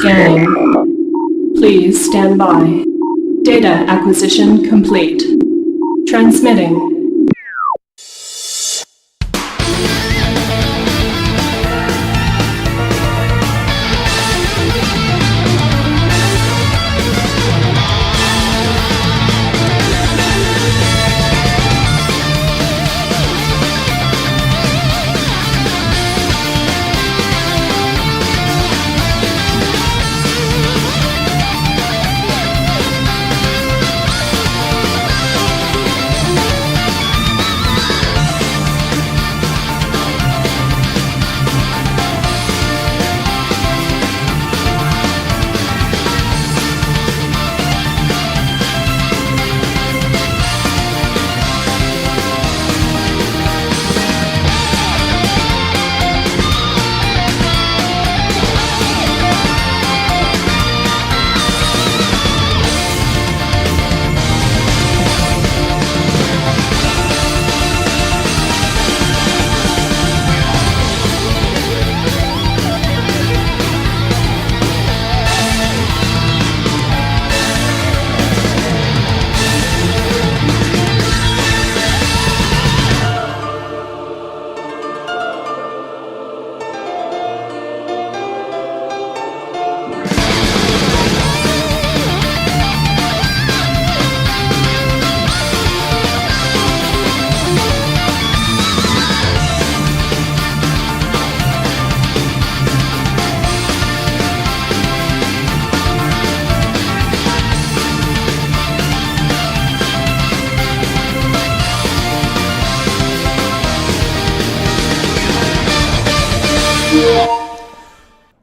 Scanning. Please stand by. Data acquisition complete. Transmitting.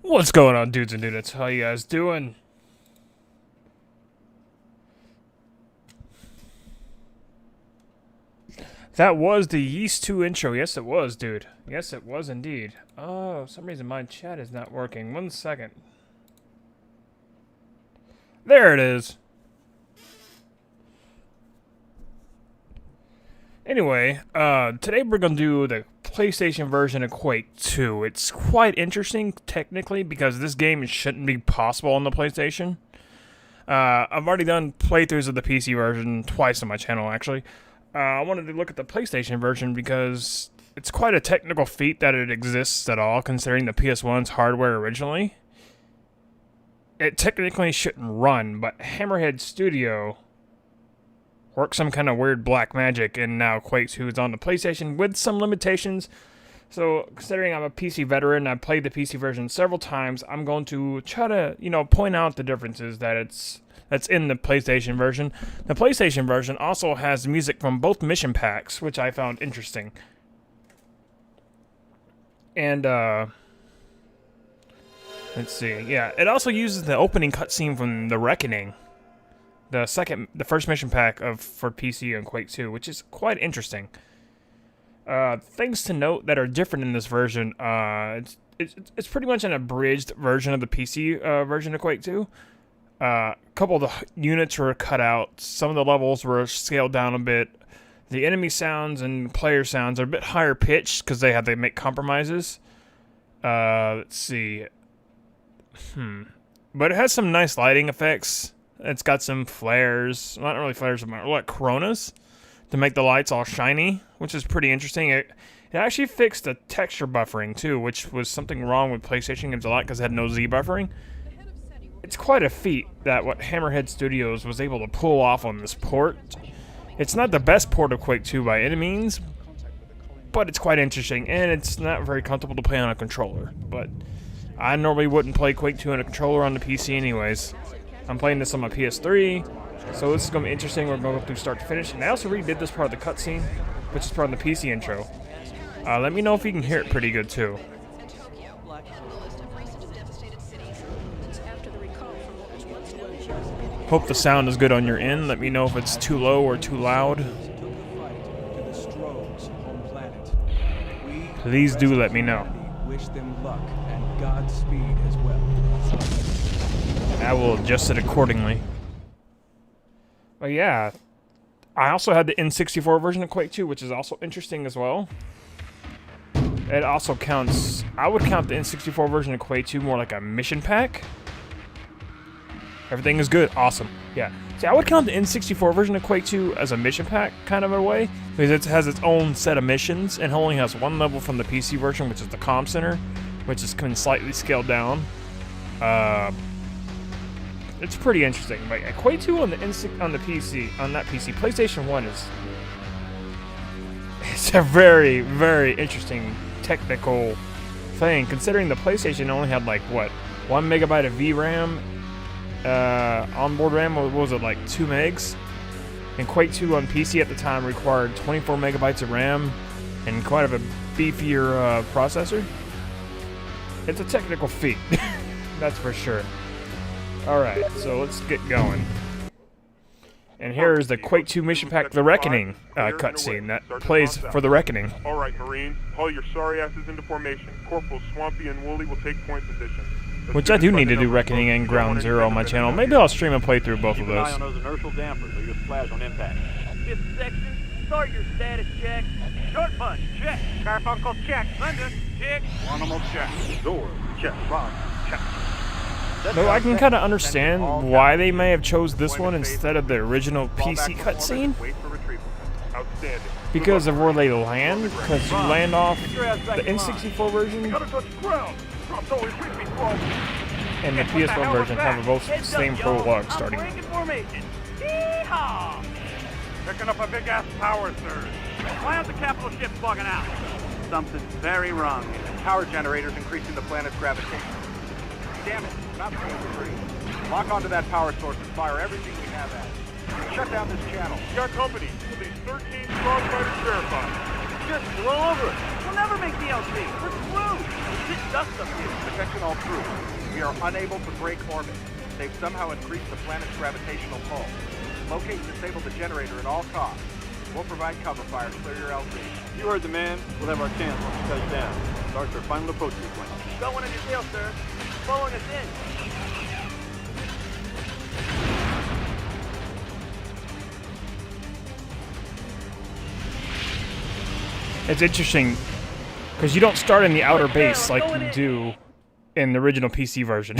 What's going on, dudes and dudettes? How you guys doing? That was the Yeast 2 intro. Yes, it was, dude. Yes, it was indeed. Oh, for some reason my chat is not working. 1 second. There it is. Anyway, today we're going to do the PlayStation version of Quake 2. It's quite interesting, technically, because this game shouldn't be possible on the PlayStation. I've already done playthroughs of the PC version twice on my channel, actually. I wanted to look at the PlayStation version because it's quite a technical feat that it exists at all, considering the PS1's hardware originally. It technically shouldn't run, but Hammerhead Studio worked some kind of weird black magic, and now Quake 2 is on the PlayStation with some limitations. So, considering I'm a PC veteran, I've played the PC version several times, I'm going to try to, point out the differences that's in the PlayStation version. The PlayStation version also has music from both mission packs, which I found interesting. And, let's see, yeah, it also uses the opening cutscene from The Reckoning. The first mission pack for PC and Quake 2, which is quite interesting. Things to note that are different in this version. It's pretty much an abridged version of the PC version of Quake 2. A couple of the units were cut out. Some of the levels were scaled down a bit. The enemy sounds and player sounds are a bit higher pitched because they had to make compromises. Let's see. But it has some nice lighting effects. It's got some flares, not really flares, but like coronas to make the lights all shiny, which is pretty interesting. It actually fixed the texture buffering too, which was something wrong with PlayStation games a lot because it had no Z buffering. It's quite a feat that what Hammerhead Studios was able to pull off on this port. It's not the best port of Quake 2 by any means, but it's quite interesting, and it's not very comfortable to play on a controller. But I normally wouldn't play Quake 2 on a controller on the PC anyways. I'm playing this on my PS3, so this is going to be interesting. We're going to go through start to finish. And I also redid this part of the cutscene, which is part of the PC intro. Let me know if you can hear it pretty good, too. Hope the sound is good on your end. Let me know if it's too low or too loud. Please do let me know. Wish them luck and Godspeed as well. I will adjust it accordingly. But yeah, I also had the N64 version of Quake 2, which is also interesting as well. It also counts, I would count the N64 version of Quake 2 more like a mission pack. Everything is good. Awesome. Yeah. See, I would count the N64 version of Quake 2 as a mission pack, kind of in a way, because it has its own set of missions and only has one level from the PC version, which is the comm center, which is slightly scaled down. It's pretty interesting. Like Quake 2 on the PC, PlayStation 1 it's a very, very interesting technical thing, considering the PlayStation only had like what, 1 megabyte of VRAM, onboard RAM. What was it, like 2 megs? And Quake 2 on PC at the time required 24 megabytes of RAM and quite a beefier processor. It's a technical feat, that's for sure. Alright, so let's get going. And here's the Quake 2 mission pack, The Reckoning cutscene that plays for The Reckoning. Alright, Marines, haul your sorry asses into formation. Corporals Swampy and Wooly will take point position. Which I do need to do Reckoning and Ground Zero on my channel. Maybe I'll stream and play through both of Keep an eye those. on those inertial dampers or you'll splash on impact. Fifth section, start your status check. Short punch, check. Garfunkel, check. Thunder, check. Animal check. Door, check. Rock, check. Though I can kind of understand why they may have chose this one instead of the original PC cutscene, Wait for retrieval. Outstanding. because of where they land, because you land off the N64 version Gotta touch the ground. Drops always with me, bro. and the PS1 version have both the same prologue starting. Breaking formation. Yeehaw! Picking up a big ass power surge. Why aren't the capital ships bugging out? Something's very wrong here. Power generators increasing the planet's gravitation. Damn it, not free. Lock onto that power source and fire everything we have at it. Shut down this channel. Your company, these 13 strong fighters verified. Just blow over it. We'll never make DLC. We're screwed. There's dust up here. Attention all crew. We are unable to break orbit. They've somehow increased the planet's gravitational pull. Locate and disable the generator at all costs. We'll provide cover fire to clear your LZ. You heard the man. We'll have our chance once we touch down. Starts our final approach sequence. Going in your tail, sir. Following us in. It's interesting, because you don't start in the outer base like you do in the original PC version.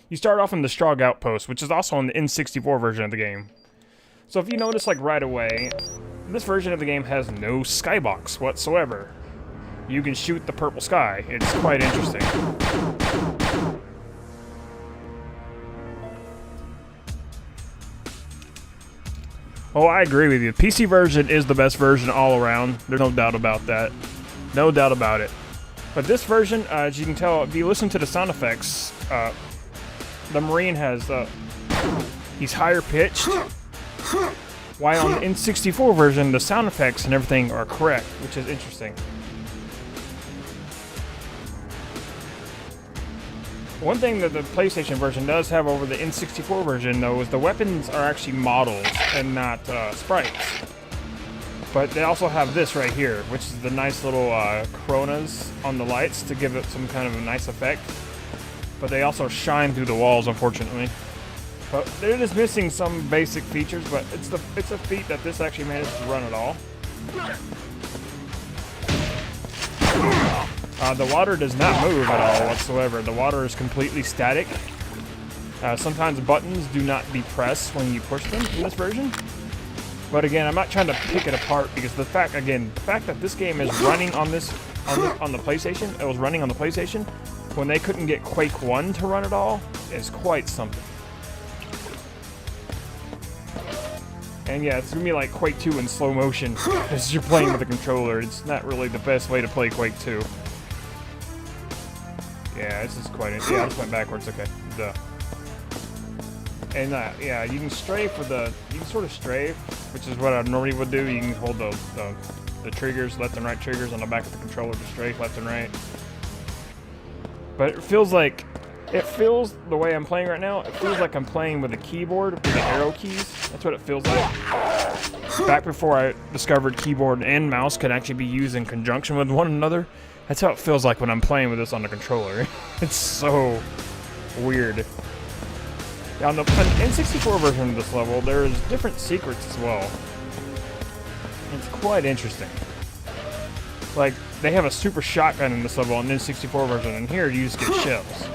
You start off in the Strog Outpost, which is also in the N64 version of the game. So if you notice, like right away, this version of the game has no skybox whatsoever. You can shoot the purple sky. It's quite interesting. Oh, I agree with you. PC version is the best version all around. There's no doubt about that. No doubt about it. But this version, as you can tell, if you listen to the sound effects, the Marine has, he's higher pitched. While on the N64 version, the sound effects and everything are correct, which is interesting. One thing that the PlayStation version does have over the N64 version, though, is the weapons are actually models and not sprites. But they also have this right here, which is the nice little coronas on the lights to give it some kind of a nice effect. But they also shine through the walls, unfortunately. But they're just missing some basic features, but it's a feat that this actually managed to run at all. The water does not move at all whatsoever. The water is completely static. Sometimes buttons do not be pressed when you push them in this version. But again, I'm not trying to pick it apart because the fact that this game is running on the PlayStation, it was running on the PlayStation when they couldn't get Quake 1 to run at all is quite something. And yeah, it's gonna be like Quake 2 in slow motion as you're playing with a controller. It's not really the best way to play Quake 2. Yeah, this is quite. Yeah, I just went backwards. Okay, duh. And yeah, you can strafe with you can sort of strafe, which is what I normally would do. You can hold the triggers, left and right triggers on the back of the controller to strafe left and right. But it feels the way I'm playing right now, it feels like I'm playing with a keyboard with the arrow keys. That's what it feels like. Back before I discovered keyboard and mouse could actually be used in conjunction with one another, that's how it feels like when I'm playing with this on the controller. It's so weird. Now, on the N64 version of this level, there's different secrets as well. It's quite interesting. Like, they have a super shotgun in this level on the N64 version, and here you just get shells.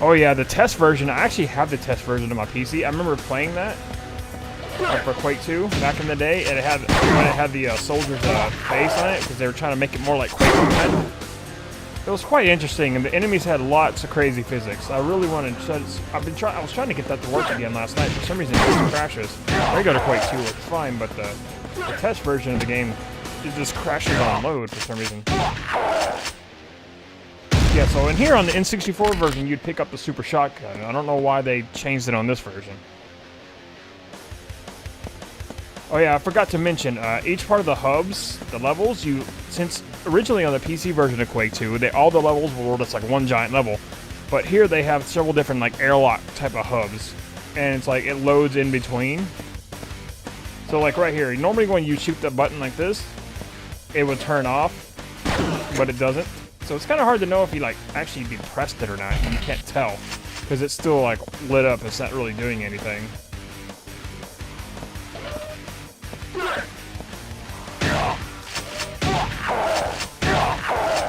Oh yeah, the test version. I actually have the test version of my PC. I remember playing that for Quake 2 back in the day, and it had the soldier's face on it because they were trying to make it more like Quake 1. It was quite interesting, and the enemies had lots of crazy physics. I really wanted to. I was trying to get that to work again last night. For some reason, it just crashes. Regular Quake 2 looks fine, but the test version of the game, it just crashes on load for some reason. Yeah, so in here on the N64 version, you'd pick up the super shotgun. I don't know why they changed it on this version. Oh yeah, I forgot to mention, each part of the hubs, the levels, since originally on the PC version of Quake 2, all the levels were just like one giant level. But here they have several different like airlock type of hubs. And it's like, it loads in between. So like right here, normally when you shoot the button like this, it would turn off, but it doesn't. So it's kind of hard to know if you like actually pressed it or not. You can't tell, because it's still like lit up, it's not really doing anything.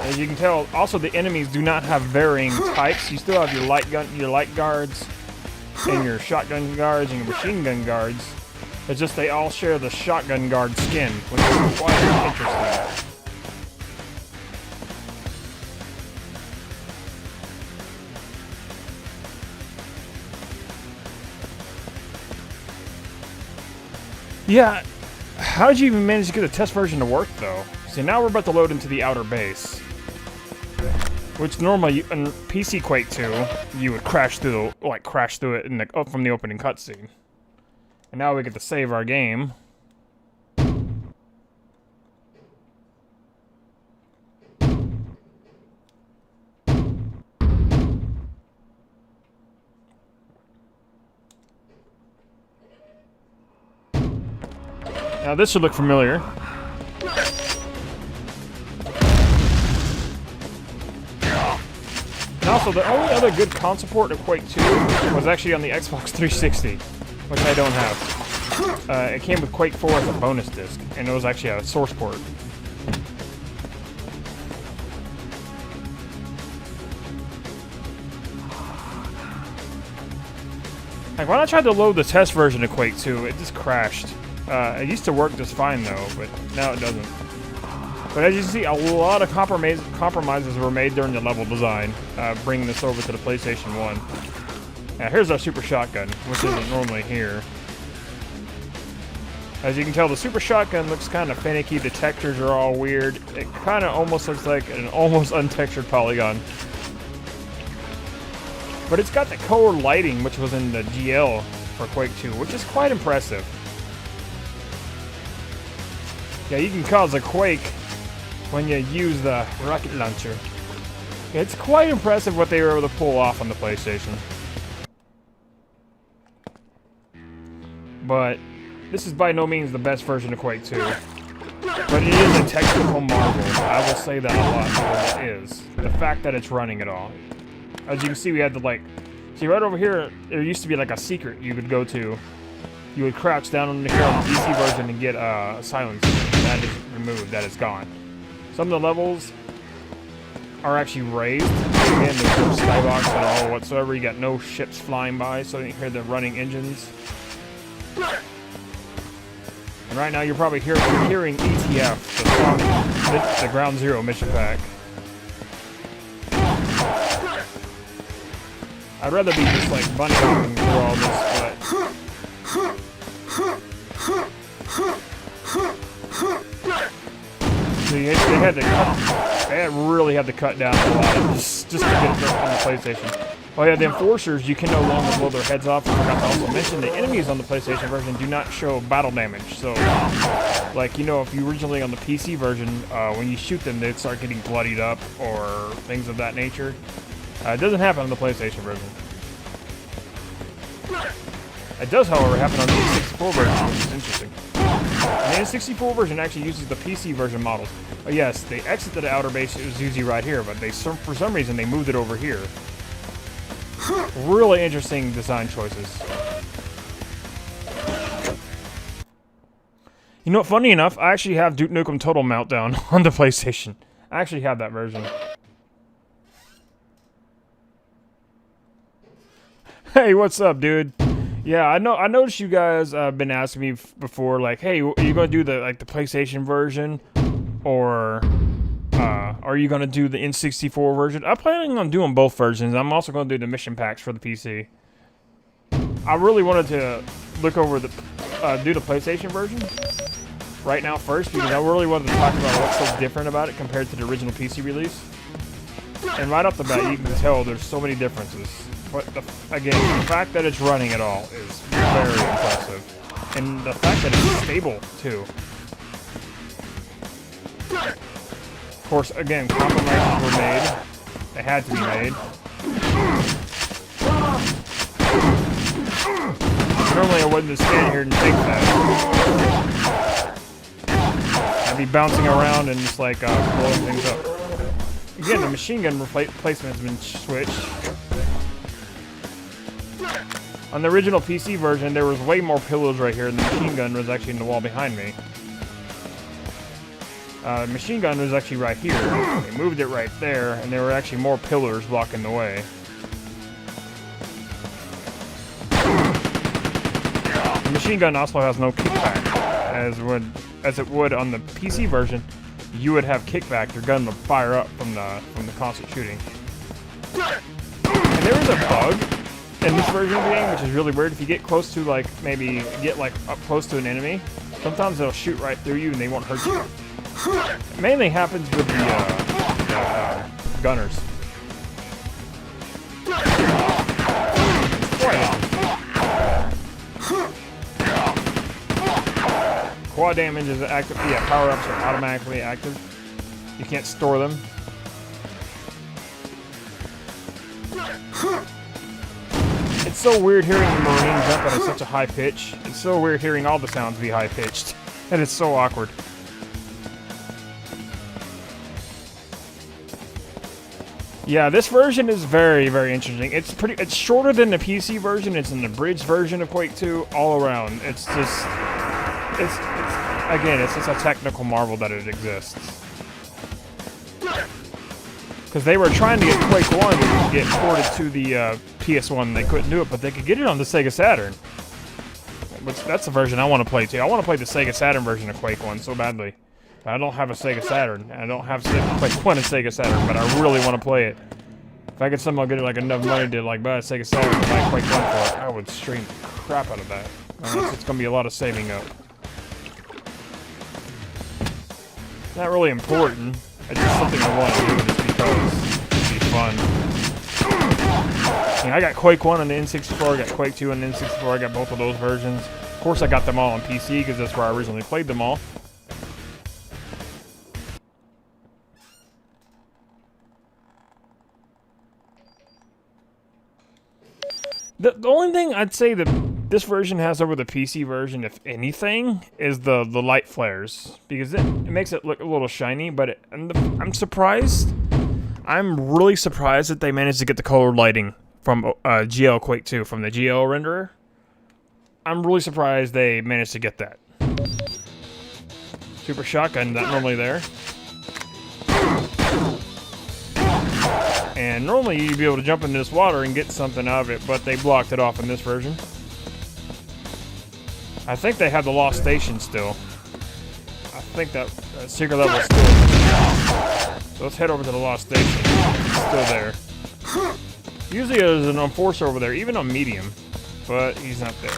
As you can tell, also the enemies do not have varying types. You still have your light guards, and your shotgun guards, and your machine gun guards. It's just they all share the shotgun guard skin, which is quite interesting. Yeah, how did you even manage to get the test version to work, though? See, now we're about to load into the outer base. Which normally, in PC Quake 2, you would crash through it in from the opening cutscene. And now we get to save our game. Now this should look familiar. And also, the only other good console port of Quake 2 was actually on the Xbox 360, which I don't have. It came with Quake 4 as a bonus disc, and it was actually a source port. Like, when I tried to load the test version of Quake 2, it just crashed. It used to work just fine though, but now it doesn't. But as you see, a lot of compromises were made during the level design, bringing this over to the PlayStation 1. Now here's our super shotgun, which isn't normally here. As you can tell, the super shotgun looks kind of finicky, the textures are all weird. It kind of almost looks like an almost untextured polygon. But it's got the color lighting, which was in the GL for Quake 2, which is quite impressive. Yeah, you can cause a quake when you use the rocket launcher. It's quite impressive what they were able to pull off on the PlayStation. But this is by no means the best version of Quake 2. But it is a technical marvel. I will say that a lot, because it is. The fact that it's running at all. As you can see, we had to see right over here, there used to be like a secret you could go to. You would crouch down on here on the PC version and get silence. That is removed, that is gone. Some of the levels are actually raised. Again, there's no skybox at all whatsoever. You got no ships flying by, so you hear the running engines. And right now you're probably hearing ETF, the Ground Zero mission pack. I'd rather be just like bunny hopping through all this, but see, they really had to cut down a lot just to get it on the PlayStation. Oh yeah, the enforcers, you can no longer blow their heads off. I forgot to also mention the enemies on the PlayStation version do not show battle damage. So, like, you know, if you originally on the PC version, when you shoot them, they'd start getting bloodied up or things of that nature. It doesn't happen on the PlayStation version. It does, however, happen on the N64 version, which is interesting. The N64 version actually uses the PC version models. Oh yes, they exited the outer base, it was usually right here, but for some reason they moved it over here. Really interesting design choices. You know what, funny enough, I actually have Duke Nukem Total Meltdown on the PlayStation. I actually have that version. Hey, what's up, dude? Yeah, I noticed you guys been asking me before, like, hey, are you gonna do the PlayStation version, or are you gonna do the N64 version? I'm planning on doing both versions. I'm also gonna do the mission packs for the PC. I really wanted to look over the do the PlayStation version right now first, because I really wanted to talk about what's so different about it compared to the original PC release. And right off the bat, you can tell there's so many differences. But again, the fact that it's running at all is very impressive. And the fact that it's stable, too. Of course, again, compromises were made. They had to be made. Normally I wouldn't just stand here and take that. I'd be bouncing around and just like blowing things up. Again, the machine gun replacement has been switched. On the original PC version, there was way more pillars right here, and the machine gun was actually in the wall behind me. The machine gun was actually right here. They moved it right there, and there were actually more pillars blocking the way. The machine gun also has no kickback, as it would on the PC version. You would have kickback. Your gun would fire up from the constant shooting. And there is a bug in this version of the game, which is really weird. If you get close to, like, maybe get like up close to an enemy, sometimes they'll shoot right through you and they won't hurt you. It mainly happens with the gunners. Quad damage is active. Yeah, power-ups are automatically active. You can't store them. It's so weird hearing the Marine jump at such a high pitch. It's so weird hearing all the sounds be high-pitched. And it's so awkward. Yeah, this version is very, very interesting. It's shorter than the PC version. It's an abridged version of Quake 2 all around. It's just... Again, it's just a technical marvel that it exists. Because they were trying to get Quake 1 to get ported to the PS1, they couldn't do it, but they could get it on the Sega Saturn. Which, that's the version I want to play too. I want to play the Sega Saturn version of Quake 1 so badly. But I don't have a Sega Saturn. I don't have Quake 1 and Sega Saturn, but I really want to play it. If I could somehow get like enough money to like buy a Sega Saturn and buy Quake 1 for it, I would stream the crap out of that. It's going to be a lot of saving up. Not really important. It's just something I want to do just because it'd be fun. You know, I got Quake 1 on the N64, I got Quake 2 on the N64, I got both of those versions. Of course I got them all on PC because that's where I originally played them all. The only thing I'd say that this version has over the PC version, if anything, is the light flares. Because it makes it look a little shiny, but I'm surprised. I'm really surprised that they managed to get the colored lighting from GL Quake 2, from the GL renderer. I'm really surprised they managed to get that. Super shotgun, not normally there. And normally you'd be able to jump into this water and get something out of it, but they blocked it off in this version. I think they have the lost station still. I think that secret level is still. So let's head over to the lost station. It's still there. Usually there's an enforcer over there, even on medium, but he's not there.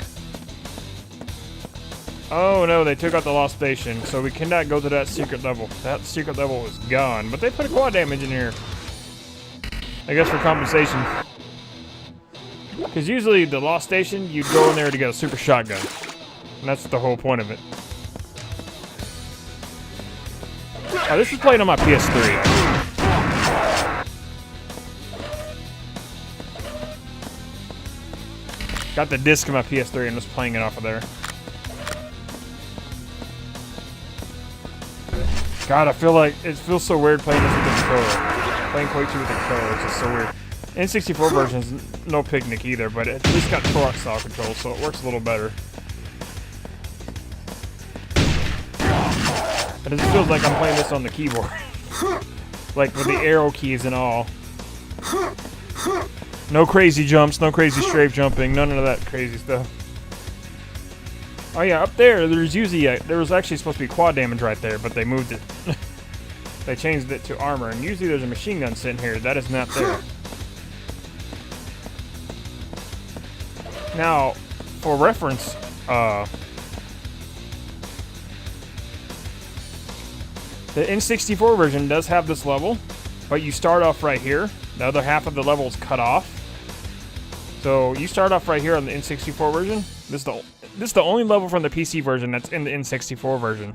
Oh no, they took out the lost station, so we cannot go to that secret level. That secret level is gone, but they put a quad damage in here. I guess for compensation. Because usually the lost station, you'd go in there to get a super shotgun. And that's the whole point of it. Oh, this is playing on my PS3. Got the disc in my PS3 and just playing it off of there. God, I feel like it feels so weird playing this with the controller. Playing Quake 2 with the controller is just so weird. N64 version's no picnic either, but it at least got Turok style controls, so it works a little better. But it just feels like I'm playing this on the keyboard. Like with the arrow keys and all. No crazy jumps, no crazy strafe jumping, none of that crazy stuff. Oh yeah, up there, there's usually there was actually supposed to be quad damage right there, but they moved it. They changed it to armor, and usually there's a machine gun sitting here. That is not there. Now, for reference, the N64 version does have this level, but you start off right here. The other half of the level is cut off. So you start off right here on the N64 version. This is the only level from the PC version that's in the N64 version.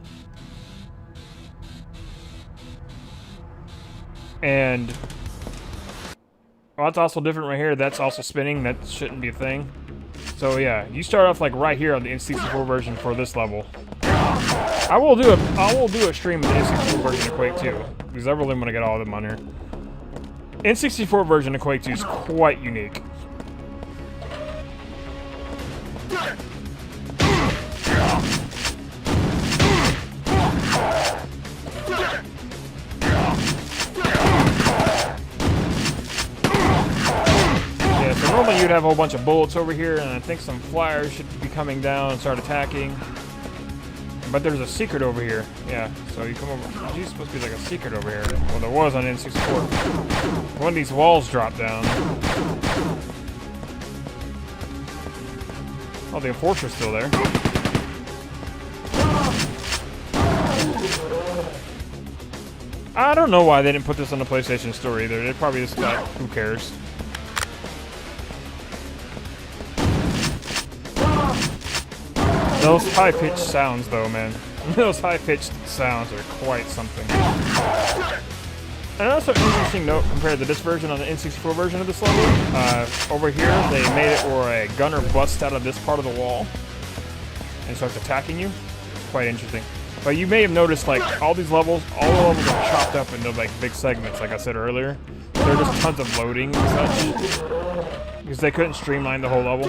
And well, that's also different right here. That's also spinning. That shouldn't be a thing. So yeah, you start off like right here on the N64 version for this level. I will do a stream of the N64 version of Quake 2 because I really want to get all of them on here. N64 version of Quake 2 is quite unique. Yeah, so normally you'd have a whole bunch of bullets over here, and I think some flyers should be coming down and start attacking. But there's a secret over here. Yeah, so you come over. There's supposed to be like a secret over here. Well, there was on N64. One of these walls dropped down. Oh, the Enforcer's still there. I don't know why they didn't put this on the PlayStation Store either. They probably just got, who cares? Those high-pitched sounds, though, man. Those high-pitched sounds are quite something. And also, interesting note compared to this version on the N64 version of this level. Over here, they made it where a gunner busts out of this part of the wall and starts attacking you. Quite interesting. But you may have noticed, like, all the levels are chopped up into, like, big segments, like I said earlier. There are just tons of loading and such. Because they couldn't streamline the whole level.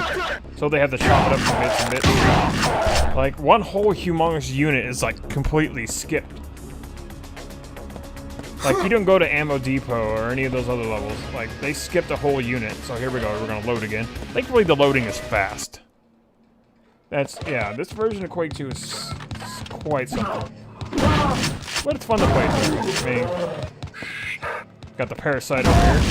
So they had to chop it up to bits and bits. Like, one whole humongous unit is, like, completely skipped. Like, you don't go to Ammo Depot or any of those other levels. Like, they skipped a whole unit. So here we go, we're gonna load again. Thankfully, the loading is fast. That's, yeah, this version of Quake 2 is quite something. But it's fun to play through. I mean, got the Parasite over here.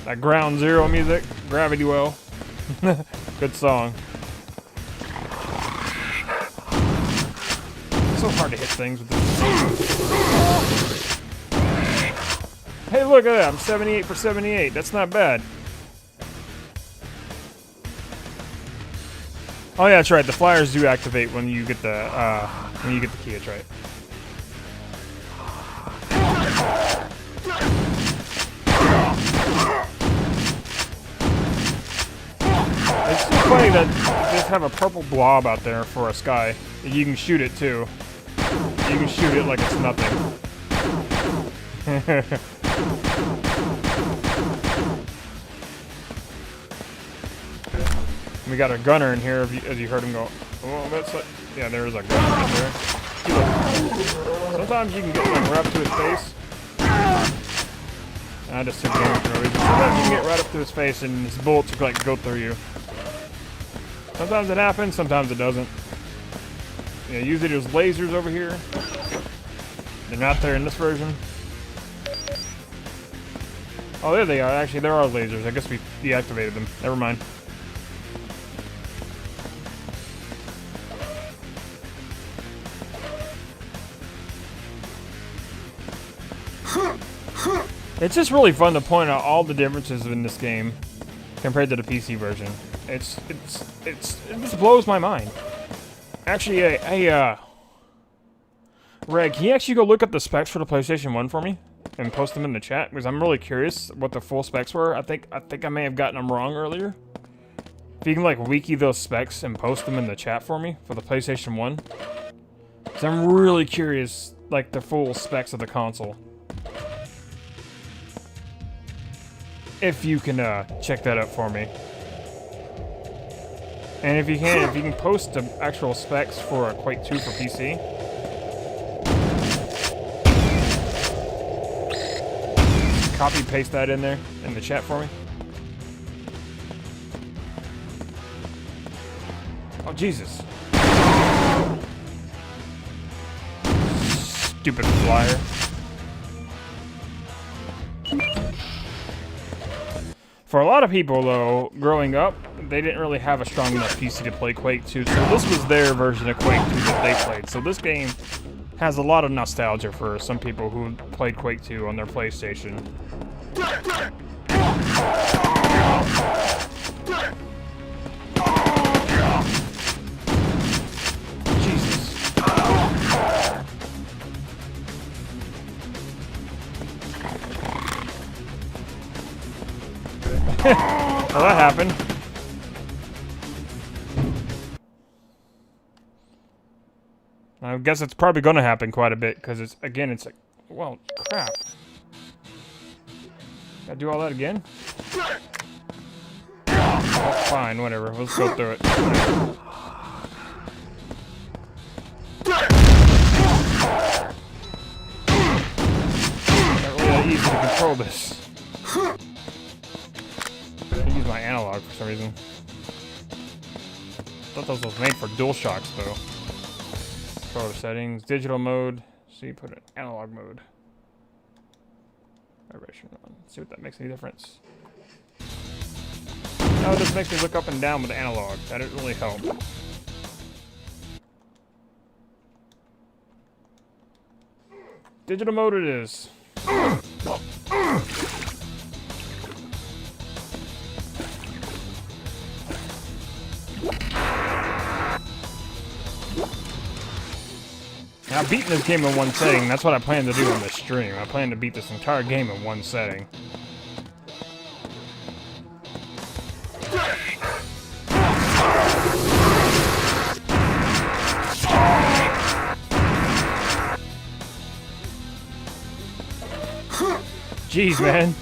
That Ground Zero music, Gravity Well. Good song. It's so hard to hit things with this. Hey, look at that! I'm 78 for 78. That's not bad. Oh yeah, that's right. The flyers do activate when you get the key. That's right. It's so funny that they just have a purple blob out there for a sky. You can shoot it too. You can shoot it like it's nothing. We got a gunner in here, as you heard him go. Oh, that's like, yeah, there's a gunner right there. Sometimes you can get like right up to his face. I just took damage for no reason. Sometimes you can get right up to his face and his bullets like go through you. Sometimes it happens, sometimes it doesn't. Yeah, usually there's lasers over here. They're not there in this version. Oh, there they are. Actually, there are lasers. I guess we deactivated them. Never mind. It's just really fun to point out all the differences in this game compared to the PC version. It just blows my mind. Actually, hey, Reg, can you actually go look up the specs for the PlayStation 1 for me and post them in the chat? Because I'm really curious what the full specs were. I think I may have gotten them wrong earlier. If you can like wiki those specs and post them in the chat for me for the PlayStation 1. Because I'm really curious, like the full specs of the console. If you can check that out for me. And if you can post the actual specs for Quake 2 for PC. Copy paste that in there in the chat for me. Oh Jesus. Stupid flyer. For a lot of people, though, growing up, they didn't really have a strong enough PC to play Quake 2, so this was their version of Quake 2 that they played. So this game has a lot of nostalgia for some people who played Quake 2 on their PlayStation. Jesus. Well, that happened. I guess it's probably going to happen quite a bit, because it's, again, it's like, well, crap. Gotta do all that again? Oh, fine, whatever. Let's go through it. Not really that easy to control this. I use my analog for some reason. I thought this was made for dual shocks, though. Controller settings, digital mode. So you put an analog mode. Vibration on. See what that makes any difference. No, this makes me look up and down with the analog. That didn't really help. Digital mode it is. Now, beating this game in one setting, that's what I plan to do on this stream. I plan to beat this entire game in one setting. Jeez, man.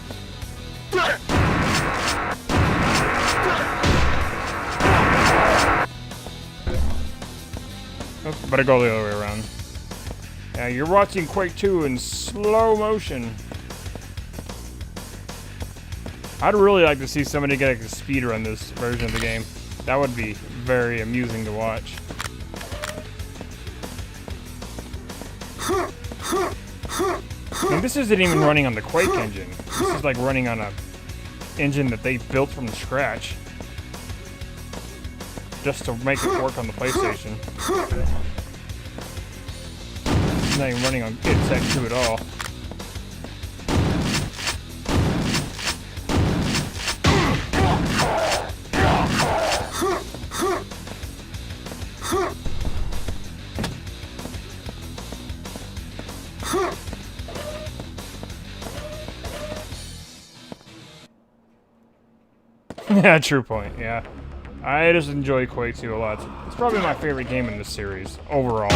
Oh, better go the other way around. Yeah, you're watching Quake 2 in slow motion. I'd really like to see somebody get a speed run this version of the game. That would be very amusing to watch. I mean, this isn't even running on the Quake engine. This is like running on a engine that they built from scratch. Just to make it work on the PlayStation. It's not even running on Id Tech 2 at all. Yeah, true point, yeah. I just enjoy Quake 2 a lot. It's probably my favorite game in the series, overall.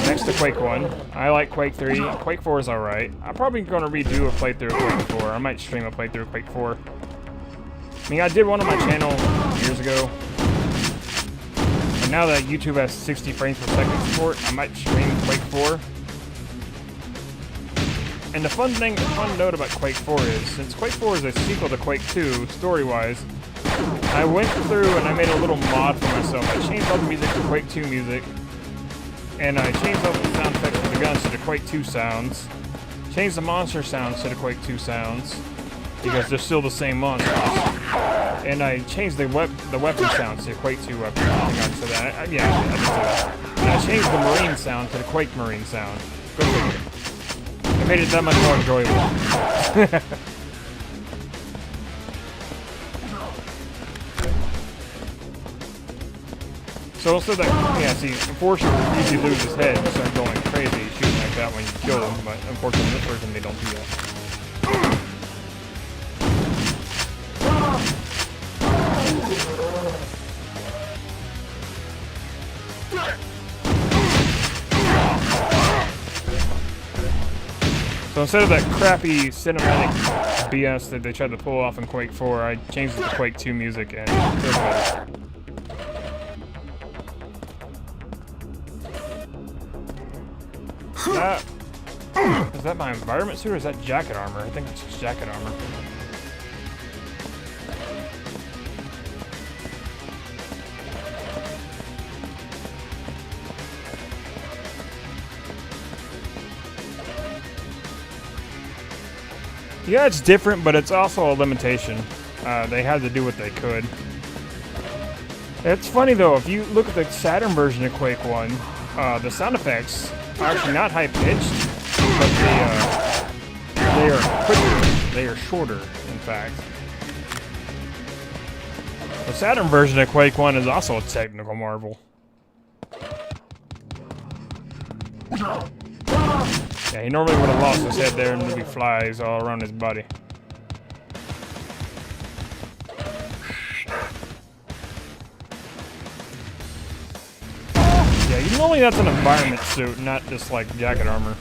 Next to Quake 1. I like Quake 3. Quake 4 is alright. I'm probably going to redo a playthrough of Quake 4. I might stream a playthrough of Quake 4. I mean, I did one on my channel years ago. But now that YouTube has 60 frames per second support, I might stream Quake 4. And the fun note about Quake 4 is, since Quake 4 is a sequel to Quake 2, story-wise, I went through and I made a little mod for myself. I changed all the music to Quake 2 music, and I changed all the sound effects for the guns to the Quake 2 sounds, changed the monster sounds to the Quake 2 sounds, because they're still the same monsters, and I changed the weapon sounds to Quake 2 weapons. I think I said that. I did say that. And I changed the Marine sound to the Quake Marine sound. Go figure. It made it that much more enjoyable. So also that, yeah, see, unfortunately, you usually lose his head and start going crazy shooting like that when you kill him, but unfortunately in this version they don't do that. So instead of that crappy cinematic BS that they tried to pull off in Quake 4. I changed it to Quake 2 music and it feels better. Is that my environment suit or is that jacket armor? I think it's just jacket armor. Yeah, it's different, but it's also a limitation. They had to do what they could. It's funny though, if you look at the Saturn version of Quake 1, the sound effects are actually not high-pitched, but they are quicker, they are shorter, in fact. The Saturn version of Quake 1 is also a technical marvel. Yeah, he normally would have lost his head there and there'd be flies all around his body. Yeah, normally that's an environment suit, not just like jacket armor.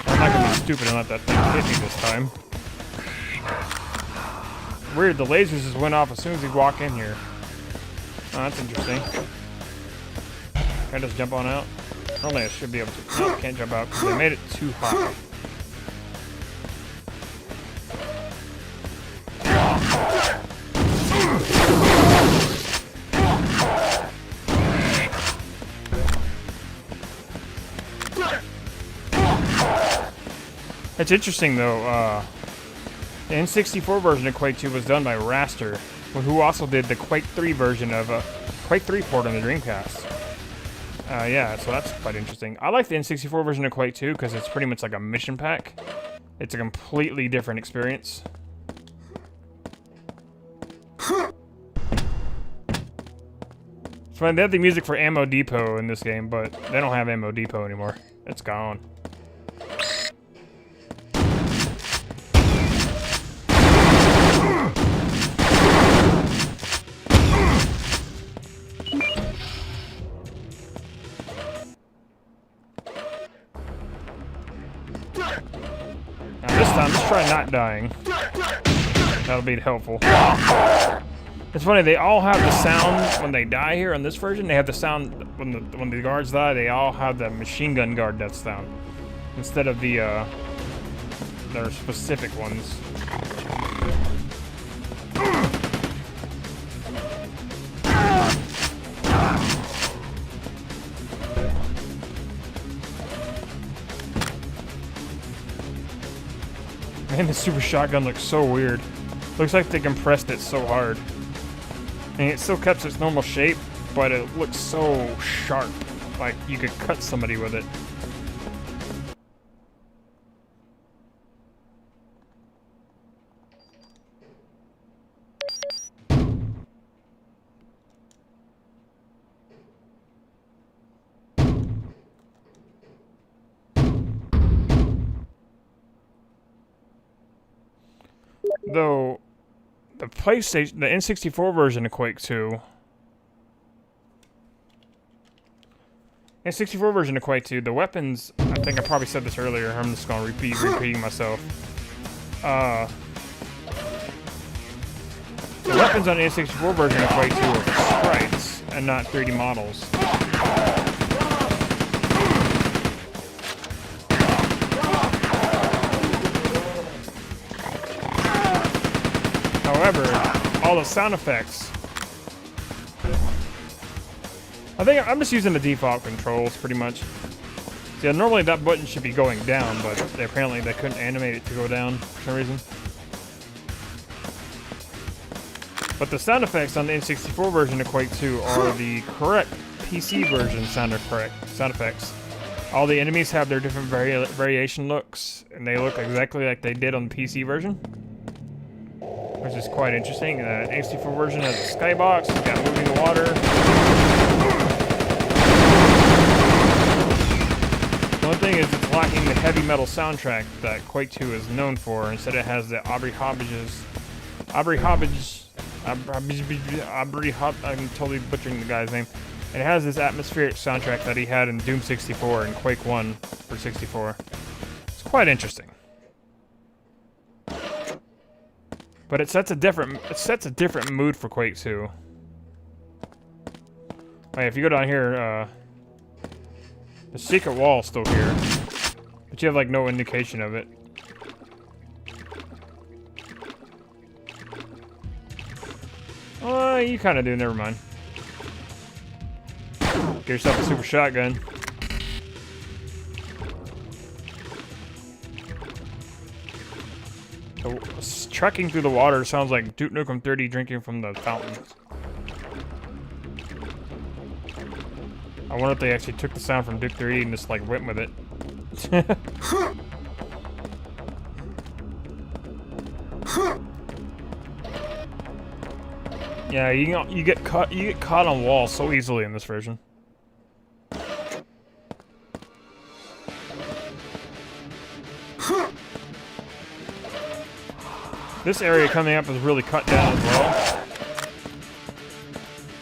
I'm not gonna be stupid and let that thing hit me this time. Weird, the lasers just went off as soon as he walked in here. Oh, that's interesting. Can I just jump on out? Normally I should be able to. No, I can't jump out because they made it too high. It's interesting though, the N64 version of Quake 2 was done by Reactor, who also did the Quake 3 version of Quake 3 port on the Dreamcast. Yeah, so that's quite interesting. I like the N64 version of Quake 2 because it's pretty much like a mission pack. It's a completely different experience. It's funny, they have the music for Ammo Depot in this game, but they don't have Ammo Depot anymore. It's gone. This time, let's try not dying. That'll be helpful. It's funny, they all have the sound when they die here on this version. They have the sound when the guards die. They all have the machine gun guard death sound instead of the their specific ones. Man, the super shotgun looks so weird. Looks like they compressed it so hard. I mean, it still kept its normal shape, but it looks so sharp. Like you could cut somebody with it. Though, the PlayStation, the N64 version of Quake 2, N64 version of Quake 2, the weapons, I think I probably said this earlier, I'm just going to repeating myself. The weapons on the N64 version of Quake 2 are sprites and not 3D models. However, all the sound effects. I think I'm just using the default controls pretty much. Yeah, normally that button should be going down, but apparently they couldn't animate it to go down for some reason. But the sound effects on the N64 version of Quake 2 are the correct PC version sound effects. All the enemies have their different variation looks, and they look exactly like they did on the PC version, which is quite interesting. The N64 version has a skybox, it's got moving water. The only thing is it's lacking the heavy metal soundtrack that Quake 2 is known for. Instead it has the I'm totally butchering the guy's name. And it has this atmospheric soundtrack that he had in Doom 64 and Quake 1 for 64. It's quite interesting. But it sets a different mood for Quake 2. Like, if you go down here, the secret wall is still here, but you have like no indication of it. You kind of do. Never mind. Get yourself a super shotgun. So, trekking through the water sounds like Duke Nukem 30 drinking from the fountains. I wonder if they actually took the sound from Duke 3 and just like went with it. Yeah, you get caught on walls so easily in this version. This area coming up is really cut down as well.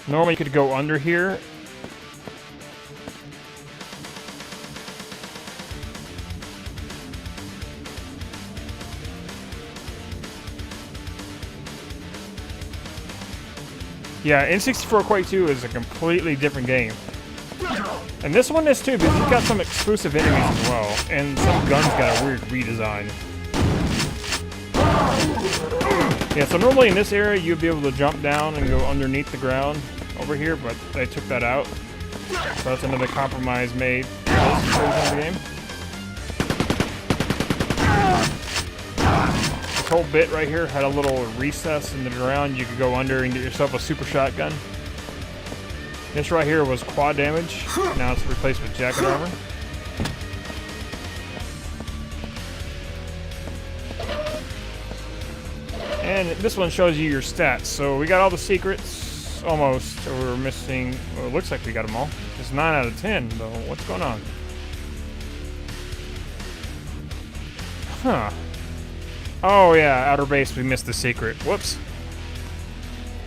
Normally you could go under here. Yeah, N64 Quake 2 is a completely different game. And this one is too, because you've got some exclusive enemies as well. And some guns got a weird redesign. Yeah, so normally in this area you'd be able to jump down and go underneath the ground over here, but they took that out. So that's another compromise made for this version of the game. This whole bit right here had a little recess in the ground you could go under and get yourself a super shotgun. This right here was quad damage. Now it's replaced with jacket armor. And this one shows you your stats. So we got all the secrets, almost. We're missing, well, it looks like we got them all. It's 9 out of 10, though. What's going on? Huh. Oh yeah, outer base, we missed the secret. Whoops.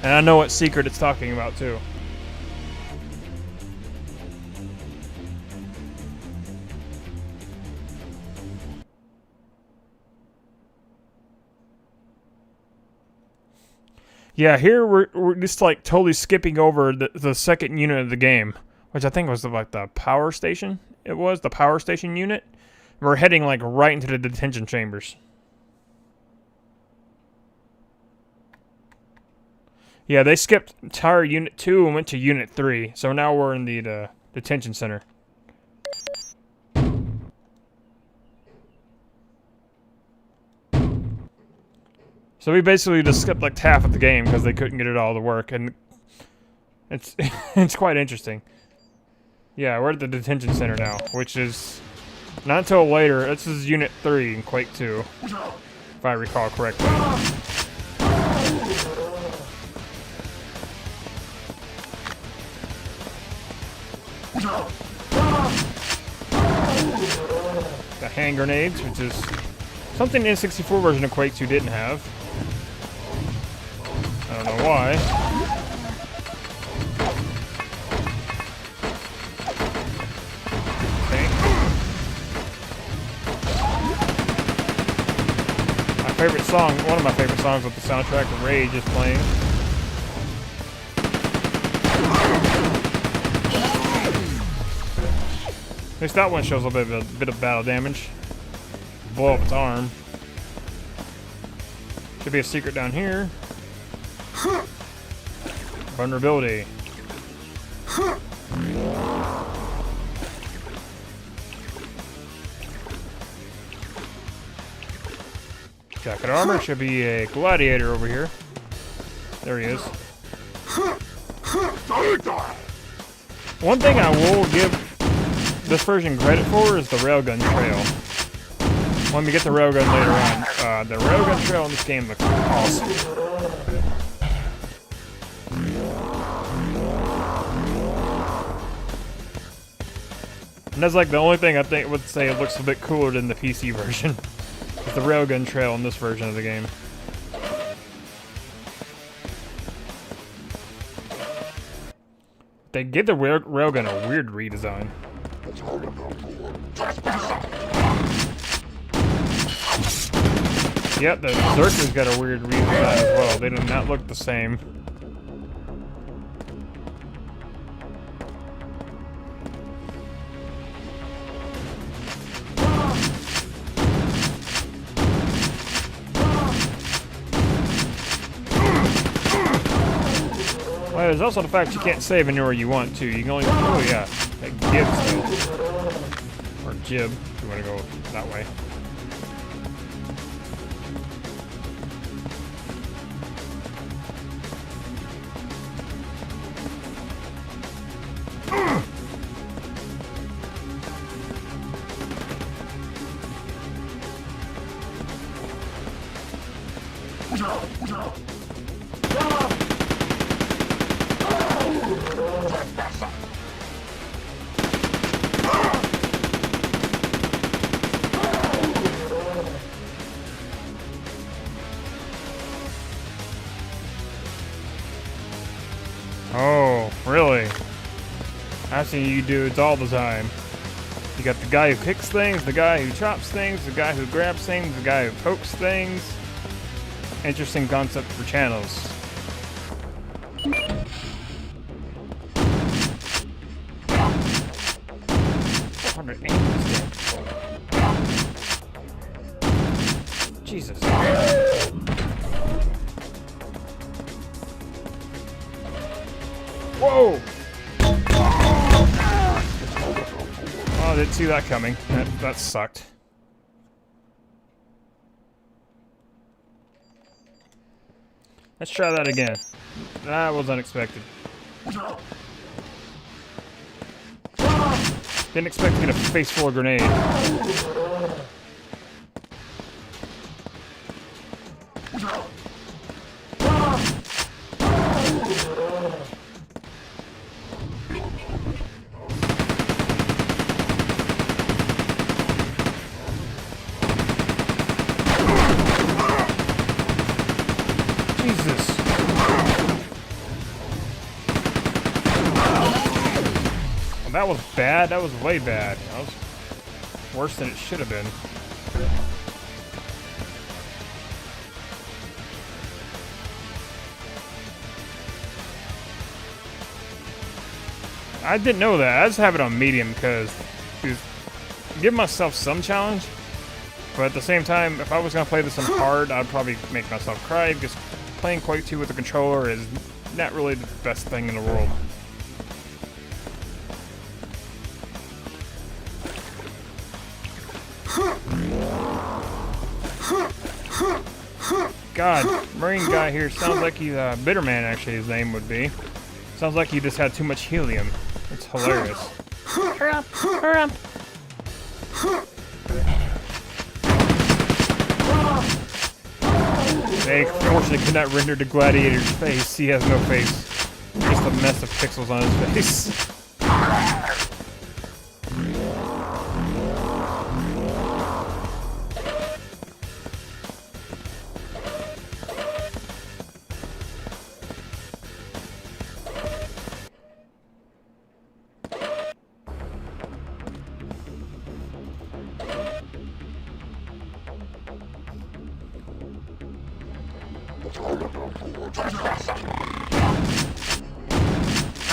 And I know what secret it's talking about, too. Yeah, here we're just like totally skipping over the second unit of the game, which I think was like the power station. It was the power station unit. We're heading like right into the detention chambers. Yeah, they skipped entire Unit 2 and went to Unit 3, so now we're in the detention center. So we basically just skipped like half of the game because they couldn't get it all to work, and it's it's quite interesting. Yeah, we're at the detention center now, which is not until later. This is Unit 3 in Quake 2, if I recall correctly. The hand grenades, which is something the N64 version of Quake 2 didn't have. I don't know why. Okay. My favorite song, one of my favorite songs with the soundtrack of Rage is playing. At least that one shows a bit of battle damage. Blow up its arm. Should be a secret down here. Vulnerability. Jacket armor. Should be a gladiator over here. There he is. One thing I will give this version credit for is the railgun trail. When we get the railgun later on, the railgun trail in this game looks awesome. And that's like the only thing I think would say it looks a bit cooler than the PC version. Is the railgun trail in this version of the game. They gave the railgun a weird redesign. Yep, the Berserker's got a weird redesign as well. They do not look the same. Well, there's also the fact you can't save anywhere you want to. You can only, oh yeah, that gib still. Or jib, if you want to go that way. Oh, really? I've seen you dudes all the time. You got the guy who kicks things, the guy who chops things, the guy who grabs things, the guy who pokes things. Interesting concept for channels. Jesus. Whoa! Oh, I didn't see that coming. That sucked. Let's try that again. That was unexpected. Didn't expect to get a face full of grenade. Jesus. Well, that was bad. That was way bad. That was worse than it should have been. I didn't know that. I just have it on medium because give myself some challenge. But at the same time, if I was going to play this on hard, I'd probably make myself cry because playing Quake 2 with a controller is not really the best thing in the world. God, Marine guy here sounds like he's Bitterman, actually his name would be. Sounds like he just had too much helium. It's hilarious. Hurry up! Hurry up! They unfortunately could not render the gladiator's face. He has no face. Just a mess of pixels on his face.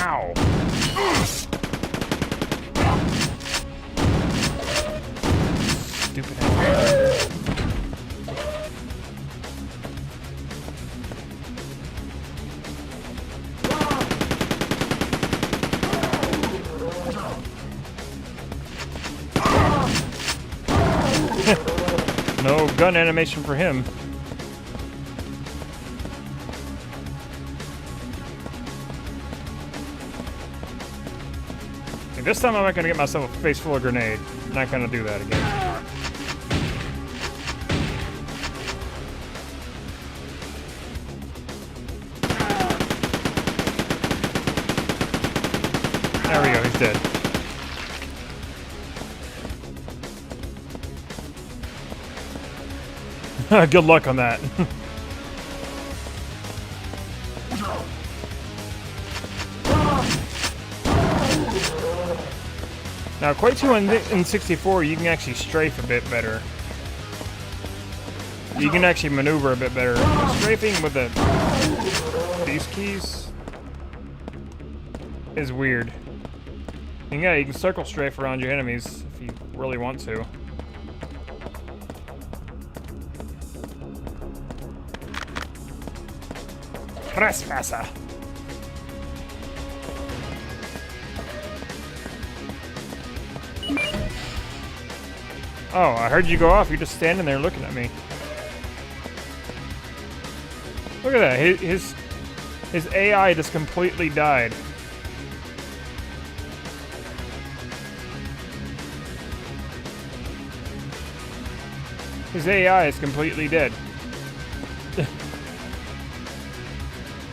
Ow. Stupid ass. No gun animation for him. This time I'm not gonna get myself a face full of grenade. I'm not gonna do that again. There we go, he's dead. Good luck on that. Now, Quake 2 in 64, you can actually strafe a bit better. You can actually maneuver a bit better. Strafing with these keys is weird. And yeah, you can circle strafe around your enemies if you really want to. Trespasser. Oh, I heard you go off. You're just standing there looking at me. Look at that. His AI just completely died. His AI is completely dead.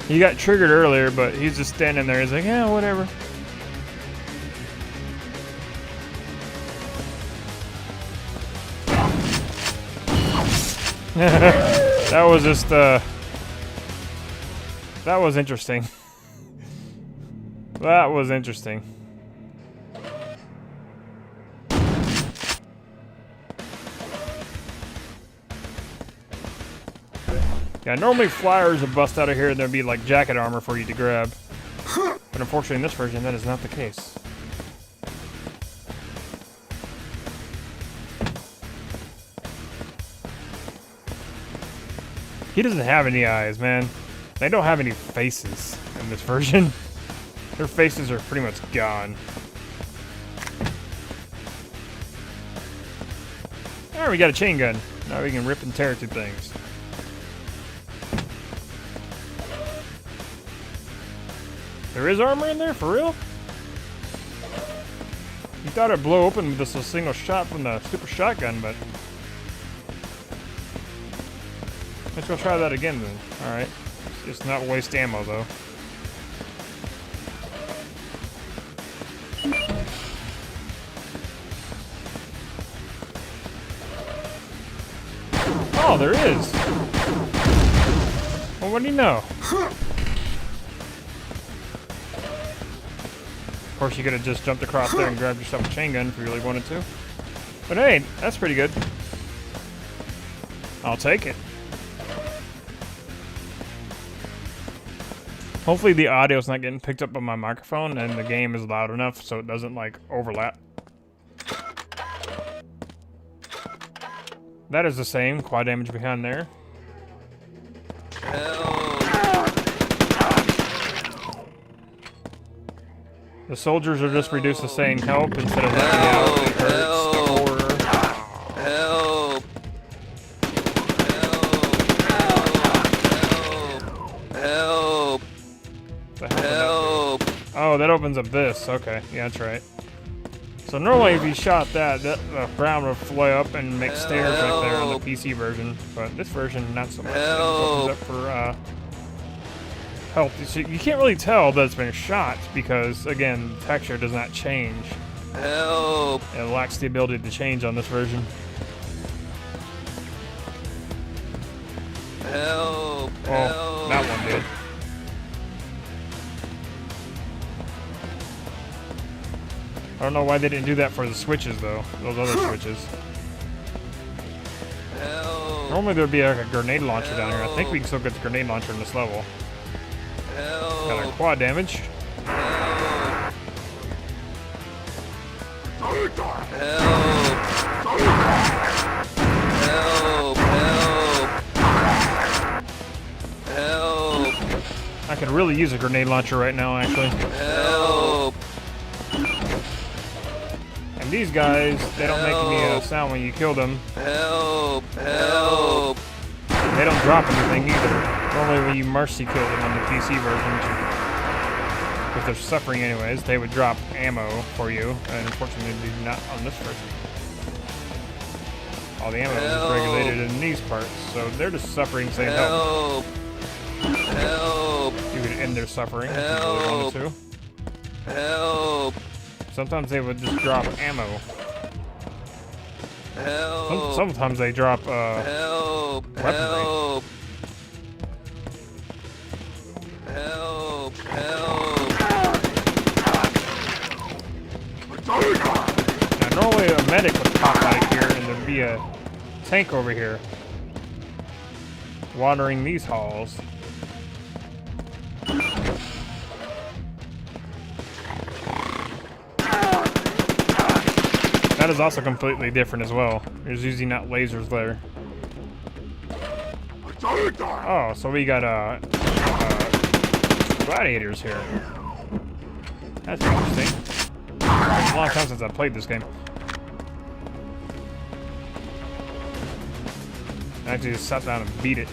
He got triggered earlier, but he's just standing there. He's like, yeah, whatever. That was just, that was interesting. That was interesting. Yeah, normally flyers would bust out of here and there'd be like jacket armor for you to grab. But unfortunately in this version, that is not the case. He doesn't have any eyes, man. They don't have any faces in this version. Their faces are pretty much gone. Alright, we got a chain gun. Now we can rip and tear through things. There is armor in there? For real? You thought it'd blow open with just a single shot from the super shotgun, but... Let's go try that again then. Alright. Just not waste ammo though. Oh, there is! Well, what do you know? Of course, you could have just jumped across there and grabbed yourself a chain gun if you really wanted to. But hey, that's pretty good. I'll take it. Hopefully the audio's not getting picked up on my microphone and the game is loud enough so it doesn't like overlap. That is the same quad damage behind there. The soldiers are just reduced to saying help instead of letting me out. It hurts. The horror. Help! Help! Help! Oh, that opens up this. Okay, yeah, that's right. So normally if you shot that the round would fly up and make stairs right there on the PC version, but this version not so much. It opens up for health. So you can't really tell that it's been shot because again, the texture does not change. Help! It lacks the ability to change on this version. Help! Well, that one did. I don't know why they didn't do that for the switches though, those other switches. Help! Normally there'd be like a grenade launcher down here. I think we can still get the grenade launcher in this level. Help! Got a quad damage. Help! Help! Help! Help! I could really use a grenade launcher right now, actually. Help! And these guys, they don't make any sound when you kill them. Help! Help! They don't drop anything either. Normally when you mercy kill them on the PC version, if they're suffering anyways, they would drop ammo for you, and unfortunately they do not on this version. All the ammo is regulated in these parts, so they're just suffering saying help. Help! You could end their suffering if you really wanted to. Help! Sometimes they would just drop ammo. Help! Sometimes they drop Help! weaponry. Help! Help! Help! top right here, and there'd be a tank over here watering these halls. That is also completely different as well. There's usually not lasers there. Oh, so we got gladiators here. That's interesting. It's a long time since I played this game. I actually just sat down and beat it.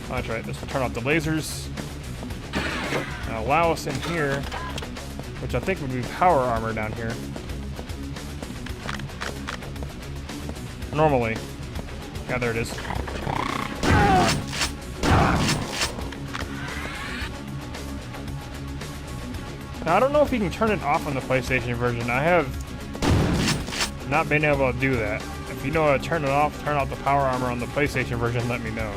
Oh, that's right, let's turn off the lasers. And allow us in here, which I think would be power armor down here. Normally. Yeah, there it is. Now, I don't know if you can turn it off on the PlayStation version. I have not been able to do that. If you know how to turn it off, turn off the power armor on the PlayStation version, let me know.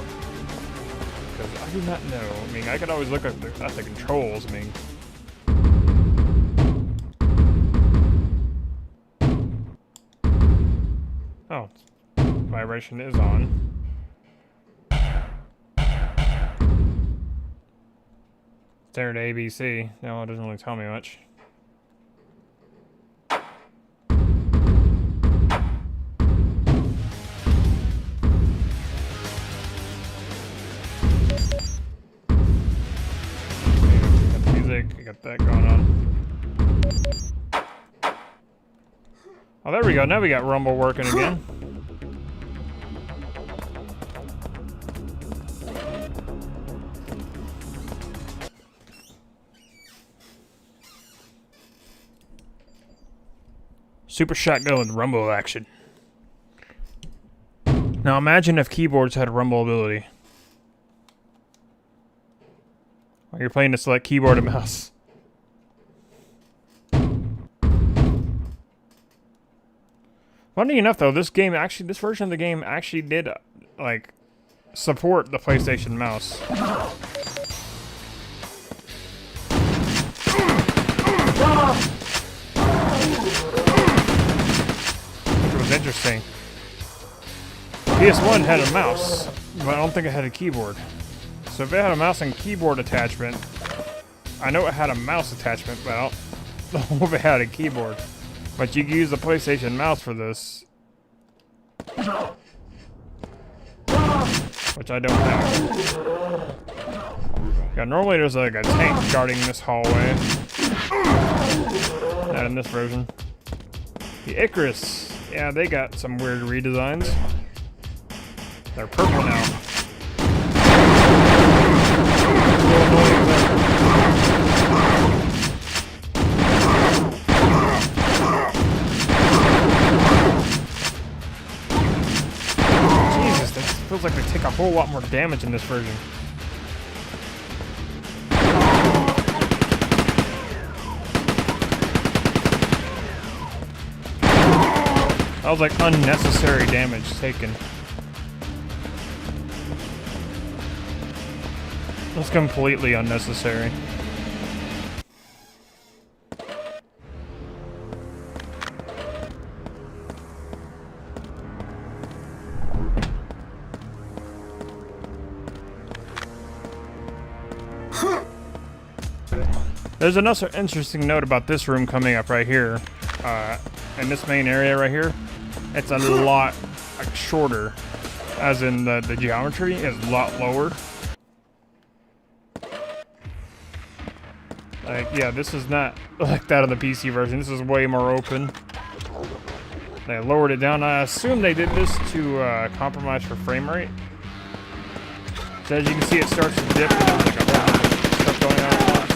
Because I do not know. I mean, I could always look at the controls. I mean, oh, vibration is on. Standard ABC. No, it doesn't really tell me much. Got the music, you got that going on. Oh, there we go. Now we got Rumble working again. Super shotgun with rumble action. Now imagine if keyboards had rumble ability. While you're playing to select keyboard and mouse. Funny enough though, this version of the game actually did, like, support the PlayStation mouse. Interesting. PS1 had a mouse, but I don't think it had a keyboard. So if it had a mouse and keyboard attachment, I know it had a mouse attachment, but I don't know if it had a keyboard. But you can use the PlayStation mouse for this, which I don't have. Yeah, normally there's like a tank guarding this hallway. Not in this version. The Icarus. Yeah, they got some weird redesigns. They're purple now. Jesus, that feels like they take a whole lot more damage in this version. That was like unnecessary damage taken. That's completely unnecessary. There's another interesting note about this room coming up right here. In this main area right here, it's a lot like shorter, as in the geometry is a lot lower. Like, yeah, this is not like that of the PC version. This is way more open. They lowered it down. I assume they did this to compromise for frame rate. So as you can see, it starts to dip and there's like a whole bunch of stuff going on at once.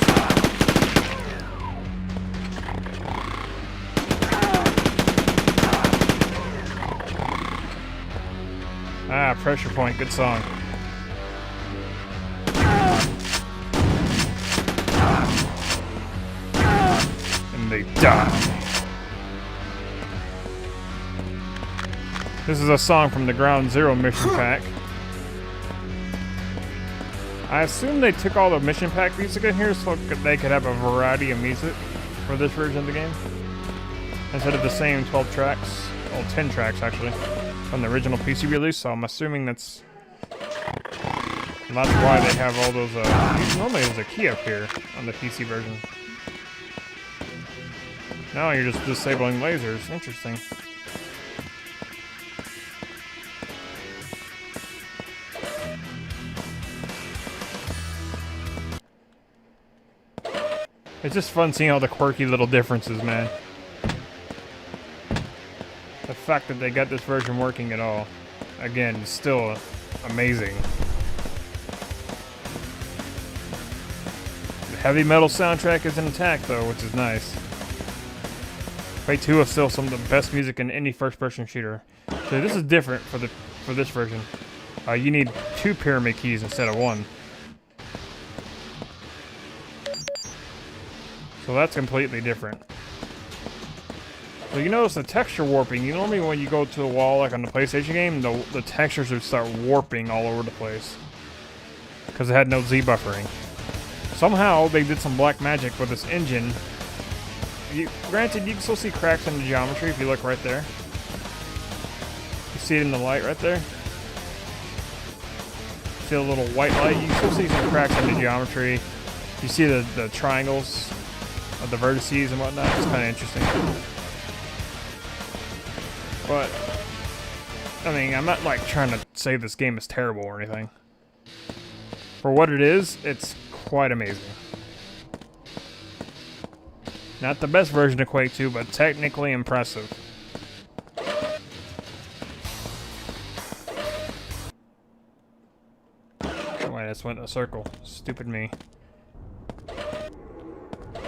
Ah, Pressure Point, good song. And they die. This is a song from the Ground Zero mission pack. I assume they took all the mission pack music in here so they could have a variety of music for this version of the game. instead of the same 12 tracks, well 10 tracks actually, from the original PC release, so I'm assuming that's why they have all those, normally there's a key up here on the PC version. Now you're just disabling lasers, interesting. It's just fun seeing all the quirky little differences, man. The fact that they got this version working at all, again, is still amazing. The heavy metal soundtrack is intact though, which is nice. Quake 2 is still some of the best music in any first-person shooter. So this is different for this version. You need 2 pyramid keys instead of 1. So that's completely different. So you notice the texture warping. You normally when you go to a wall like on the PlayStation game, the textures would start warping all over the place. Because it had no Z buffering. Somehow they did some black magic with this engine. Granted, you can still see cracks in the geometry if you look right there. You see it in the light right there? See a little white light? You can still see some cracks in the geometry. You see the triangles of the vertices and whatnot. It's kind of interesting. But, I mean, I'm not like trying to say this game is terrible or anything. For what it is, it's quite amazing. Not the best version of Quake 2, but technically impressive. Oh, I just went in a circle. Stupid me.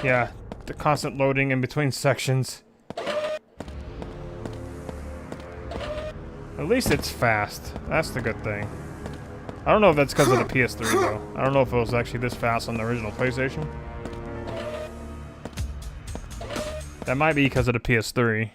Yeah, the constant loading in between sections. At least it's fast. That's the good thing. I don't know if that's because of the PS3 though. I don't know if it was actually this fast on the original PlayStation. That might be because of the PS3.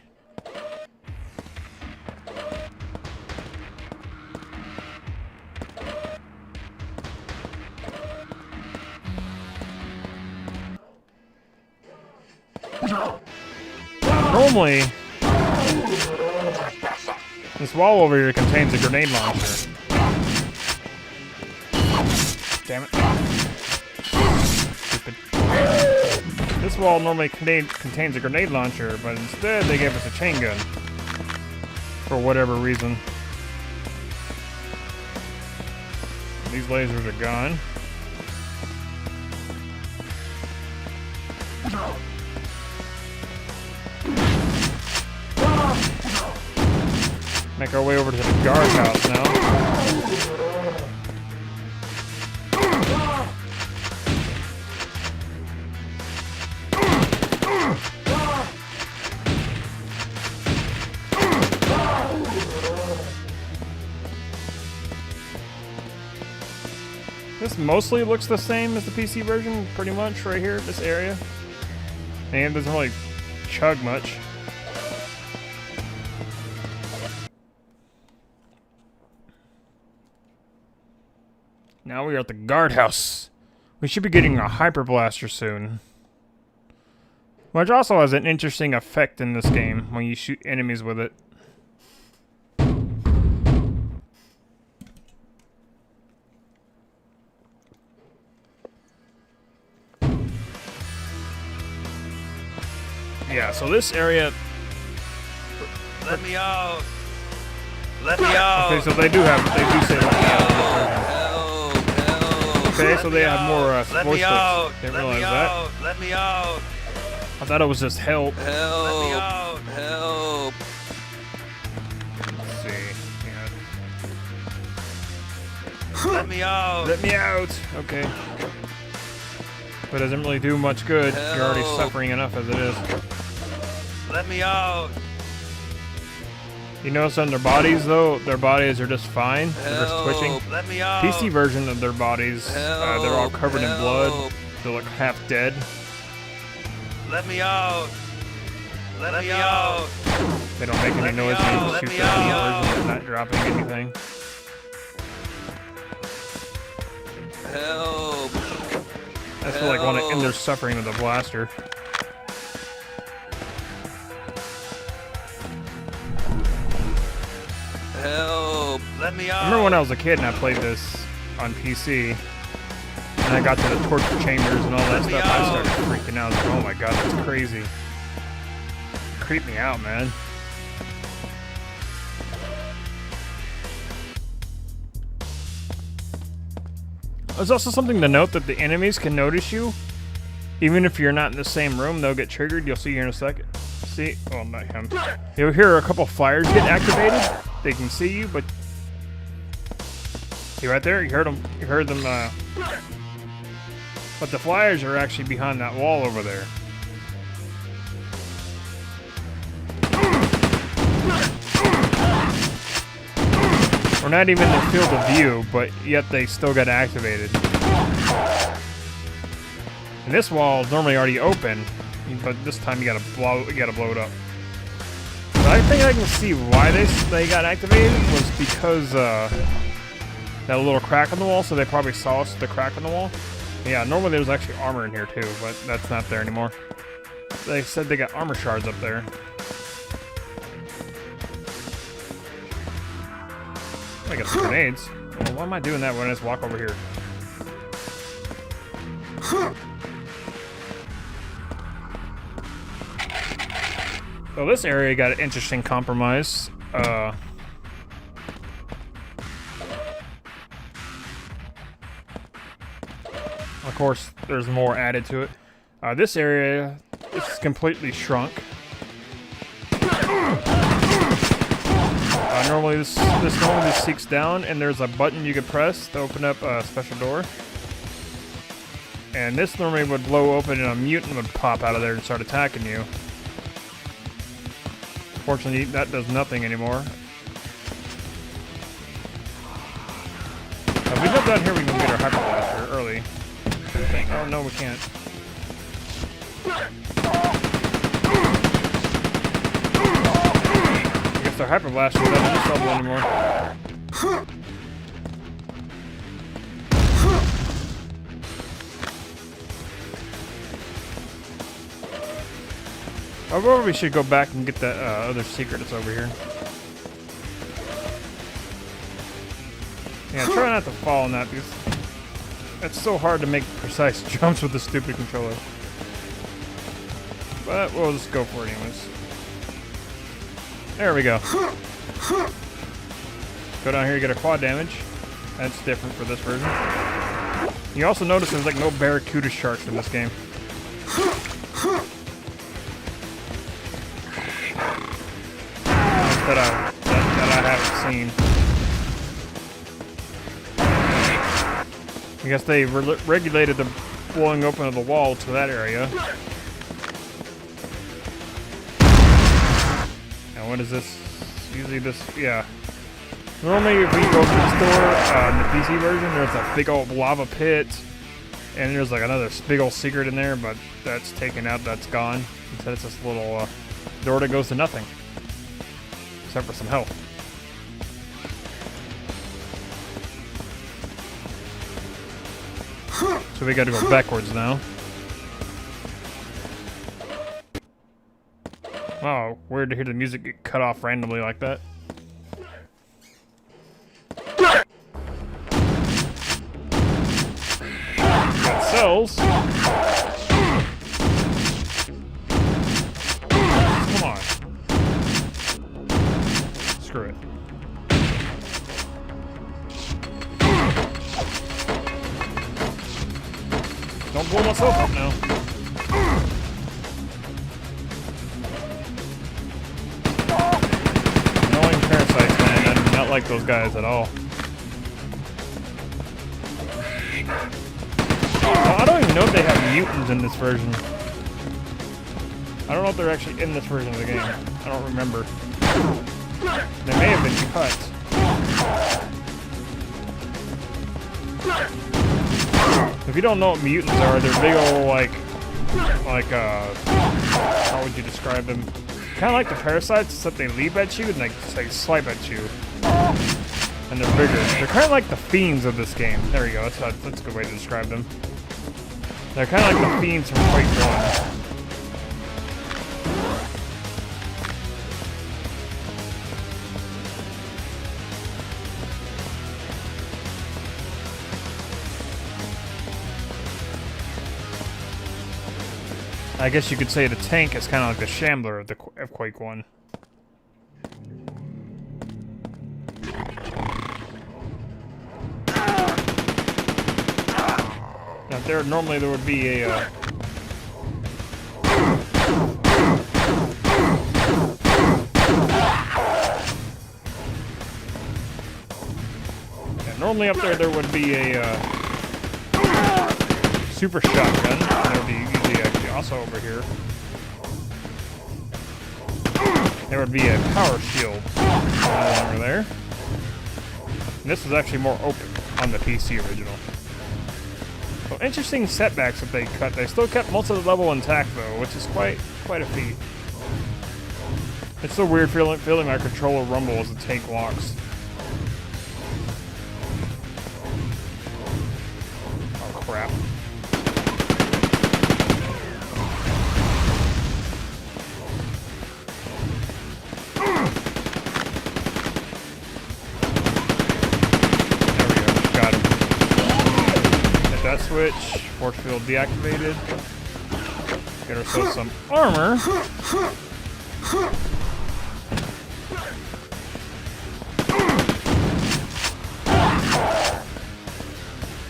Normally, this wall over here contains a grenade launcher. Damn it. Stupid. This wall normally contains a grenade launcher, but instead they gave us a chain gun. For whatever reason. These lasers are gone. Make our way over to the guardhouse now. This mostly looks the same as the PC version, pretty much, right here, this area. And doesn't really chug much. Now we are at the guardhouse. We should be getting a hyper blaster soon. Which also has an interesting effect in this game when you shoot enemies with it. Yeah, so this area... Let me out! Let me out! Okay, so they do say let me out. Okay, so they have more voice clips. Didn't realize that. Let me out! I thought it was just help. Help! Let me out! Help! Let's see. Yeah. Let me out! Let me out! Okay. But it doesn't really do much good. Help. You're already suffering enough as it is. Let me out! You notice on their bodies, though, their bodies are just fine. They're just Help. twitching. Let me out! PC version of their bodies, they're all covered in blood. They look half dead. Let me out! Let me out! They don't make any noise when you shoot them. Version, they're not dropping anything. Help! I just feel like want to end their suffering with a blaster. Help! Let me out! I remember when I was a kid and I played this on PC, and I got to the torture chambers and all that stuff, I started freaking out. I was like, oh my god, that's crazy. Creep me out, man. There's also something to note that the enemies can notice you. Even if you're not in the same room, they'll get triggered. You'll see here in a second. See? Oh, not him. You'll hear a couple fires get activated. They can see you, but... See right there? You heard them. You heard them, But the flyers are actually behind that wall over there. We're not even in the field of view, but yet they still got activated. And this wall is normally already open, but this time you gotta blow it up. But I think I can see why they got activated was because that little crack in the wall. So they probably saw us at the crack in the wall. Yeah, normally there's actually armor in here too, but that's not there anymore. They said they got armor shards up there. I got some grenades. Well, why am I doing that when I just walk over here? So this area got an interesting compromise. Of course, there's more added to it. This area is completely shrunk. Normally this normally seeks down, and there's a button you can press to open up a special door. And this normally would blow open, and a mutant would pop out of there and start attacking you. Fortunately, that does nothing anymore. If we jump down here, we can get our hyper blaster early. Oh no, we can't. I guess our hyper blaster doesn't do trouble anymore. I probably should go back and get that other secret that's over here. Yeah, try not to fall on that because it's so hard to make precise jumps with the stupid controller. But we'll just go for it anyways. There we go. Go down here, you get a quad damage. That's different for this version. You also notice there's like no barracuda sharks in this game. That I haven't seen. I guess they regulated the blowing open of the wall to that area. And what is this? Usually this, yeah. Normally if we go to the store, in the PC version, there's a big old lava pit. And there's like another big old secret in there, but that's taken out, that's gone. Instead it's this little door that goes to nothing. Except for some health. So we gotta go backwards now. Wow, weird to hear the music get cut off randomly like that. Got cells. Come on. Screw it. Don't blow myself up now. Annoying parasites, man. I do not like those guys at all. Well, I don't even know if they have mutants in this version. I don't know if they're actually in this version of the game. I don't remember. They may have been cut. If you don't know what mutants are, they're big old how would you describe them? Kind of like the parasites, except they leap at you and they swipe at you. And they're bigger. They're kind of like the fiends of this game. There you go. That's a good way to describe them. They're kind of like the fiends from Quake 1. I guess you could say the tank is kind of like the Shambler of Quake 1. Now normally there would be a normally up there would be a super shotgun. There would be usually actually also over here. There would be a power shield over there. And this is actually more open on the PC original. So interesting setbacks that they cut. They still kept most of the level intact though, which is quite a feat. It's so weird feeling my controller rumble as the tank walks. Oh crap. That switch, force field deactivated. Get ourselves some armor.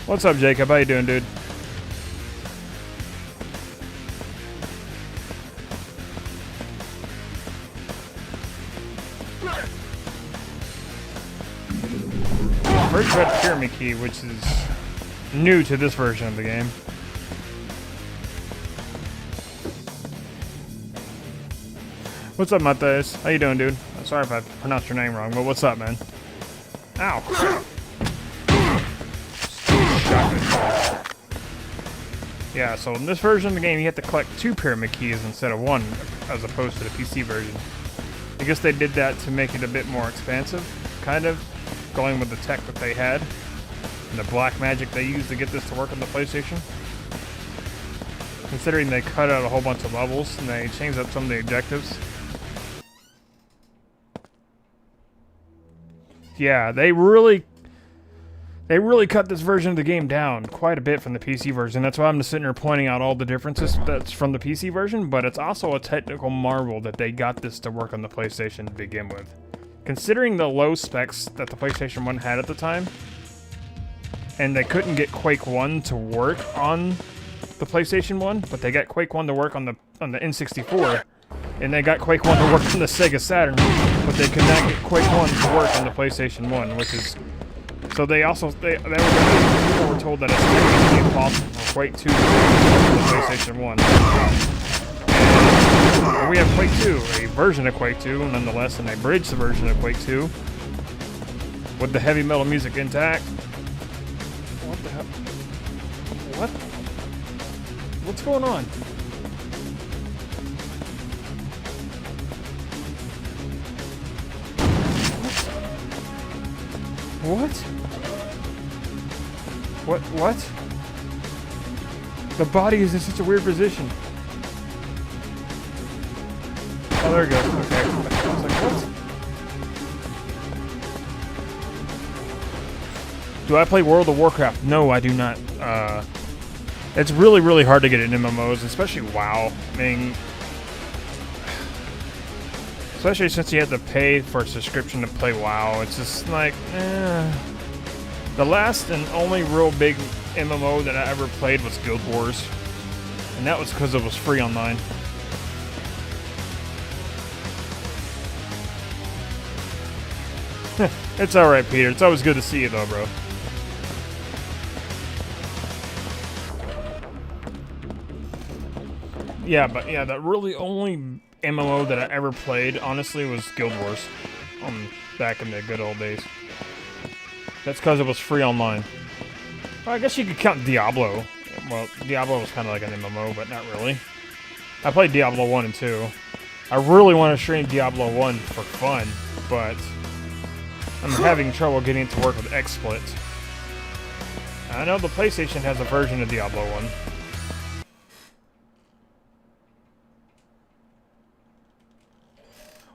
What's up, Jacob? How you doing, dude? First red pyramid key, which is new to this version of the game. What's up, Matthias? How you doing, dude? I'm sorry if I pronounced your name wrong, but what's up, man? Ow! Shotgun. Yeah, so in this version of the game, you have to collect 2 pyramid keys instead of 1, as opposed to the PC version. I guess they did that to make it a bit more expansive, kind of, going with the tech that they had. And the black magic they used to get this to work on the PlayStation. Considering they cut out a whole bunch of levels and they changed up some of the objectives. Yeah, they really cut this version of the game down quite a bit from the PC version. That's why I'm just sitting here pointing out all the differences that's from the PC version, but it's also a technical marvel that they got this to work on the PlayStation to begin with. Considering the low specs that the PlayStation 1 had at the time, and they couldn't get Quake 1 to work on the PlayStation 1, but they got Quake 1 to work on the N64, and they got Quake 1 to work on the Sega Saturn, but they could not get Quake 1 to work on the PlayStation 1, which is... So people were told that it's technically impossible for Quake 2 to work on the PlayStation 1. And we have Quake 2, a version of Quake 2, nonetheless, and they bridged the version of Quake 2 with the heavy metal music intact. What the hell? What? What's going on? What? What? The body is in such a weird position. Oh, there it goes. Okay. I was like, what? Do I play World of Warcraft? No, I do not. It's really, really hard to get in MMOs, especially WoW. I mean, especially since you have to pay for a subscription to play WoW. It's just like, The last and only real big MMO that I ever played was Guild Wars. And that was because it was free online. It's alright, Peter. It's always good to see you, though, bro. Yeah, but yeah, the really only MMO that I ever played, honestly, was Guild Wars. Back in the good old days. That's because it was free online. Well, I guess you could count Diablo. Well, Diablo was kind of like an MMO, but not really. I played Diablo 1 and 2. I really want to stream Diablo 1 for fun, but I'm having trouble getting it to work with XSplit. I know the PlayStation has a version of Diablo 1.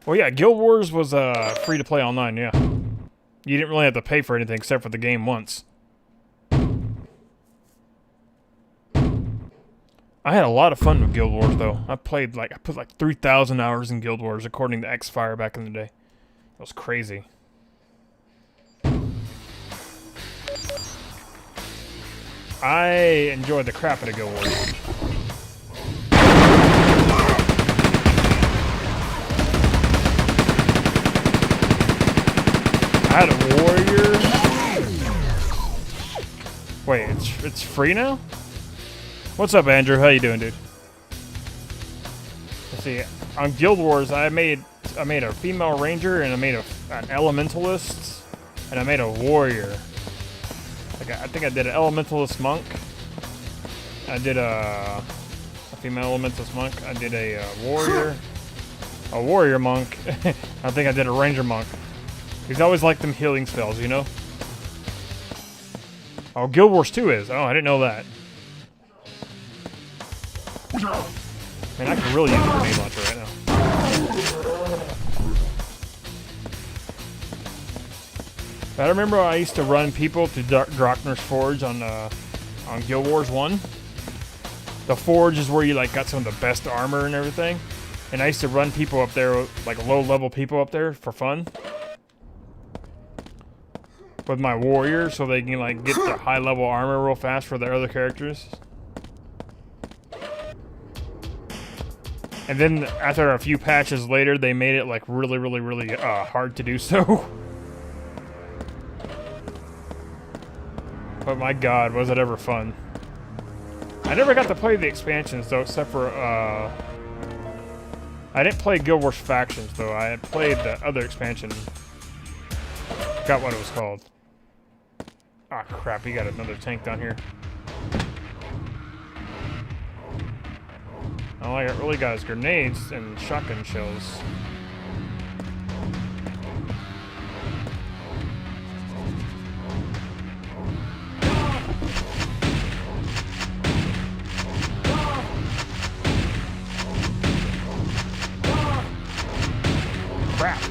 Well, yeah, Guild Wars was free to play online, yeah. You didn't really have to pay for anything except for the game once. I had a lot of fun with Guild Wars though. I put like 3,000 hours in Guild Wars according to Xfire back in the day. It was crazy. I enjoyed the crap out of Guild Wars. I had a warrior. Wait, it's free now? What's up, Andrew? How you doing, dude? Let's see. On Guild Wars, I made a female ranger, and I made an elementalist, and I made a warrior. Like I think I did an elementalist monk. I did a female elementalist monk. I did a warrior monk. I think I did a ranger monk. He's always like them healing spells, you know? Oh, Guild Wars 2 is. Oh, I didn't know that. Man, I can really use a grenade launcher right now. I remember I used to run people to Drockner's Forge on Guild Wars 1. The Forge is where you like got some of the best armor and everything. And I used to run people up there, like low-level people up there for fun. With my warrior, so they can like get the high-level armor real fast for their other characters. And then after a few patches later, they made it like really hard to do so. But my god, was it ever fun. I never got to play the expansions though, except for I didn't play Guild Wars Factions though. I had played the other expansion. Forgot what it was called. Ah, crap, we got another tank down here. All I really got is grenades and shotgun shells. Crap.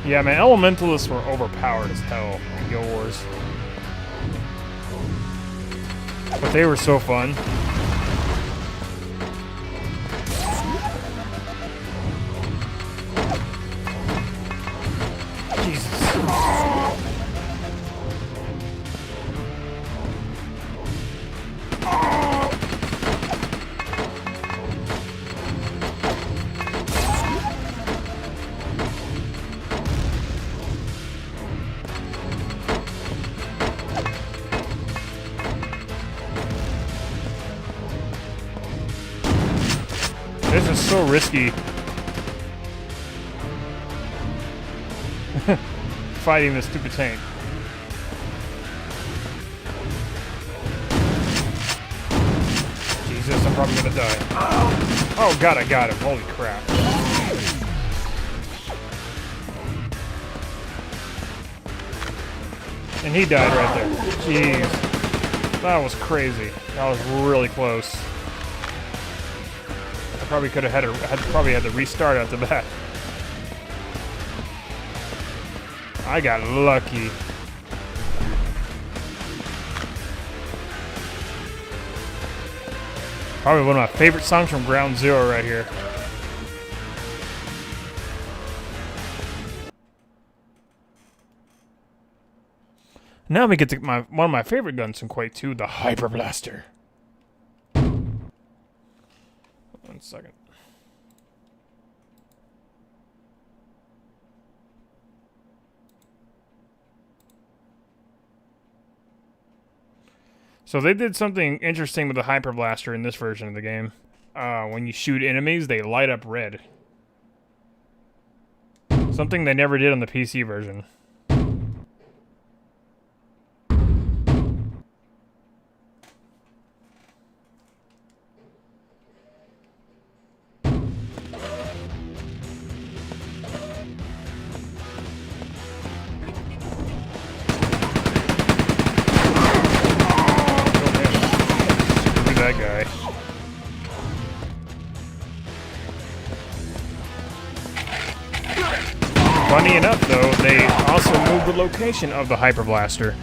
Yeah, man, elementalists were overpowered as hell in Guild Wars. But they were so fun. Jesus. This is so risky. Fighting this stupid tank. Jesus, I'm probably gonna die. Oh god, I got him. Holy crap. And he died right there. Jeez. That was crazy. That was really close. Probably could have had to restart after that. I got lucky. Probably one of my favorite songs from Ground Zero right here. Now we get to one of my favorite guns in Quake 2, the Hyper Blaster. 1 second. So they did something interesting with the Hyper Blaster in this version of the game. When you shoot enemies, they light up red. Something they never did on the PC version. That guy. Funny enough, though, they also moved the location of the Hyper Blaster.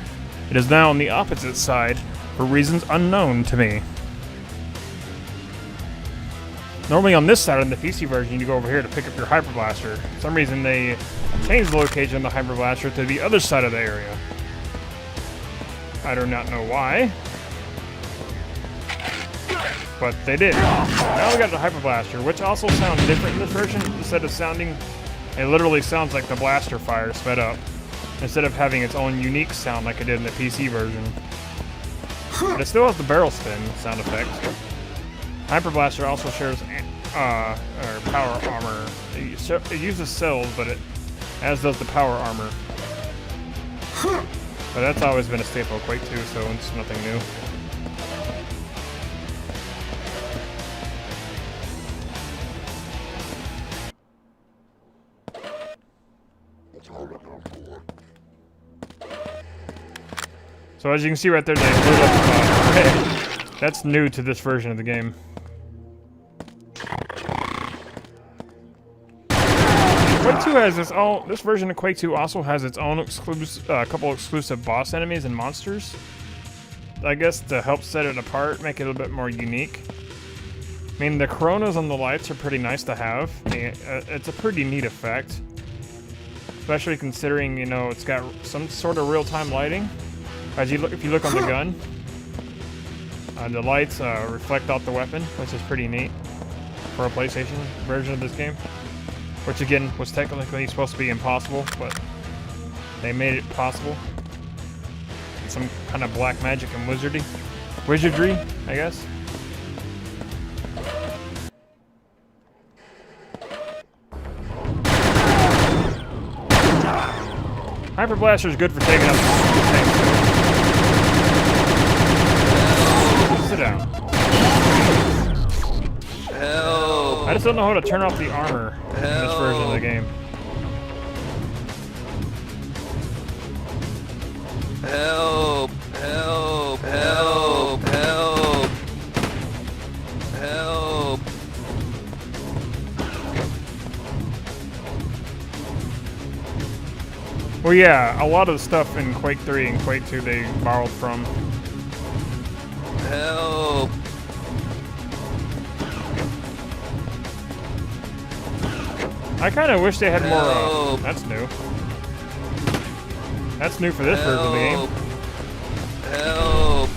It is now on the opposite side for reasons unknown to me. Normally on this side of the PC version, you go over here to pick up your Hyper Blaster. For some reason, they changed the location of the Hyper Blaster to the other side of the area. I do not know why, but they did. Now we got the Hyper Blaster, which also sounds different in this version. Instead of sounding, it literally sounds like the blaster fire sped up, instead of having its own unique sound like it did in the PC version. But it still has the barrel spin sound effect. Hyper Blaster also shares power armor. It uses cells, but as does the power armor. But that's always been a staple of Quake 2, so it's nothing new. So as you can see right there, they lit up red. That's new to this version of the game. Quake 2 has its own. This version of Quake 2 also has its own couple exclusive boss enemies and monsters. I guess to help set it apart, make it a little bit more unique. I mean, the coronas on the lights are pretty nice to have. It's a pretty neat effect, especially considering, you know, it's got some sort of real-time lighting. As you look, if you look on the gun, the lights reflect off the weapon, which is pretty neat for a PlayStation version of this game. Which again was technically supposed to be impossible, but they made it possible. Some kind of black magic and wizardry, I guess. Hyper Blaster is good for taking out the tanks. Sit down. Help! I just don't know how to turn off the armor in this version of the game. Help! Help! Help! Help! Help! Well, yeah, a lot of the stuff in Quake 3 and Quake 2 they borrowed from. Help! I kind of wish they had more. Help. That's new. That's new for this version of the game. Help!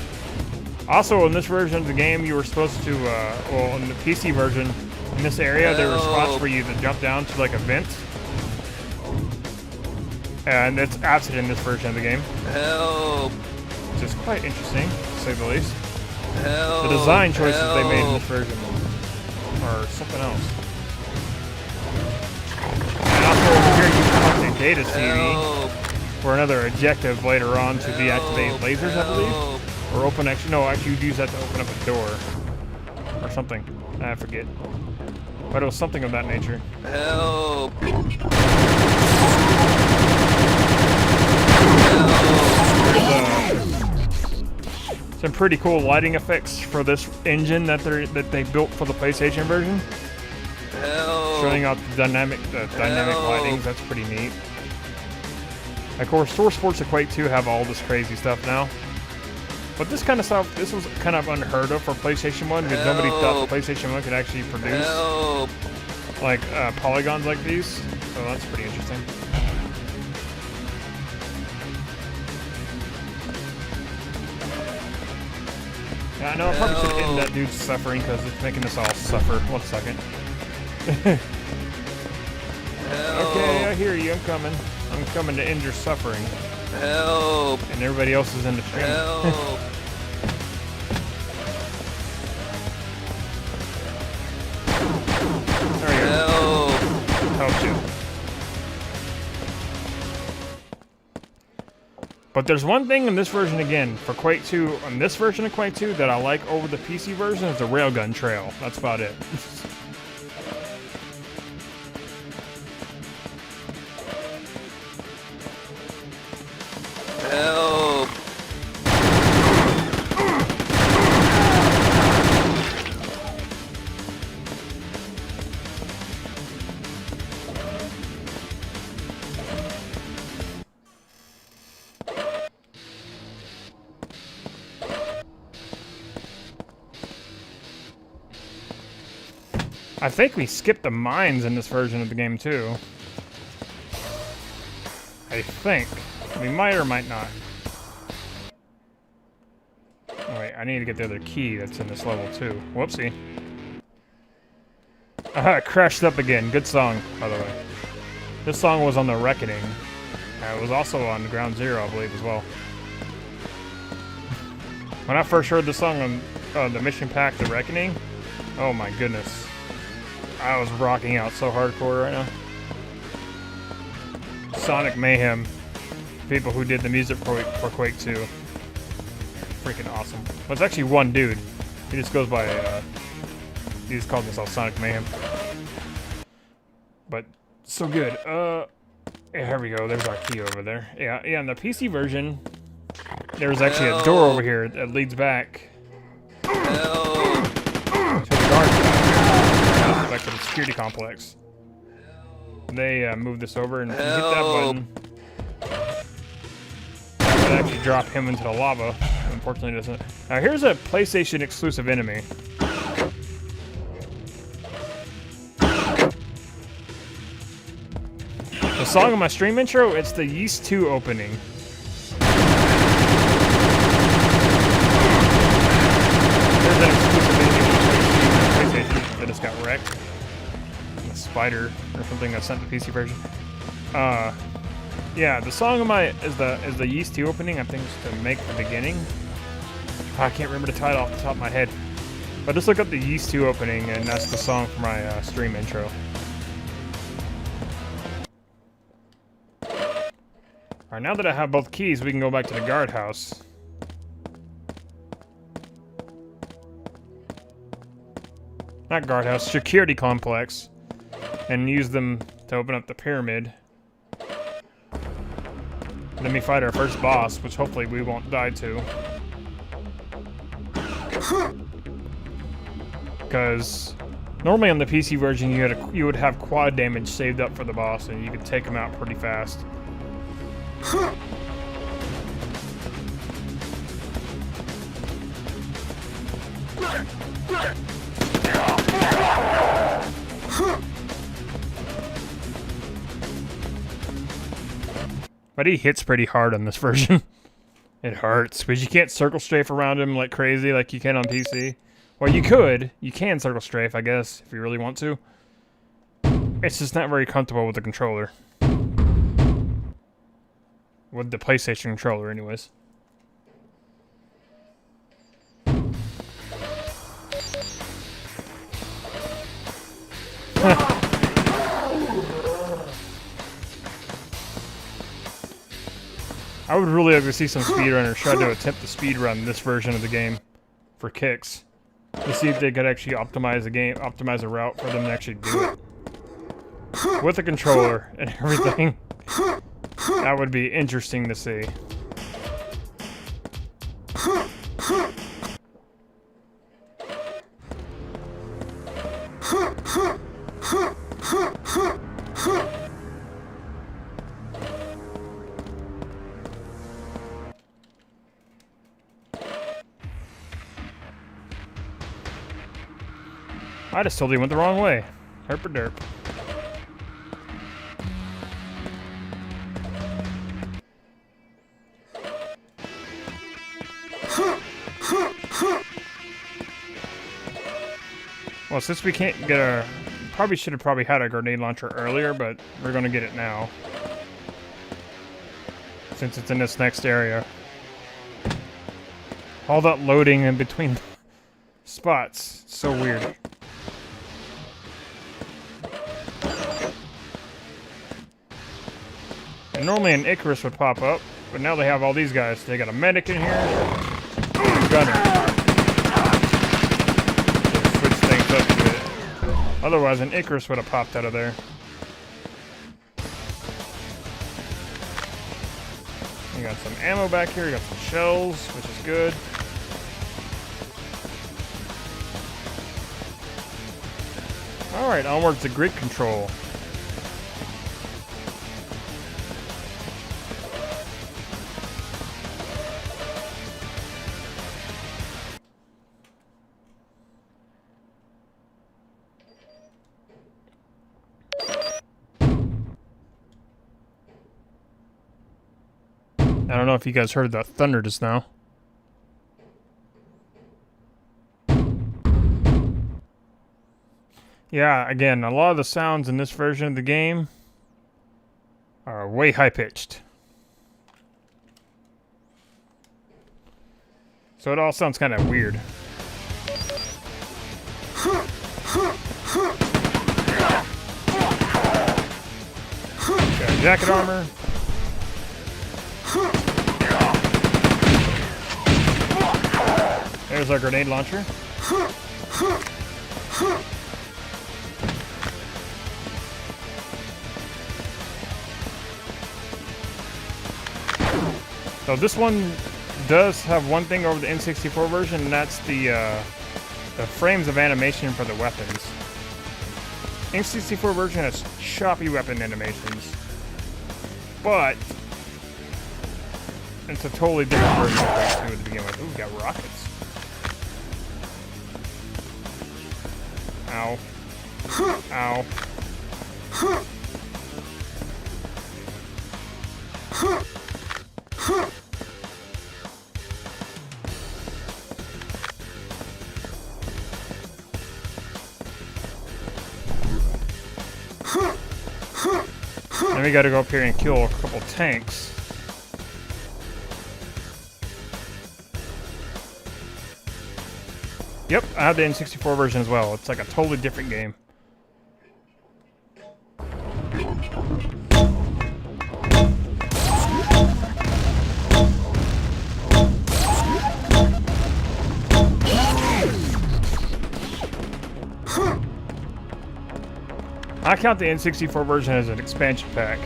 Also, in this version of the game, you were supposed to, well, in the PC version, in this area, there were spots Help. for you to jump down to like a vent. And it's absent in this version of the game, Help! which is quite interesting, to say the least. Help! The design choices they made in Help. this version are something else. And also over here, you can talk to Data TV Help! for another objective later on to deactivate lasers, I believe. Help. Or open, actually you'd use that to open up a door. Or something. I forget. But it was something of that nature. Help! There's some pretty cool lighting effects for this engine that they built for the PlayStation version. Help! Showing out the dynamic lightings. That's pretty neat. Of course, Source Sports and Quake 2 have all this crazy stuff now. But this kind of stuff, this was kind of unheard of for PlayStation 1 because nobody thought the PlayStation 1 could actually produce Help! like polygons like these. So that's pretty interesting. Yeah, I know I probably should end that dude's suffering because it's making us all suffer. 1 second. Okay, I hear you. I'm coming. I'm coming to end your suffering. Help! And everybody else is in the stream. Help! There you go. Help! Helped you. But there's one thing in this version again for Quake 2, on this version of Quake 2 that I like over the PC version is the railgun trail. That's about it. Help! I think we skipped the mines in this version of the game too. I think. We might or might not. Oh, wait, I need to get the other key that's in this level too. Whoopsie. It crashed up again. Good song, by the way. This song was on the Reckoning. It was also on Ground Zero, I believe, as well. When I first heard the song on the mission pack, The Reckoning, oh my goodness. I was rocking out so hardcore right now. Sonic Mayhem. People who did the music for Quake 2. Freaking awesome. Well, it's actually one dude. He just goes by, he just calls himself Sonic Mayhem. But, so good. Yeah, here we go. There's our key over there. Yeah, in the PC version, there's actually a door over here that leads back to the guard back to the security complex. They moved this over and if you hit that button, it actually drop him into the lava. Unfortunately, it doesn't. Now here's a PlayStation exclusive enemy. The song of my stream intro, it's the Yeast 2 opening. There's an exclusive enemy on PlayStation that just got wrecked. A spider or something that's sent to the PC version. Yeah, the song of my is the Yeast 2 opening. I think it's to make the beginning. I can't remember the title off the top of my head. But just look up the Yeast 2 opening, and that's the song for my stream intro. Alright, now that I have both keys, we can go back to the guardhouse. Not guardhouse, security complex. And use them to open up the pyramid. Then we fight our first boss, which hopefully we won't die to. Because normally on the PC version you would have quad damage saved up for the boss and you could take him out pretty fast. But he hits pretty hard on this version. It hurts, because you can't circle strafe around him like crazy like you can on PC. Well, you could. You can circle strafe, I guess, if you really want to. It's just not very comfortable with the controller. With the PlayStation controller, anyways. I would really like to see some speedrunners try to attempt to speedrun this version of the game for kicks. To see if they could actually optimize the game, optimize a route for them to actually do it. With a controller and everything. That would be interesting to see. I just totally went the wrong way. Herp derp. Well, since we can't get our... Probably should have had a grenade launcher earlier, but we're going to get it now. Since it's in this next area. All that loading in between spots. It's so weird. And normally an Icarus would pop up, but now they have all these guys. They got a medic in here. A gunner. Switch things up a bit. Otherwise, an Icarus would have popped out of there. You got some ammo back here. You got some shells, which is good. Alright, onwards to grid control. I don't know if you guys heard that thunder just now. Yeah, again, a lot of the sounds in this version of the game are way high-pitched. So it all sounds kind of weird. Got jacket armor. There's our grenade launcher. So this one does have one thing over the N64 version, and that's the frames of animation for the weapons. N64 version has choppy weapon animations, but it's a totally different version of Quake 2 to begin with. Ooh, we got rockets. Ow. Ow. Then we gotta go up here and kill a couple tanks. Yep, I have the N64 version as well. It's like a totally different game. I count the N64 version as an expansion pack.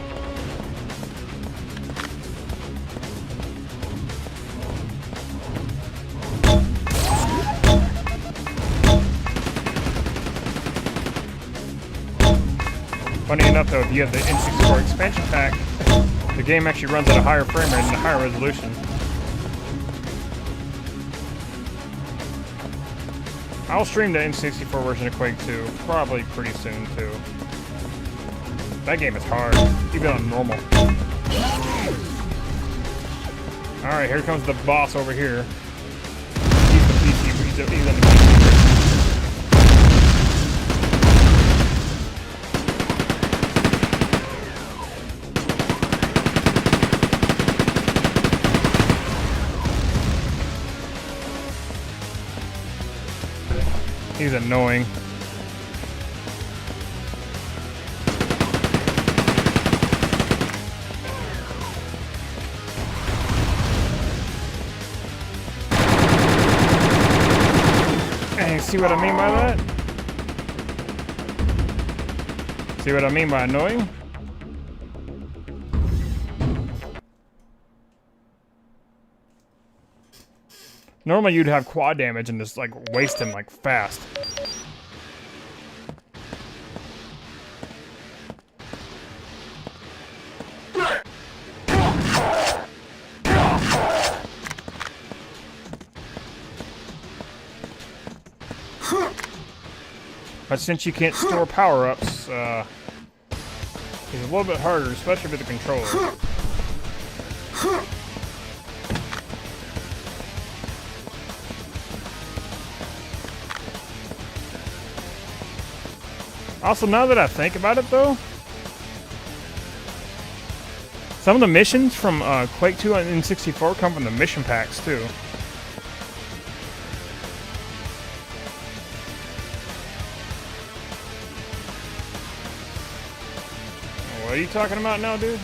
Funny enough though, if you have the N64 expansion pack, the game actually runs at a higher frame rate and a higher resolution. I'll stream the N64 version of Quake 2 probably pretty soon too. That game is hard, even on normal. Alright, here comes the boss over here. He's the PC, he's in the PC. He's annoying. See what I mean by that? See what I mean by annoying? Normally you'd have quad damage and just like waste him like fast. But since you can't store power-ups, it's a little bit harder, especially with the controller. Also, now that I think about it, though, some of the missions from Quake 2 and N64 come from the mission packs, too. What are you talking about now, dude?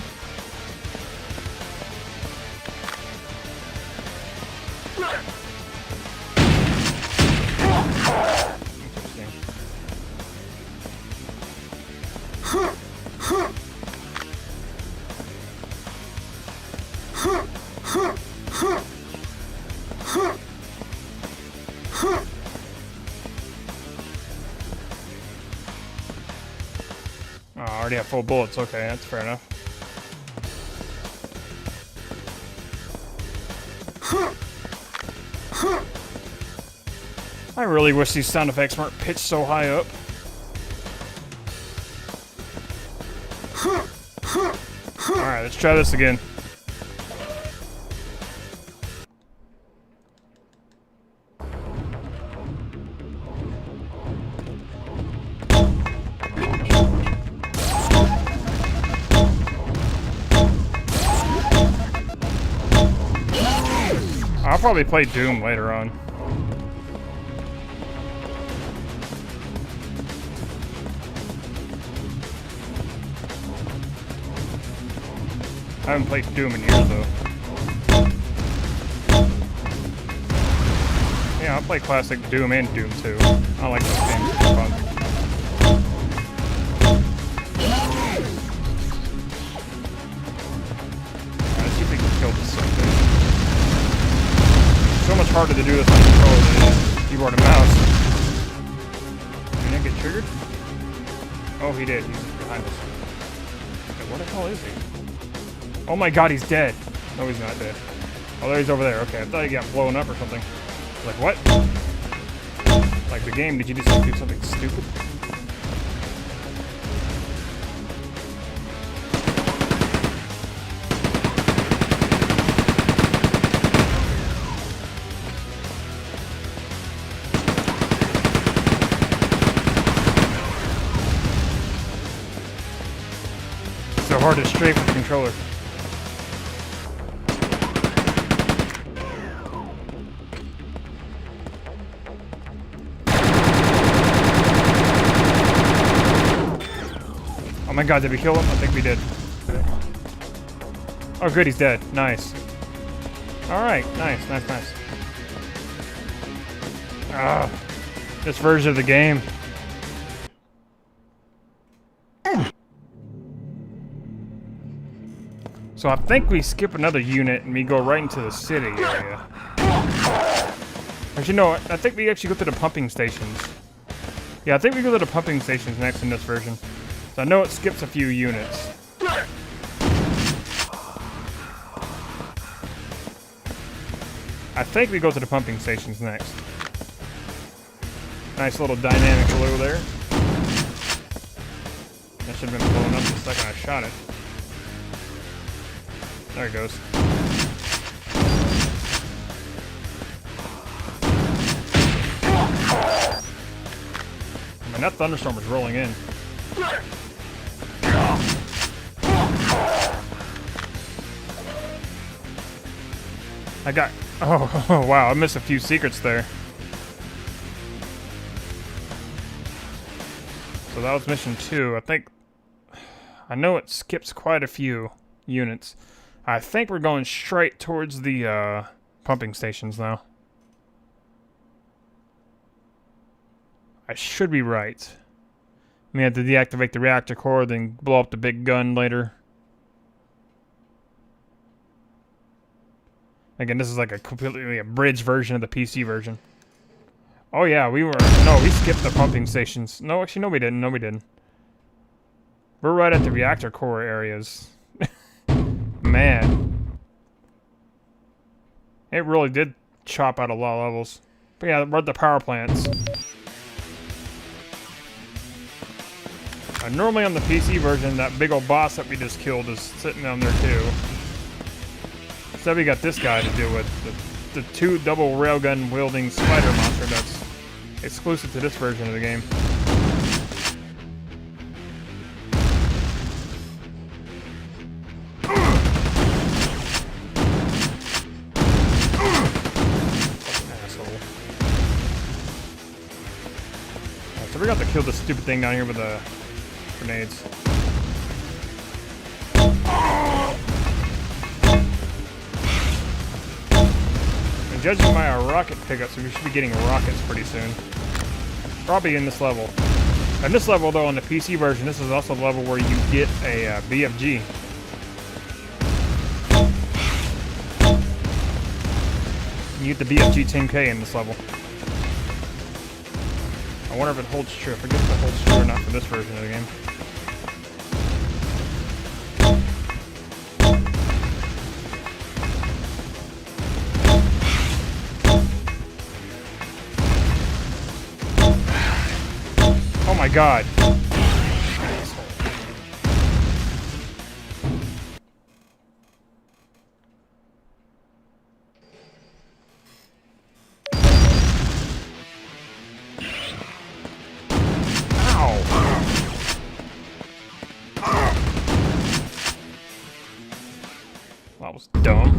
Oh, I already have full bullets. Okay, that's fair enough. I really wish these sound effects weren't pitched so high up. Alright, let's try this again. I'll probably play Doom later on. I haven't played Doom in years though. Yeah, I'll play classic Doom and Doom 2. I like those games. They're fun. Let's see if we can kill this something. So much harder to do this on controller than it is keyboard and mouse. Did he not get triggered? Oh, he did. He's behind us. Okay, what the hell is he? Oh my god, he's dead. No, he's not dead. Oh, there he's over there. Okay, I thought he got blown up or something. Like, what? Like the game, did you just do something stupid? So hard to strafe with the controller. Oh my god, did we kill him? I think we did. Oh good, he's dead. Nice. Alright, nice. Ah, this version of the game. So I think we skip another unit and we go right into the city area. Actually, no, I think we actually go to the pumping stations. Yeah, I think we go to the pumping stations next in this version. So I know it skips a few units. I think we go to the pumping stations next. Nice little dynamic glow there. That should have been blown up the second I shot it. There it goes. I mean, that thunderstorm was rolling in. I got... Oh, wow, I missed a few secrets there. So that was mission 2. I think... I know it skips quite a few units. I think we're going straight towards the pumping stations now. I should be right. We have to deactivate the reactor core, then blow up the big gun later. Again, this is like a completely abridged version of the PC version. Oh yeah, we skipped the pumping stations. No, actually, no we didn't. We're right at the reactor core areas. Man. It really did chop out a lot of levels. But yeah, we're at the power plants. Normally on the PC version, that big old boss that we just killed is sitting down there too. Instead we got this guy to deal with. The two double railgun wielding spider monster that's exclusive to this version of the game. Asshole. Alright, so we got to kill this stupid thing down here with the grenades. And judging by our rocket pickups, we should be getting rockets pretty soon. Probably in this level. And this level, though, on the PC version, this is also the level where you get a BFG. You get the BFG 10K in this level. I wonder if it holds true. I forget if it holds true or not for this version of the game. Oh my god. That was dumb.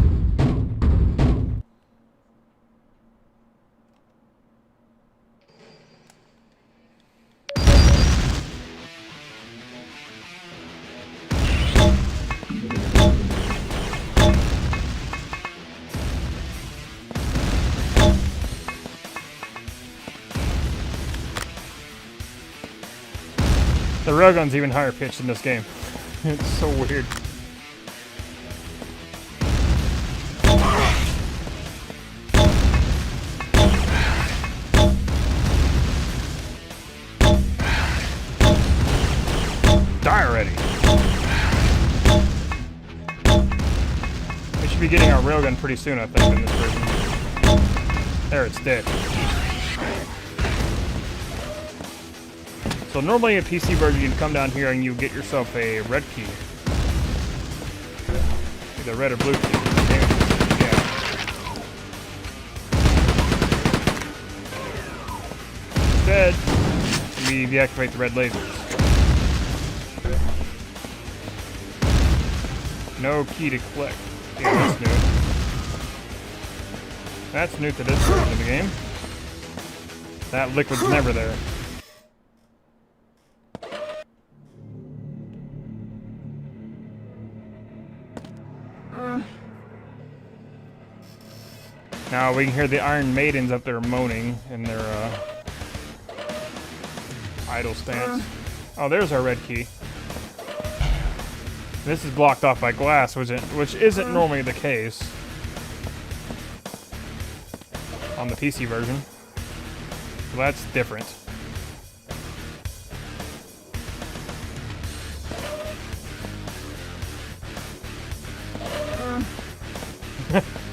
The railgun's even higher pitched in this game. It's so weird. Die already. We should be getting our railgun pretty soon, I think, in this version. There, it's dead. So normally in a PC version, you'd come down here and you get yourself a red key. Either red or blue key. Yeah. Instead, we deactivate the red lasers. No key to collect. Yeah, that's new. That's new to this version of the game. That liquid's never there. Now we can hear the Iron Maidens up there moaning in their idle stance. Oh, there's our red key. This is blocked off by glass, which isn't normally the case on the PC version. So that's different.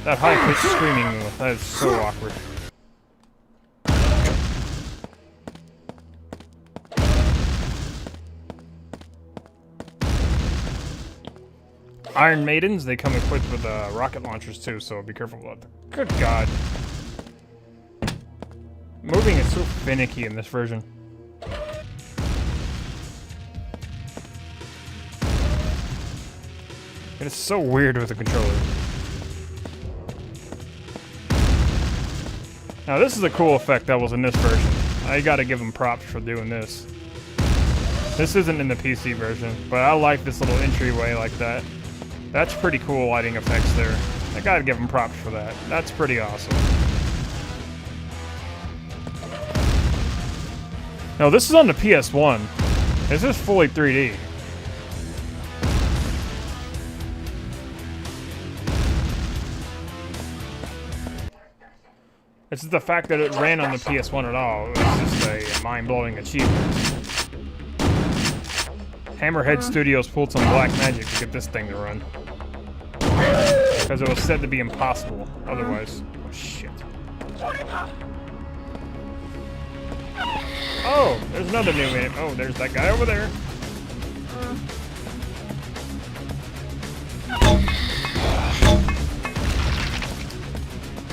That high-pitched screaming, that is so awkward. Iron Maidens, they come equipped with rocket launchers too, so be careful about that. Good God. Moving is so finicky in this version. It is so weird with the controller. Now this is a cool effect that was in this version. I gotta give them props for doing this. This isn't in the PC version, but I like this little entryway like that. That's pretty cool lighting effects there. I gotta give them props for that. That's pretty awesome. Now this is on the PS1. This is fully 3D. It's just the fact that it ran on the PS1 at all. It was just a mind-blowing achievement. Hammerhead Studios pulled some black magic to get this thing to run. Because it was said to be impossible otherwise. Oh, shit. Oh, there's another new man. Oh, there's that guy over there.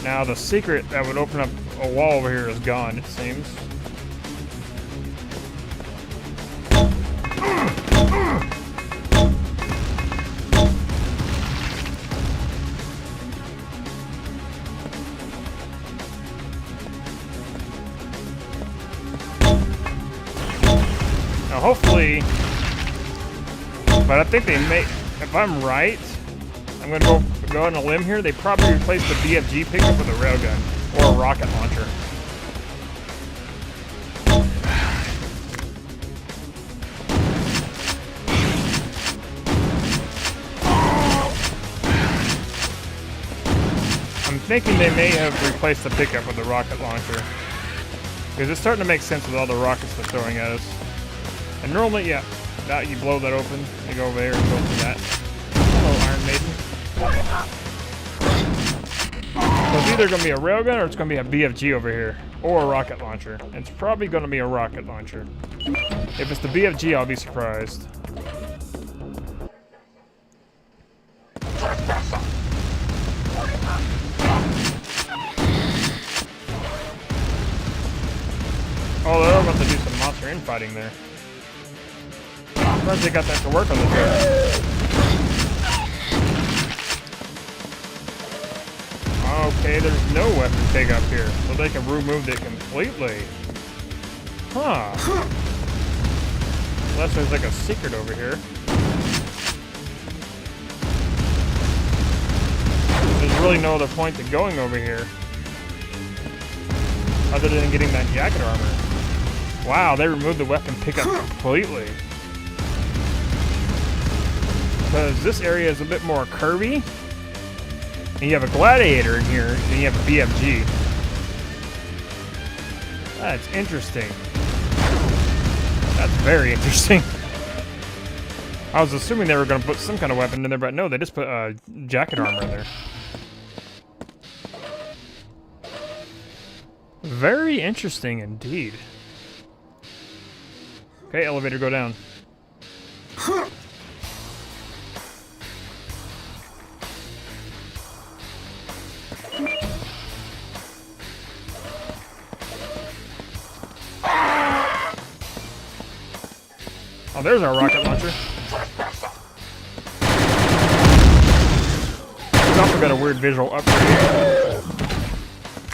Now the secret that would open up a wall over here is gone, it seems. Now hopefully, but I think they may, if I'm right, I'm gonna go on a limb here, they probably replaced the BFG pickup with a railgun or a rocket launcher. I'm thinking they may have replaced the pickup with a rocket launcher. Because it's starting to make sense with all the rockets they're throwing at us. And normally, yeah, that you blow that open, you go over there and go for that. Hello, Iron Maiden. So it's either going to be a railgun or it's going to be a BFG over here. Or a rocket launcher. It's probably going to be a rocket launcher. If it's the BFG, I'll be surprised. Oh, they're about to do some monster infighting there. I'm surprised they got that to work on this game. Okay, there's no weapon take up here, so they can remove it completely. Huh. Unless there's like a secret over here. There's really no other point to going over here. Other than getting that jacket armor. Wow, they removed the weapon pickup completely. because this area is a bit more curvy. And you have a gladiator in here, and you have a BFG. That's interesting. That's very interesting. I was assuming they were going to put some kind of weapon in there, but no, they just put jacket armor in there. Very interesting indeed. Okay, elevator, go down. Oh, there's our rocket launcher. It's also got a weird visual upgrade.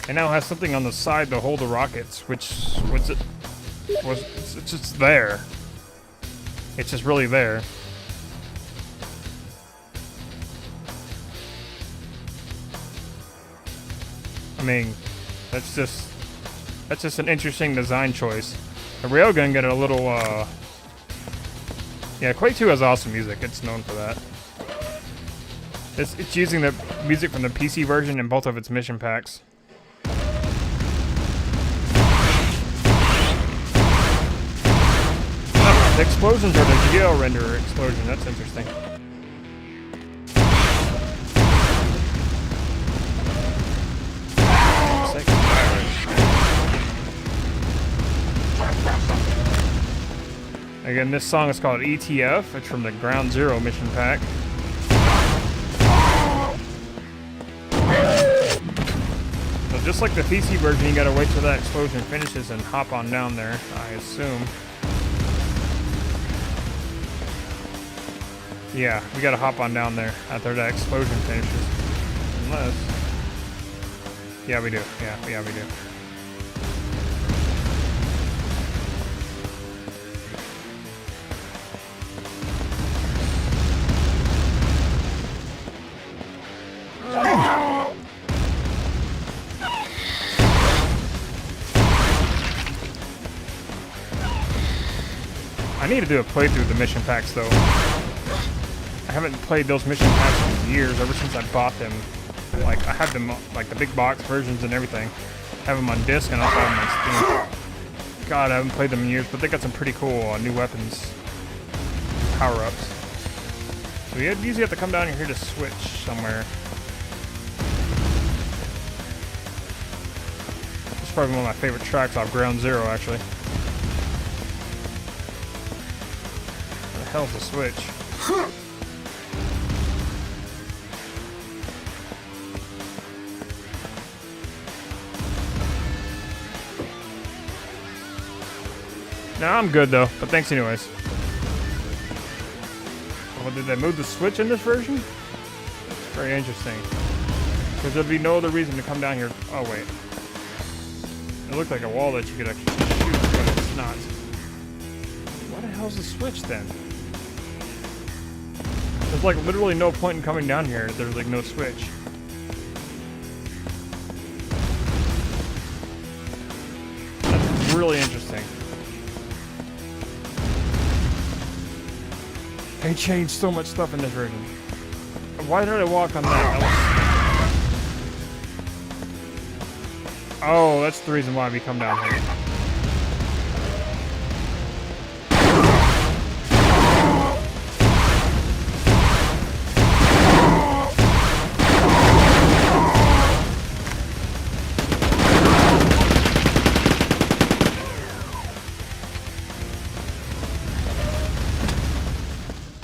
It now has something on the side to hold the rockets, which it's just there. It's just really there. I mean, that's just an interesting design choice. The railgun got a little yeah, Quake 2 has awesome music. It's known for that. It's using the music from the PC version in both of its mission packs. Oh, the explosions are the geo render explosion. That's interesting. Again, this song is called ETF. It's from the Ground Zero mission pack. So just like the PC version, you gotta wait till that explosion finishes and hop on down there, I assume. Yeah, we gotta hop on down there after that explosion finishes. Unless... Yeah, we do. Yeah, we do. I need to do a playthrough of the mission packs, though. I haven't played those mission packs in years, ever since I bought them. Like, I have them, like, the big box versions and everything. I have them on disc and also have them on Steam. God, I haven't played them in years, but they got some pretty cool new weapons. Power-ups. So you usually have to come down here to switch somewhere. It's probably one of my favorite tracks off Ground Zero, actually. Where the hell's the switch? No, I'm good though, but thanks anyways. Well, did they move the switch in this version? That's very interesting. Because there'd be no other reason to come down here. Oh, wait. It looked like a wall that you could actually shoot, but it's not. What the hell's the switch then? There's like literally no point in coming down here if there's like no switch. That's really interesting. They changed so much stuff in this version. Why did I walk on that? Oh, that's the reason why we come down here.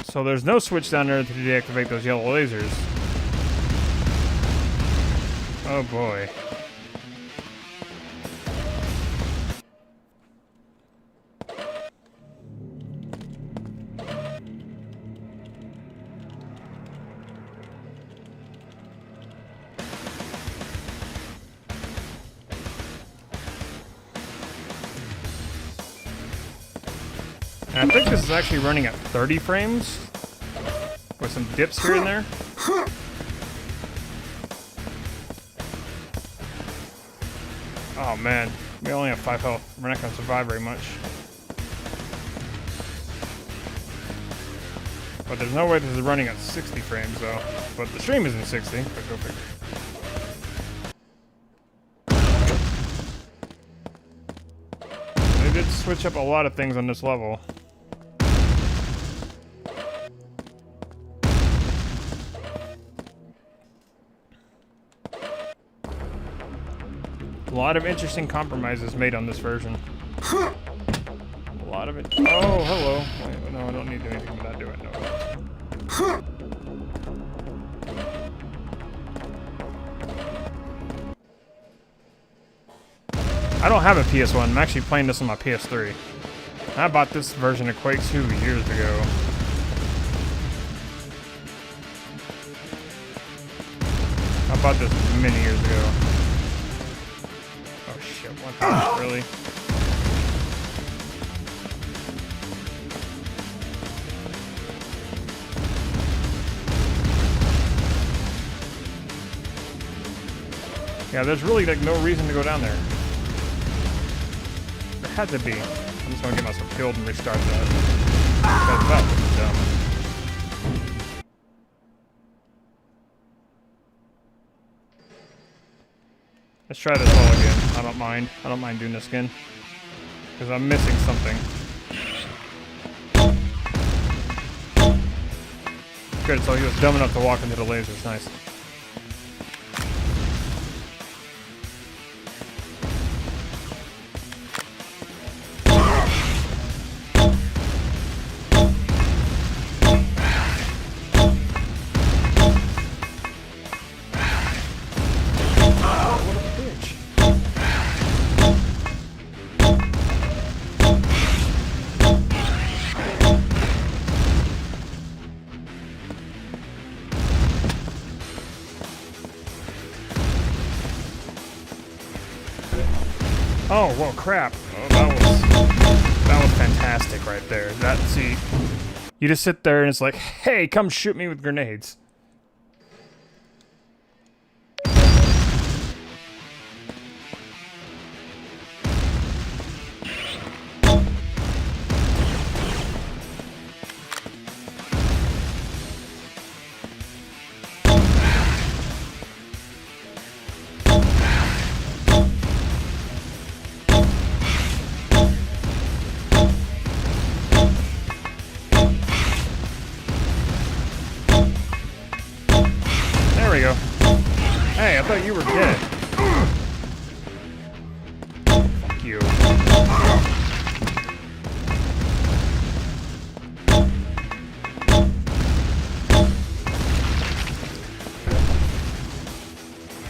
So there's no switch down there to deactivate those yellow lasers. Oh boy. And I think this is actually running at 30 frames. With some dips here and there. Oh man, we only have 5 health. We're not gonna survive very much. But there's no way this is running at 60 frames though. But the stream isn't 60, but go figure. They did switch up a lot of things on this level. A lot of interesting compromises made on this version. A lot of it. Oh, hello. Wait, no, I don't need anything without doing it. No. I don't have a PS1. I'm actually playing this on my PS3. I bought this version of Quake 2 years ago. I bought this many years ago. Oh shit, what the really? Yeah, there's really like no reason to go down there. There had to be. I'm just gonna get myself killed and restart that. Because that was dumb. Let's try this all again. I don't mind. I don't mind doing this again. Because I'm missing something. Good, so he was dumb enough to walk into the lasers. Nice. Oh, well, crap. Oh, that was fantastic right there. See, you just sit there and it's like, hey, come shoot me with grenades. Hey, I thought you were dead. Fuck you.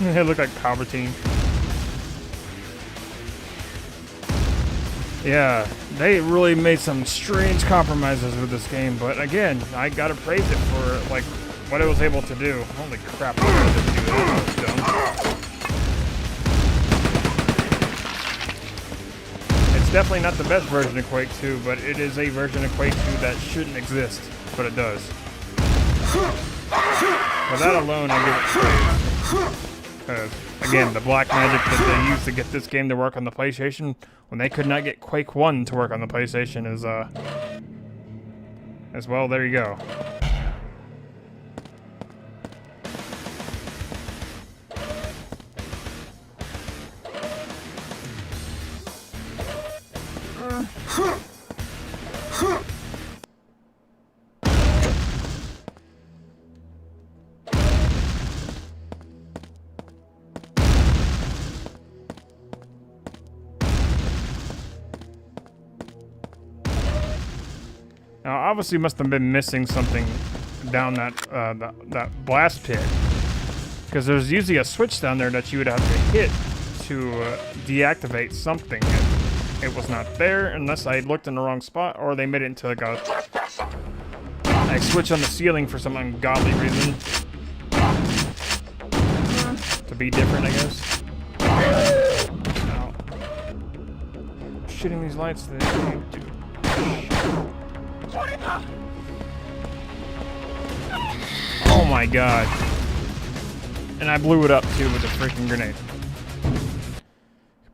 They look like Palpatine. Yeah, they really made some strange compromises with this game, but again, I gotta praise it for like what it was able to do. Holy crap, I didn't do that. That was dumb. It's definitely not the best version of Quake 2, but it is a version of Quake 2 that shouldn't exist, but it does. For that alone, I give it praise. Because, again, the black magic that they used to get this game to work on the PlayStation, when they could not get Quake 1 to work on the PlayStation, is, as well, there you go. Now, obviously, must have been missing something down that that blast pit, because there's usually a switch down there that you would have to hit to deactivate something. And it was not there unless I looked in the wrong spot, or they made it into like a switch on the ceiling for some ungodly reason to be different, I guess. Now, shooting these lights, they do. Oh my god. And I blew it up too with a freaking grenade.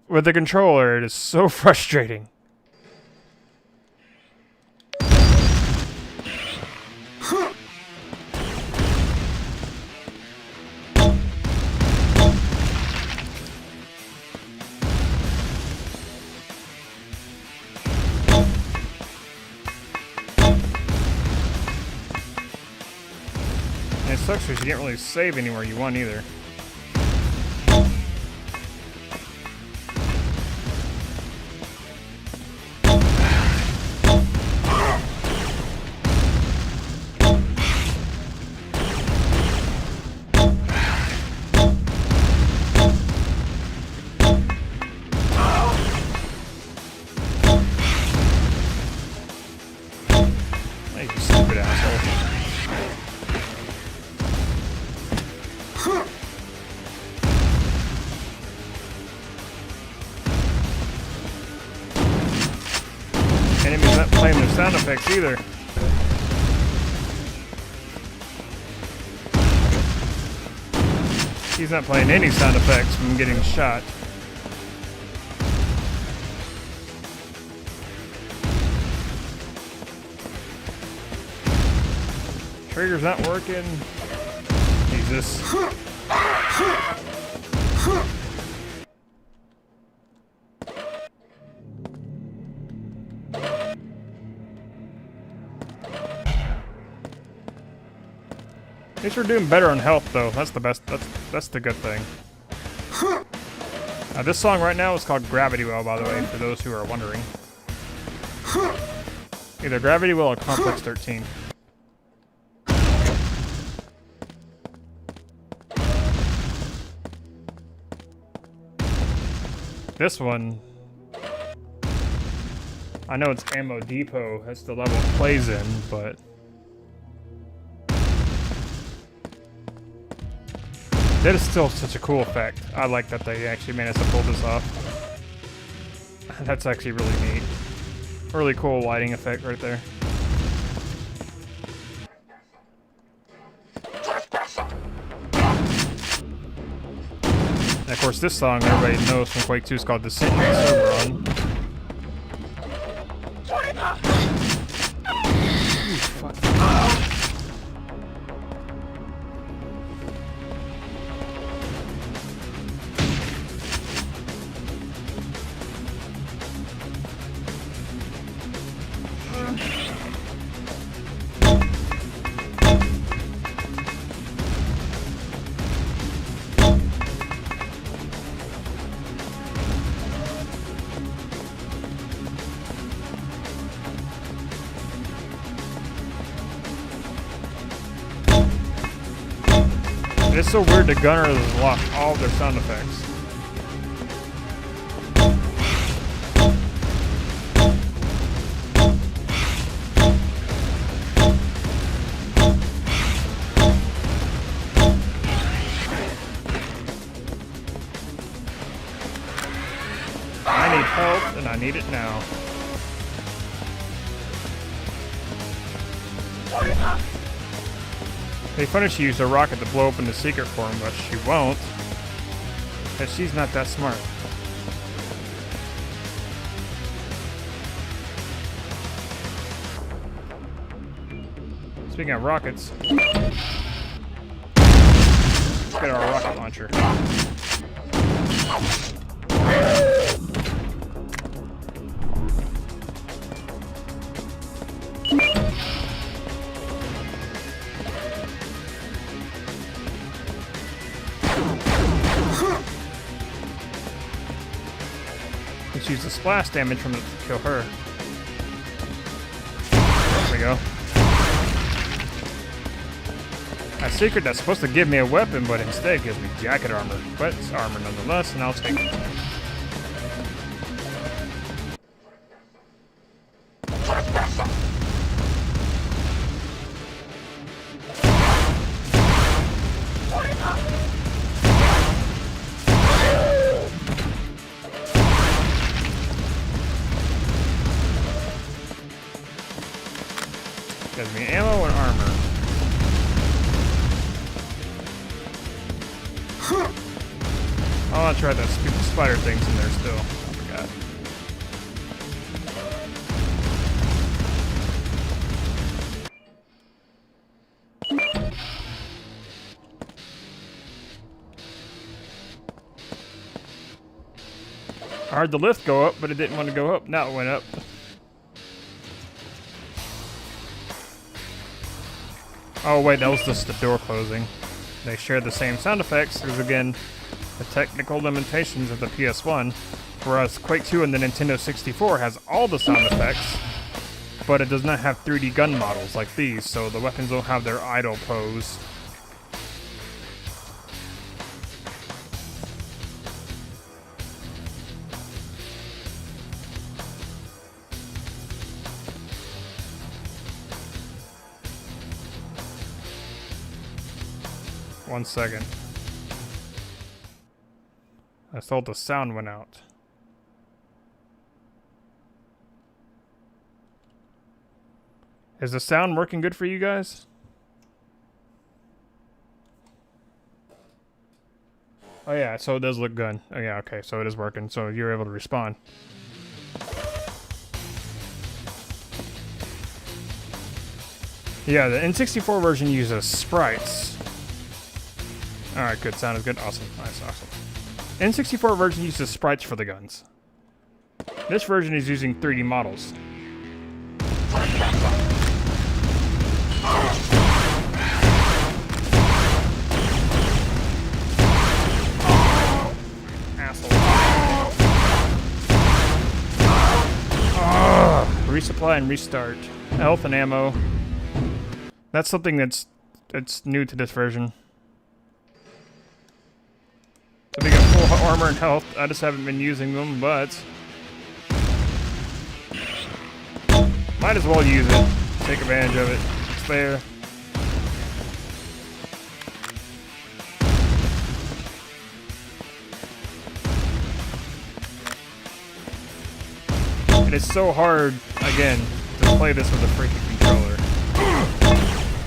With the controller, it is so frustrating. sucks because you can't really save anywhere you want either. Hey, you stupid asshole. Enemies not playing their sound effects either. He's not playing any sound effects from getting shot. Trigger's not working. Jesus. At least we're doing better on health, though. That's the best. That's the good thing. This song right now is called Gravity Well, by the way, for those who are wondering. Either Gravity Well or Complex 13. This one, I know it's Ammo Depot. That's the level it plays in, but that is still such a cool effect. I like that they actually managed to pull this off. That's actually really neat. Really cool lighting effect right there. And of course, this song everybody knows from Quake 2 is called Detention server on. It's so weird the gunners lost all their sound effects. I need help, and I need it now. It'd be funny if she used a rocket to blow open the secret for him, but she won't. Because she's not that smart. Speaking of rockets, let's get our rocket launcher. Let's use the splash damage from it to kill her. There we go. A secret that's supposed to give me a weapon, but instead gives me jacket armor. But it's armor nonetheless, and I'll take it. Gives me ammo and armor. Oh, that's right, that stupid spider thing's in there still. I forgot. I heard the lift go up, but it didn't want to go up. Now it went up. Oh wait, that was just the door closing. They share the same sound effects. There's again the technical limitations of the PS1, whereas Quake 2 and the Nintendo 64 has all the sound effects, but it does not have 3D gun models like these, so the weapons don't have their idle pose. One second. I thought the sound went out. Is the sound working good for you guys? Oh yeah, so it does look good. Oh yeah, okay, so it is working, so you're able to respond. Yeah, the N64 version uses sprites. Alright, good. Sound is good. Awesome. Nice, awesome. N64 version uses sprites for the guns. This version is using 3D models. Asshole. Resupply and restart. Health and ammo. That's something that's new to this version. So we got full armor and health. I just haven't been using them, but might as well use it. Take advantage of it. It's there. And it's so hard, again, to play this with a freaking controller.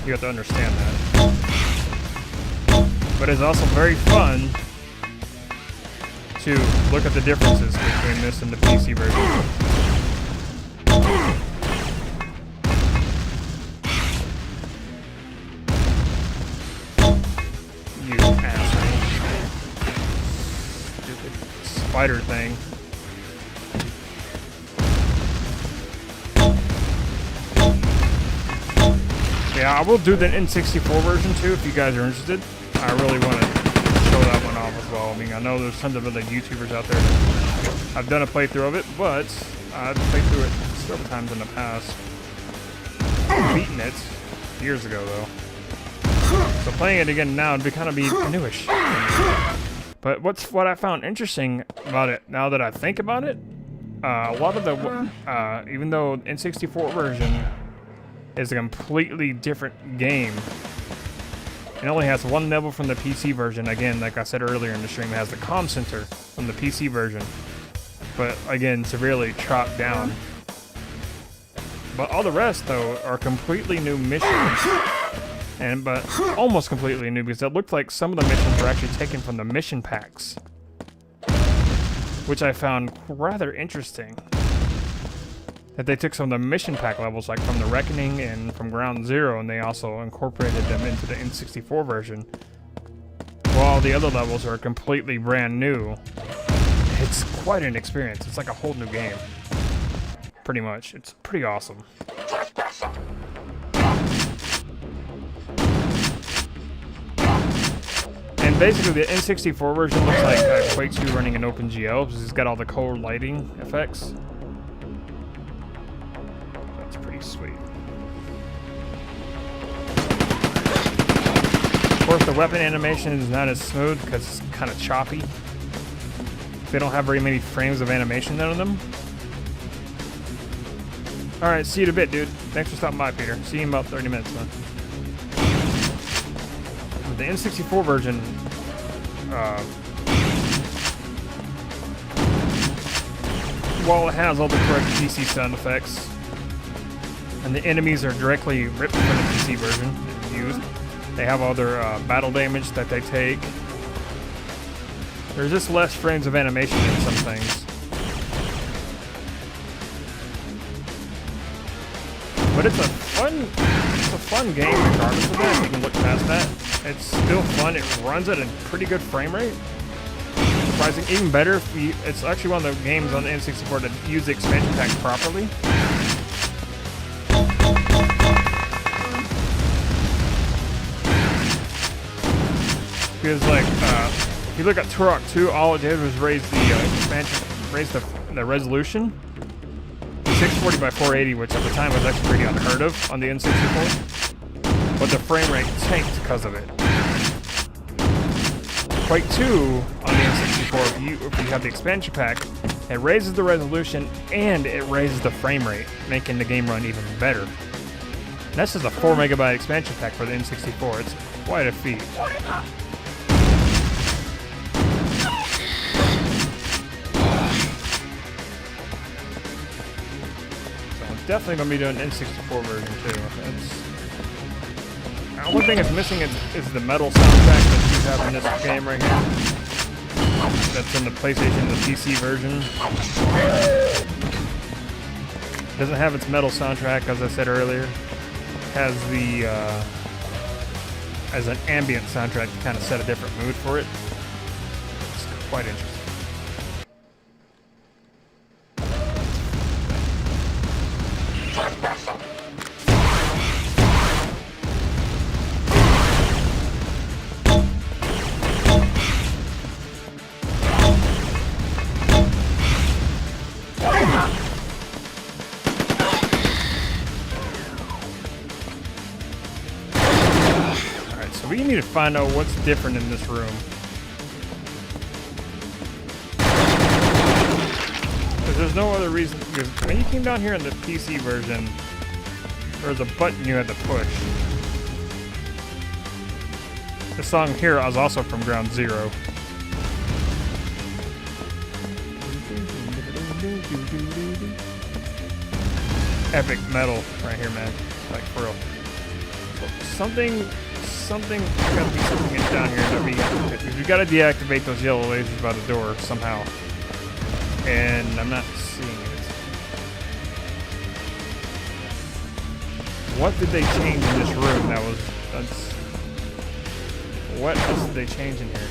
You have to understand that. But it's also very fun to look at the differences between this and the PC version. You asshole. Stupid spider thing. Yeah, I will do the N64 version too if you guys are interested. I really want to show that one off as well. I mean, I know there's tons of other YouTubers out there that I've done a playthrough of it, but I've played through it several times in the past. I've beaten it years ago though. So playing it again now would kind of be newish. But what I found interesting about it, now that I think about it, a lot of the, even though N64 version is a completely different game, it only has one level from the PC version. Again, like I said earlier in the stream, it has the comm center from the PC version, but again, severely chopped down. But all the rest, though, are completely new missions, but almost completely new, because it looked like some of the missions were actually taken from the mission packs, which I found rather interesting. That they took some of the mission pack levels, like from the Reckoning and from Ground Zero, and they also incorporated them into the N64 version. While the other levels are completely brand new. It's quite an experience. It's like a whole new game. Pretty much. It's pretty awesome. And basically the N64 version looks like Quake 2 running in OpenGL, because it's got all the cold lighting effects. Sweet. Of course, the weapon animation is not as smooth because it's kind of choppy. They don't have very many frames of animation on them. Alright, see you in a bit, dude. Thanks for stopping by, Peter. See you in about 30 minutes, man. The N64 version, while it has all the correct PC sound effects, and the enemies are directly ripped from the PC version and used. They have all their battle damage that they take. There's just less frames of animation in some things. But it's a fun game regardless of that. You can look past that. It's still fun. It runs at a pretty good frame rate. Surprising, even better if it's actually one of the games on the N64 that use the expansion pack properly. Because like, if you look at Turok 2, all it did was raise the expansion, raise the resolution. 640 by 480, which at the time was actually pretty unheard of on the N64. But the frame rate tanked because of it. Quake 2 on the N64, if you have the expansion pack, it raises the resolution and it raises the frame rate, making the game run even better. And this is a 4 megabyte expansion pack for the N64. It's quite a feat. So I'm definitely going to be doing an N64 version too. The only thing that's missing is the metal soundtrack that you have in this game right here. That's in the PlayStation, the PC version. Doesn't have its metal soundtrack, as I said earlier. Has the as an ambient soundtrack to kind of set a different mood for it. It's quite interesting. So we need to find out what's different in this room. Because there's no other reason. Because when you came down here in the PC version, there was a button you had to push. The song here was also from Ground Zero. Epic metal right here, man. Like for real. Something gotta be something down here that we gotta deactivate those yellow lasers by the door somehow. And I'm not seeing it. What did they change in this room what else did they change in here?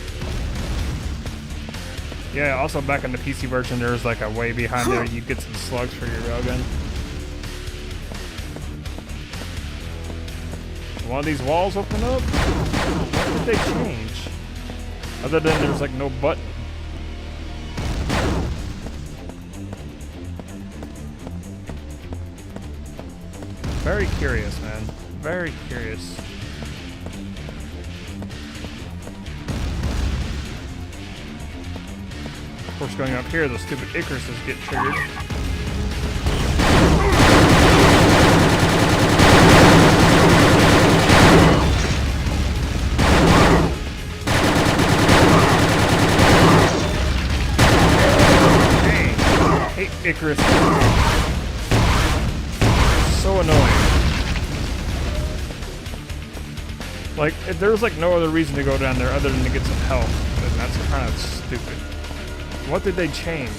Yeah, also back in the PC version there was like a way behind there you get some slugs for your railgun. One of these walls open up? What did they change? Other than there's like no button. Very curious, man. Very curious. Of course, going up here, those stupid Icaruses get triggered. Icarus. So annoying. Like, if there was like no other reason to go down there other than to get some help, then that's kind of stupid. What did they change?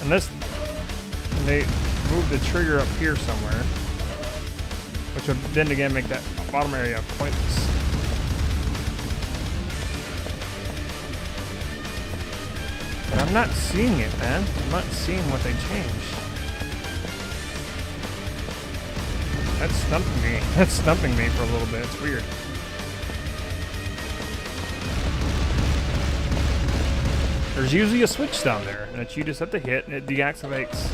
Unless they moved the trigger up here somewhere, which would then again make that bottom area pointless. I'm not seeing it, man. I'm not seeing what they changed. That's stumping me. That's stumping me for a little bit. It's weird. There's usually a switch down there that you just have to hit and it deactivates.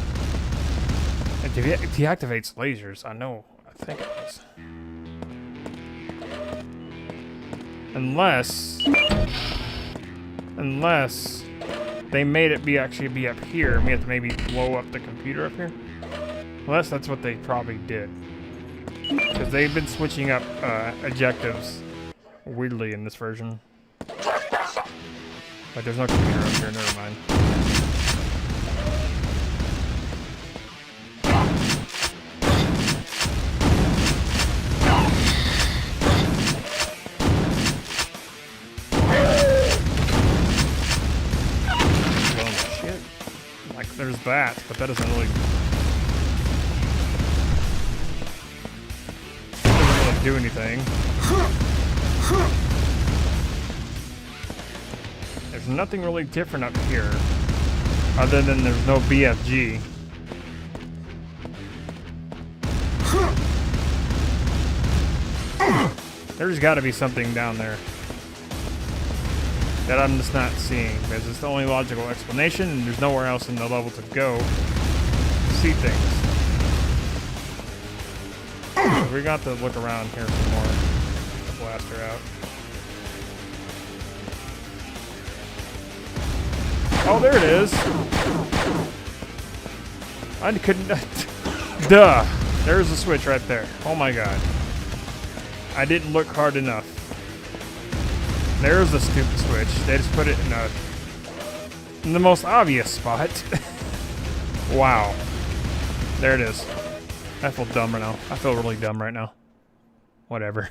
It deactivates lasers. I know. I think it is. Unless they made it actually be up here, and we have to maybe blow up the computer up here. Unless that's what they probably did. Because they've been switching up objectives weirdly in this version. But there's no computer up here, never mind. There's that, but that doesn't really do anything. There's nothing really different up here, other than there's no BFG. There's got to be something down there that I'm just not seeing, because it's the only logical explanation, and there's nowhere else in the level to go to see things. So we got to look around here some more to blast her out. Oh, there it is. I couldn't. Duh. There's the switch right there. Oh my god. I didn't look hard enough. There's the stupid switch. They just put it in the most obvious spot. Wow. There it is. I feel dumb right now. I feel really dumb right now. Whatever.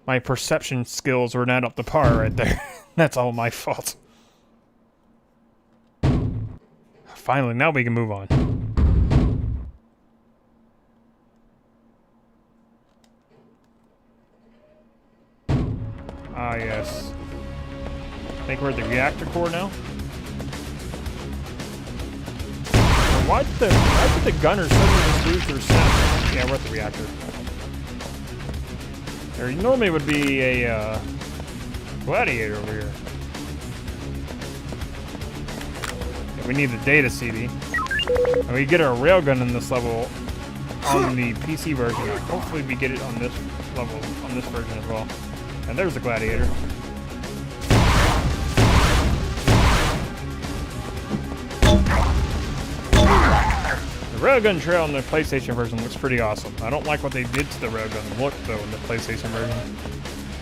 My perception skills were not up to par right there. That's all my fault. Finally, now we can move on. Ah, yes. I think we're at the reactor core now. Why did the gunner suddenly just lose their sound? Yeah, we're at the reactor. There normally would be a gladiator over here. Yeah, we need the data CD. And we get our railgun in this level on the PC version. Hopefully we get it on this level, on this version as well. And there's the gladiator. The railgun trail in the PlayStation version looks pretty awesome. I don't like what they did to the railgun look though in the PlayStation version.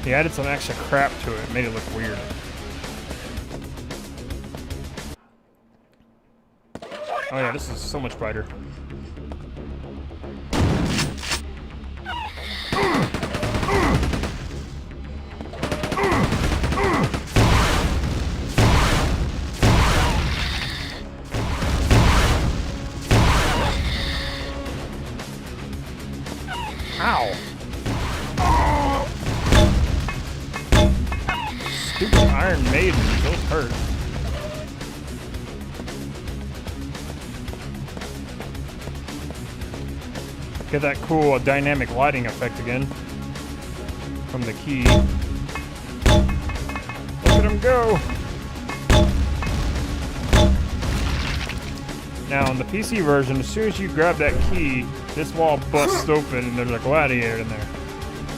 They added some extra crap to it, made it look weird. Oh yeah, this is so much brighter. Ow! Stupid Iron Maiden, those hurt. Get that cool dynamic lighting effect again from the key. Look at him go! Now, in the PC version, as soon as you grab that key, this wall busts open and there's a gladiator in there.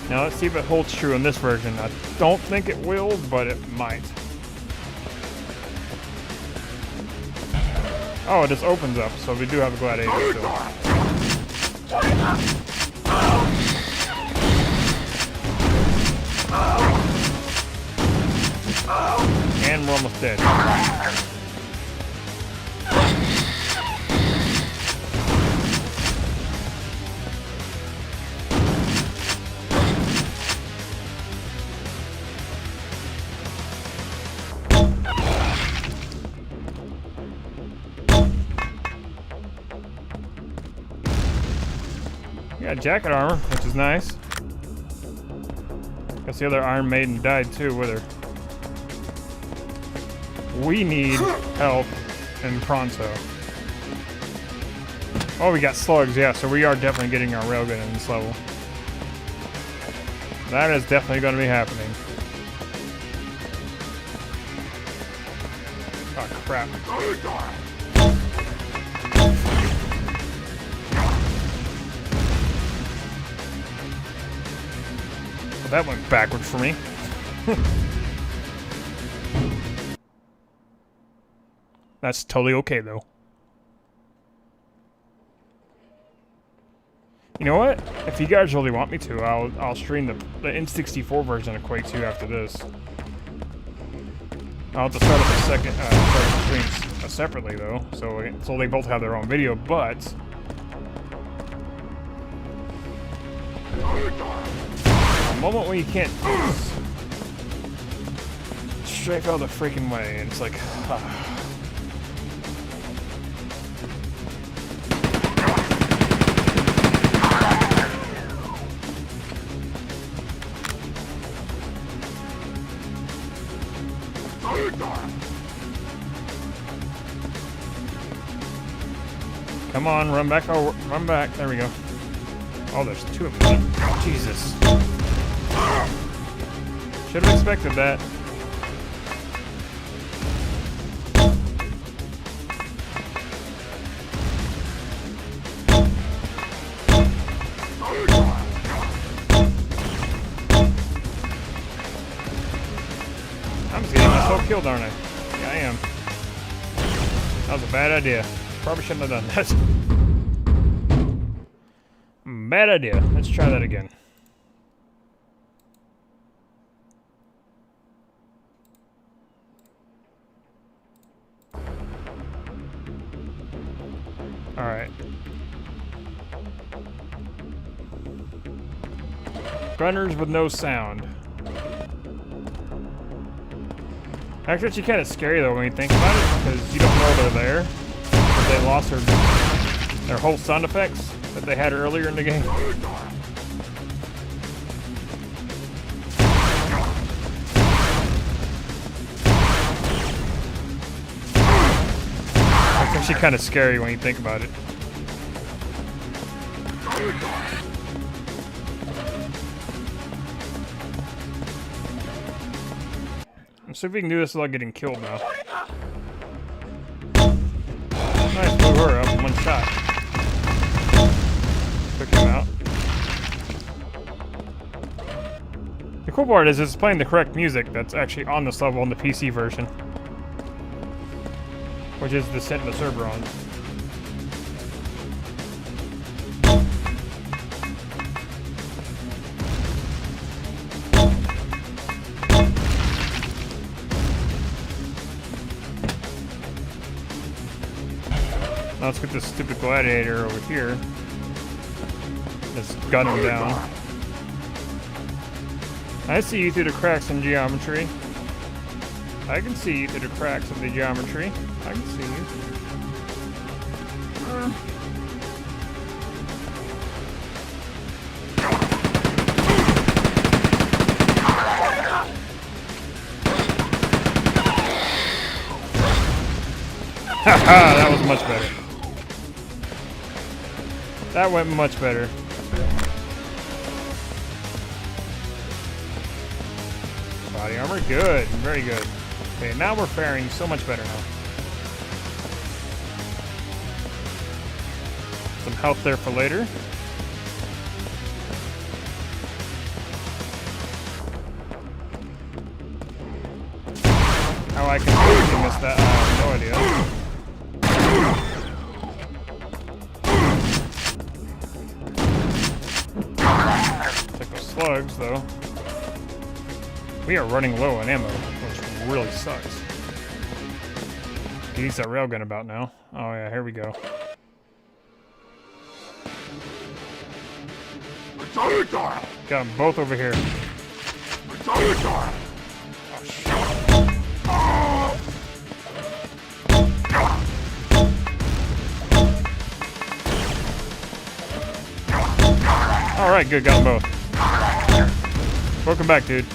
Now, let's see if it holds true in this version. I don't think it will, but it might. Oh, it just opens up, so we do have a gladiator still. And we're almost dead. Got jacket armor, which is nice. Guess the other Iron Maiden died too with her. We need help and pronto. Oh, we got slugs, yeah, so we are definitely getting our railgun in this level. That is definitely going to be happening. Oh, crap. That went backwards for me. That's totally okay, though. You know what? If you guys really want me to, I'll stream the N64 version of Quake 2 after this. I'll have to start up a second streams separately, though, so they both have their own video. But the moment when you can't strafe out the freaking way, and it's like, come on, run back, oh, run back, there we go. Oh, there's two of them. Jesus. Should have expected that. I'm just getting myself killed, aren't I? Yeah, I am. That was a bad idea. Probably shouldn't have done that. Bad idea. Let's try that again. Alright. Gunners with no sound. Actually, kind of scary though when you think about it, because you don't know they're there. But they lost their whole sound effects that they had earlier in the game. It's actually kind of scary when you think about it. Let's see if we can do this without getting killed now. Nice, blew her up in one shot. Took him out. The cool part is it's playing the correct music that's actually on this level on the PC version. Which is the setting the server on. Now let's get this stupid gladiator over here. Let's gun him down. I see you through the cracks in geometry. I can see you through the cracks of the geometry. I can see you. Haha, that was much better. That went much better. Body armor, good, very good. Okay, now we're faring so much better now. Some health there for later. How I completely missed that, I have no idea. Take those slugs, though. We are running low on ammo, which really sucks. He needs that railgun about now. Oh yeah, here we go. Got them both over here. Oh, shit. Alright, good, got them both. Welcome back, dude.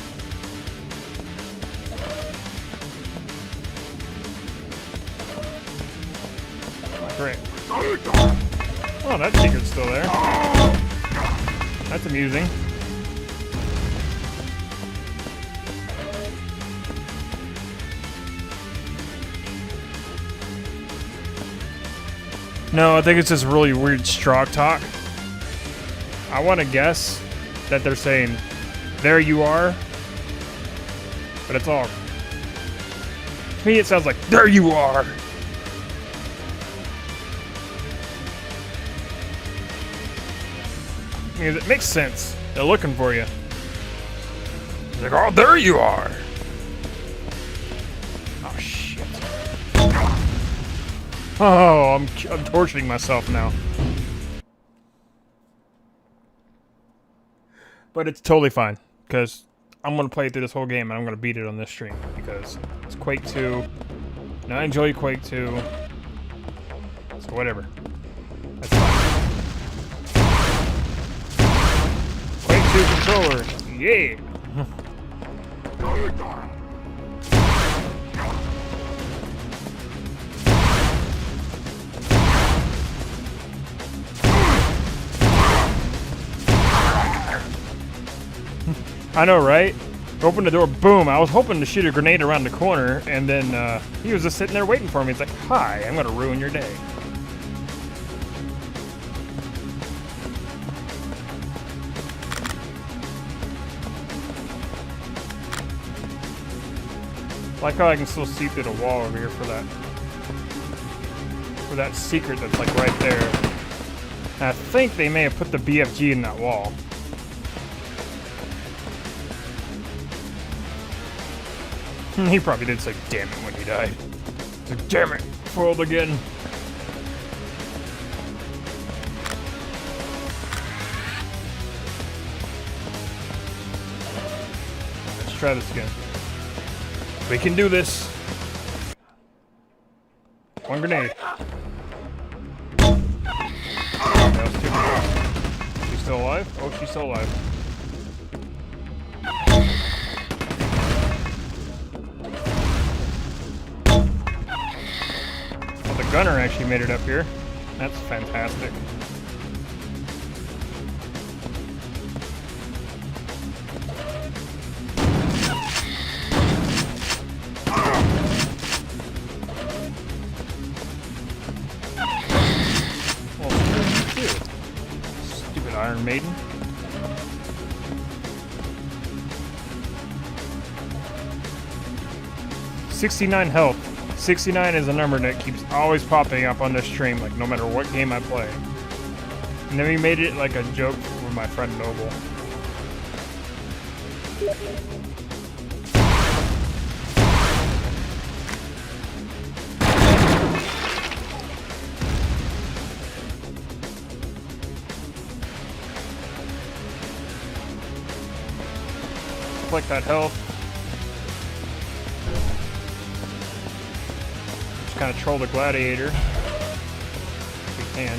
Great. Oh, that secret's still there. That's amusing. No, I think it's just really weird Strock talk. I want to guess that they're saying, "There you are," but it's all. To me, it sounds like, "There you are." Because it makes sense. They're looking for you. It's like, "Oh, there you are." Oh shit. Oh, I'm torturing myself now. But it's totally fine, because I'm going to play through this whole game and I'm going to beat it on this stream, because it's Quake 2, and I enjoy Quake 2, so whatever. That's fine. Quake 2 controller, yeah! I know, right? Open the door, boom. I was hoping to shoot a grenade around the corner, and then he was just sitting there waiting for me. It's like, hi, I'm gonna ruin your day. I like how I can still see through the wall over here for that secret that's like right there. And I think they may have put the BFG in that wall. He probably did say damn it when he died. He's like, damn it, foiled again. Let's try this again. We can do this. One grenade. That was too good. She's still alive? Oh, she's still alive. Oh, the gunner actually made it up here. That's fantastic. Stupid Iron Maiden. $69 health. 69 is a number that keeps always popping up on this stream, like no matter what game I play. And then we made it like a joke with my friend Noble. Collect that health. Just kind of troll the gladiator. If we can.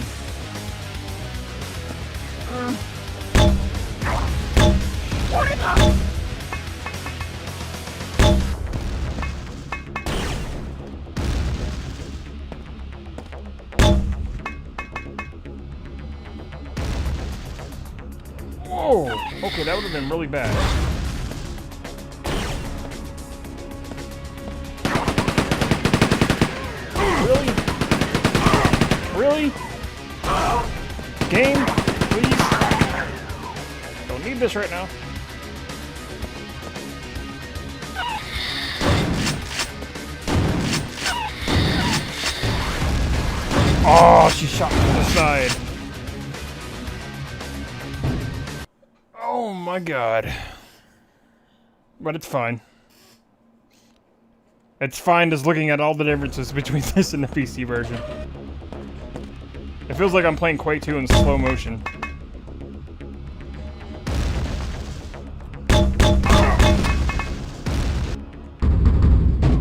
Whoa! Okay, that would have been really bad. Really? Game, please. Don't need this right now. Oh, she shot me to the side. Oh my god. But it's fine. It's fine just looking at all the differences between this and the PC version. It feels like I'm playing Quake 2 in slow motion.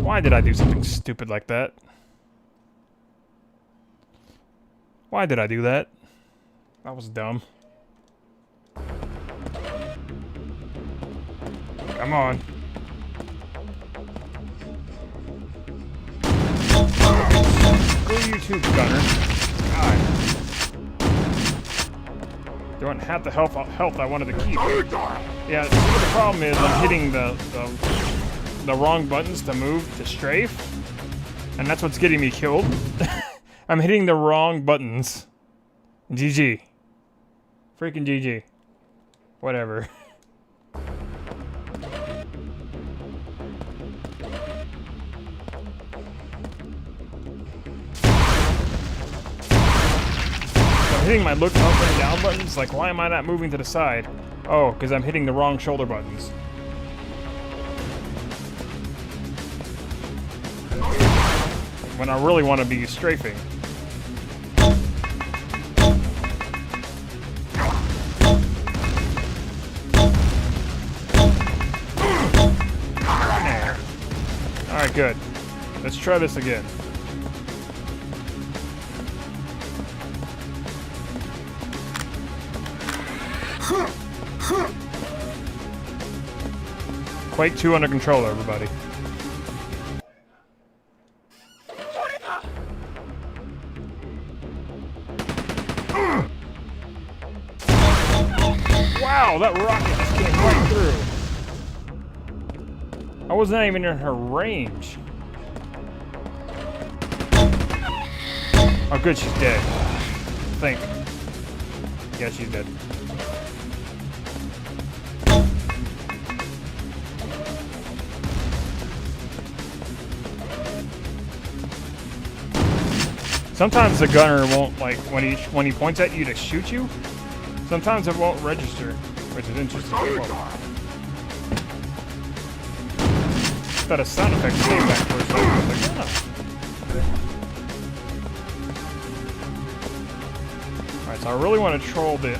Why did I do something stupid like that? Why did I do that? That was dumb. Come on. Screw you too, gunner. God. There wasn't half the health I wanted to keep. Yeah, see what the problem is, I'm hitting the wrong buttons to move, to strafe. And that's what's getting me killed. I'm hitting the wrong buttons. GG. Freaking GG. Whatever. Hitting my look up and down buttons, like why am I not moving to the side? Oh, because I'm hitting the wrong shoulder buttons. When I really want to be strafing. There. Alright, good. Let's try this again. Quake 2 under control, everybody. Wow, that rocket just came right through. I was not even in her range. Oh, good, she's dead. I think. Yeah, she's dead. Sometimes the gunner won't, like, when he points at you to shoot you, sometimes it won't register, which is interesting as well. Thought a sound effect came back for a second. I was like, oh. Alright, so I really want to troll the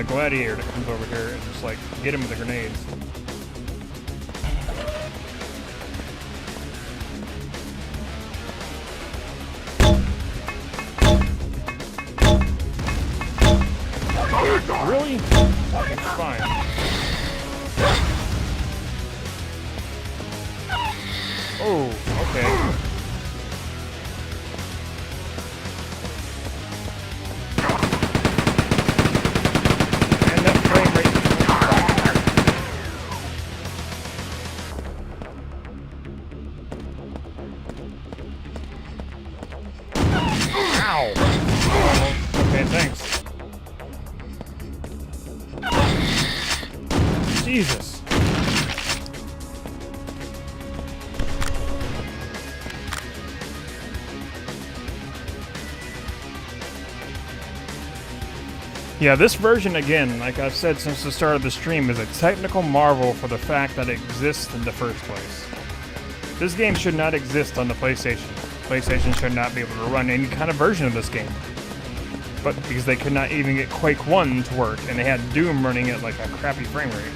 gladiator that comes over here and just, like, get him with the grenades. Really? It's fine. Oh, okay. And that frame rate. Ow! Okay, thanks. Jesus. Yeah, this version, again, like I've said since the start of the stream, is a technical marvel for the fact that it exists in the first place. This game should not exist on the PlayStation. PlayStation should not be able to run any kind of version of this game. But because they could not even get Quake 1 to work, and they had Doom running at like a crappy frame rate.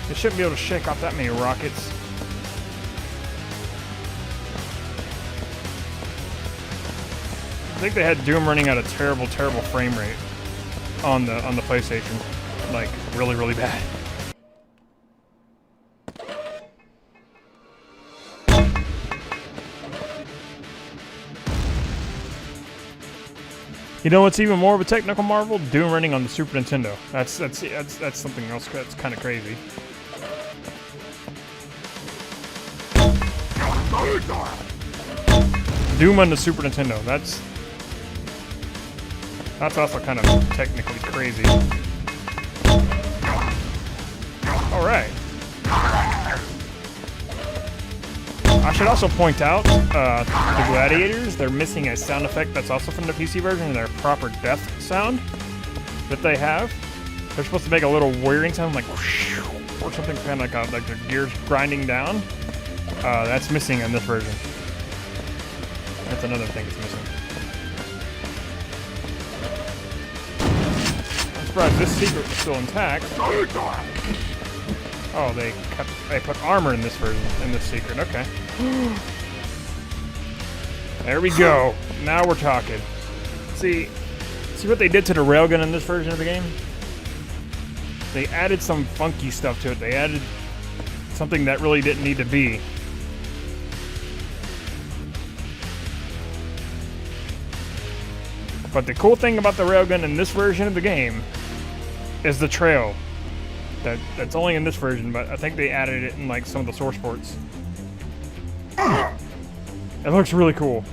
They shouldn't be able to shake off that many rockets. I think they had Doom running at a terrible, terrible frame rate on the PlayStation, like really, really bad. You know what's even more of a technical marvel? Doom running on the Super Nintendo. That's something else that's kind of crazy. Doom on the Super Nintendo. That's also kind of technically crazy. All right. I should also point out the gladiators. They're missing a sound effect that's also from the PC version. Their proper death sound that they have. They're supposed to make a little whirring sound, like whoosh, or something kind of like the gears grinding down. That's missing in this version. That's another thing that's missing. I'm surprised this secret is still intact. Oh, they put armor in this version, in this secret. Okay. There we go. Now we're talking. See what they did to the railgun in this version of the game? They added some funky stuff to it. They added something that really didn't need to be. But the cool thing about the railgun in this version of the game is the trail. That's only in this version, but I think they added it in like some of the source ports. It looks really cool.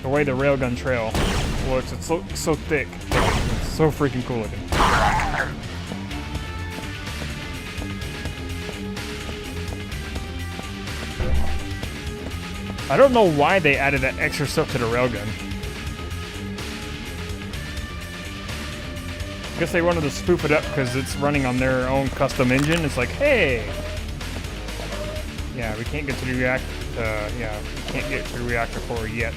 The way the railgun trail looks, it's so thick. It's so freaking cool looking. I don't know why they added that extra stuff to the railgun. I guess they wanted to spoof it up because it's running on their own custom engine. It's like, hey! Yeah, we can't get to the Reactor. Yeah, we can't get to the Reactor core yet.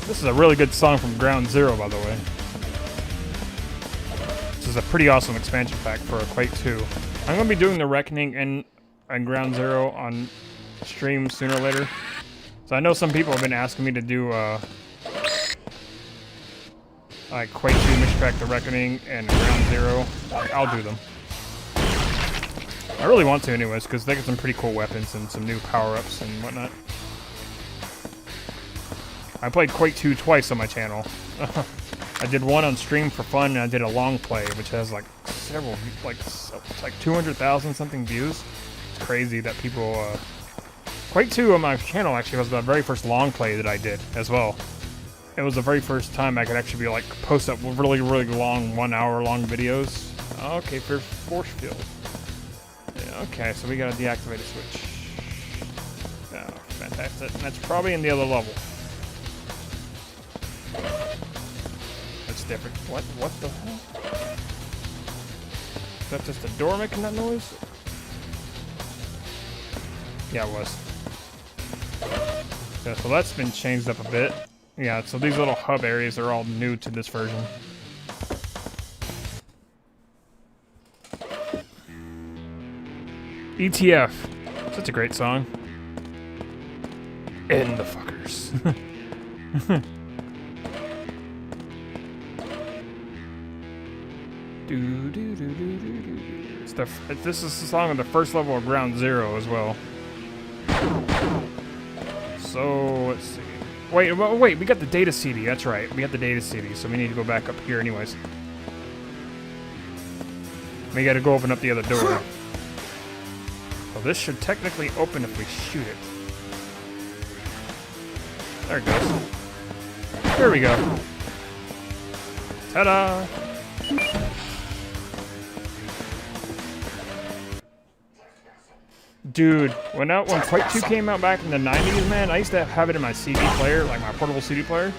This is a really good song from Ground Zero, by the way. This is a pretty awesome expansion pack for a Quake 2. I'm going to be doing the Reckoning and Ground Zero on stream sooner or later. So I know some people have been asking me to do like Quake 2 Mission Pack, the Reckoning, and Ground Zero. I'll do them. I really want to anyways, because they got some pretty cool weapons and some new power-ups and whatnot. I played Quake 2 twice on my channel. I did one on stream for fun, and I did a long play, which has like several, it's like 200,000 something views. It's crazy that people, Quake 2 on my channel actually was the very first long play that I did as well. It was the very first time I could actually be like, post up really, really long, 1 hour long videos. Okay, for force field. Yeah, okay, so we gotta deactivate a switch. Oh, fantastic. And that's probably in the other level. That's different. What the hell? Is that just a door making that noise? Yeah, it was. Yeah, so that's been changed up a bit. Yeah, so these little hub areas are all new to this version. ETF. Such a great song. End the fuckers. This is the song on the first level of Ground Zero as well. So, let's see. Wait, we got the data CD, that's right. We got the data CD, so we need to go back up here anyways. We gotta go open up the other door. Well, this should technically open if we shoot it. There it goes. Here we go. Ta-da! Dude, when Quake 2 came out back in the 90s, man, I used to have it in my CD player, like my portable CD player,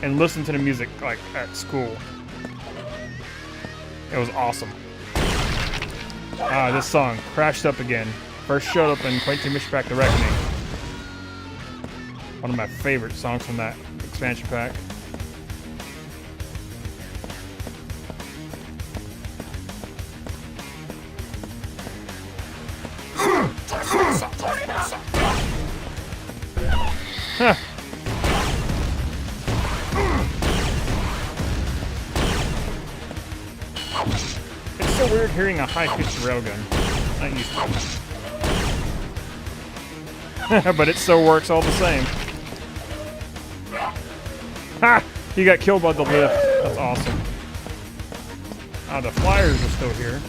and listen to the music, like, at school. It was awesome. This song, Crashed Up Again. First showed up in Quake 2 Mission Pack The Reckoning. One of my favorite songs from that expansion pack. Huh. It's so weird hearing a high-pitched railgun. Not used to it. But it still works all the same. Ha! He got killed by the lift. That's awesome. The flyers are still here.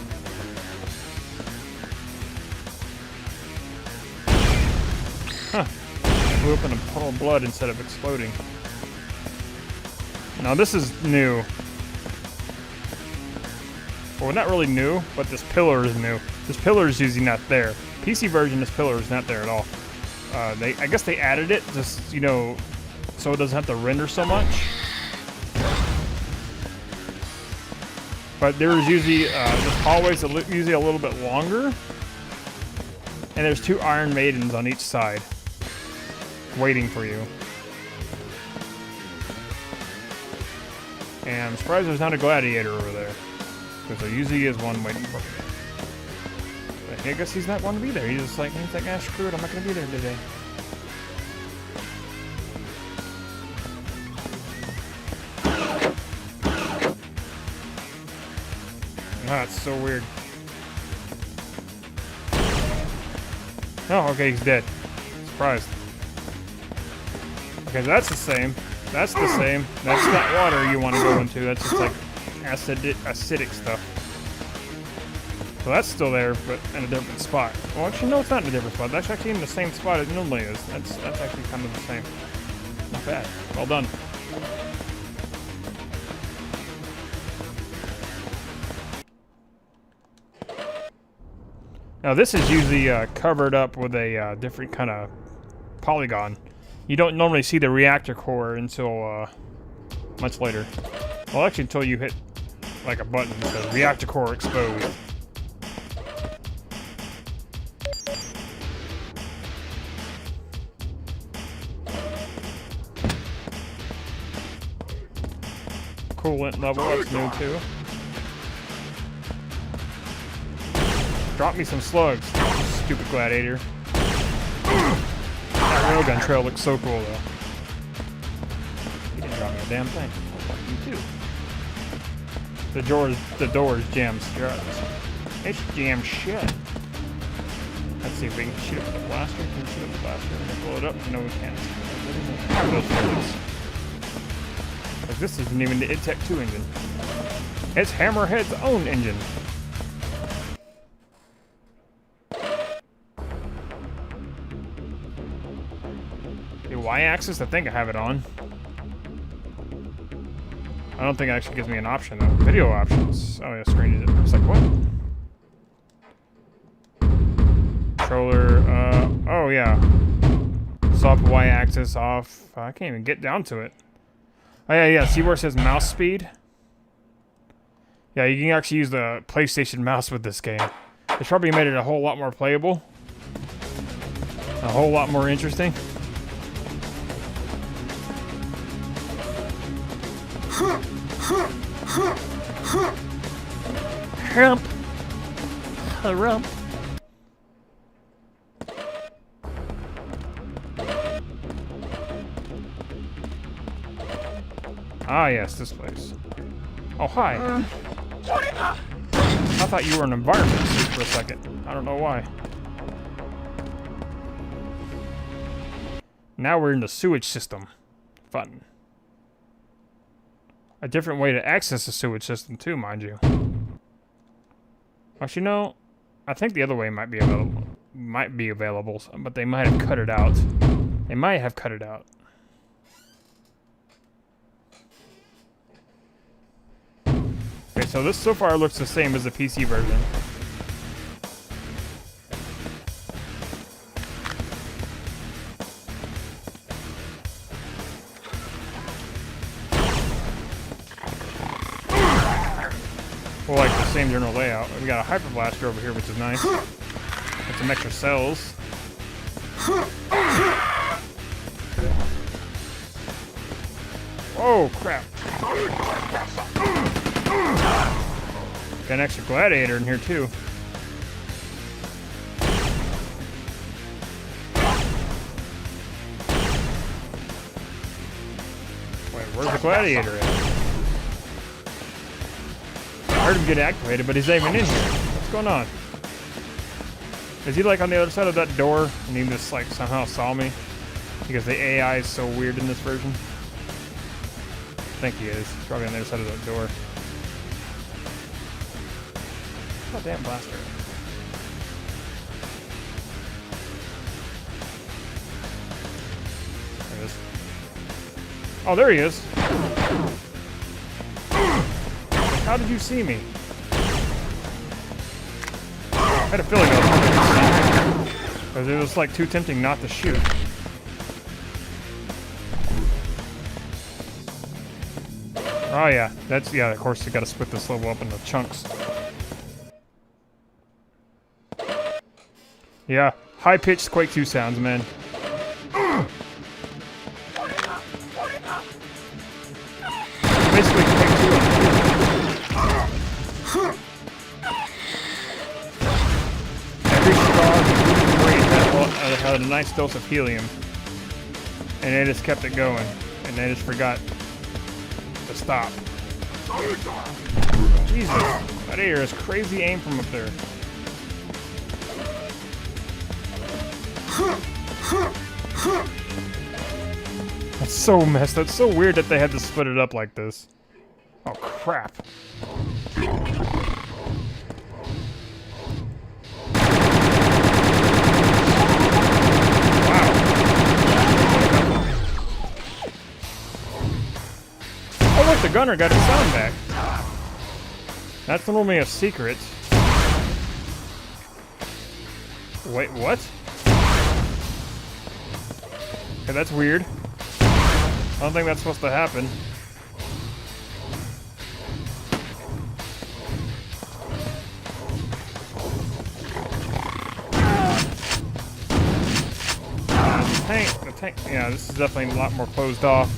Huh. Blew up in a puddle of blood instead of exploding. Now this is new. Well, not really new, but this pillar is new. This pillar is usually not there. PC version, this pillar is not there at all. I guess they added it just, you know, so it doesn't have to render so much. But there's usually, this hallway's usually a little bit longer. And there's 2 Iron Maidens on each side, waiting for you. And I'm surprised there's not a gladiator over there, because there usually is one waiting for me. But I guess he's not going to be there. He's just like, he's like, ah, screw it, I'm not going to be there today. Ah, it's so weird. Oh, okay, he's dead. Surprised. Okay, that's the same. That's the same. That's not water you want to go into. That's just like acidic stuff. So that's still there, but in a different spot. Well, actually, no, it's not in a different spot. That's actually in the same spot it normally is. That's actually kind of the same. Not bad. Well done. Now this is usually covered up with a different kind of polygon. You don't normally see the reactor core until much later. Well, actually until you hit like a button that says reactor core exposed. Coolant level, that's new too. Drop me some slugs, stupid gladiator. That railgun trail looks so cool though. He didn't drop me a damn thing. You too. The door's jammed. You're out of this one. It's damn shit. Let's see if we can shoot it with the blaster. Can we shoot it with the blaster? Can we blow it up? No, we can't. Those bullets. Like, this isn't even the It Tech 2 engine. It's Hammerhead's own engine. The Y-axis, I think I have it on. I don't think it actually gives me an option though. Video options. Oh yeah, screen is it. It's like what? Controller. Oh yeah. Soft Y-axis off. I can't even get down to it. Oh yeah. See where it says mouse speed? Yeah, you can actually use the PlayStation mouse with this game. It's probably made it a whole lot more playable. A whole lot more interesting. Hump. Rump. Ah, yes, this place. Oh, hi. I thought you were an environment suit for a second. I don't know why. Now we're in the sewage system. Fun. A different way to access the sewage system too, mind you. Actually, no. I think the other way might be available, but they might have cut it out. They might have cut it out. Okay, so this so far looks the same as the PC version. Well, like the same general layout. We got a hyper blaster over here, which is nice. Got some extra cells. Oh crap! Got an extra gladiator in here too. Wait, where's the gladiator at? I heard him get activated, but he's not even in here. What's going on? Is he like on the other side of that door and he just like somehow saw me? Because the AI is so weird in this version. I think he is. He's probably on the other side of that door. Oh, damn blaster. There he is. Oh, there he is. How did you see me? I had a feeling I was because it was like too tempting not to shoot. Oh yeah, that's of course you gotta split this level up into chunks. Yeah, high-pitched Quake 2 sounds, man. Basically Quake 2 on every straw had a nice dose of helium, and they just kept it going, and they just forgot to stop. Jesus, that air is crazy aim from up there. That's so messed. That's so weird that they had to split it up like this. Oh crap. Oh look, the gunner got his sound back. That's normally a secret. Wait, what? Okay, that's weird. I don't think that's supposed to happen. The tank, yeah, this is definitely a lot more closed off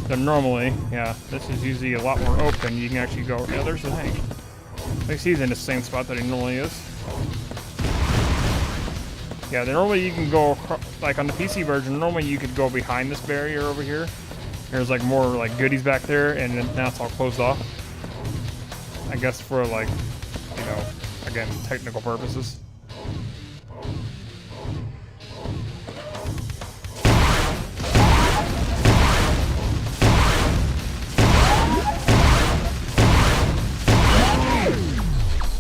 than normally. Yeah, this is usually a lot more open. You can actually go, yeah, there's the tank. At least he's in the same spot that he normally is. Yeah, normally you can go, like on the PC version, normally you could go behind this barrier over here. There's like more like goodies back there, and then now it's all closed off. I guess for like, you know, again, technical purposes.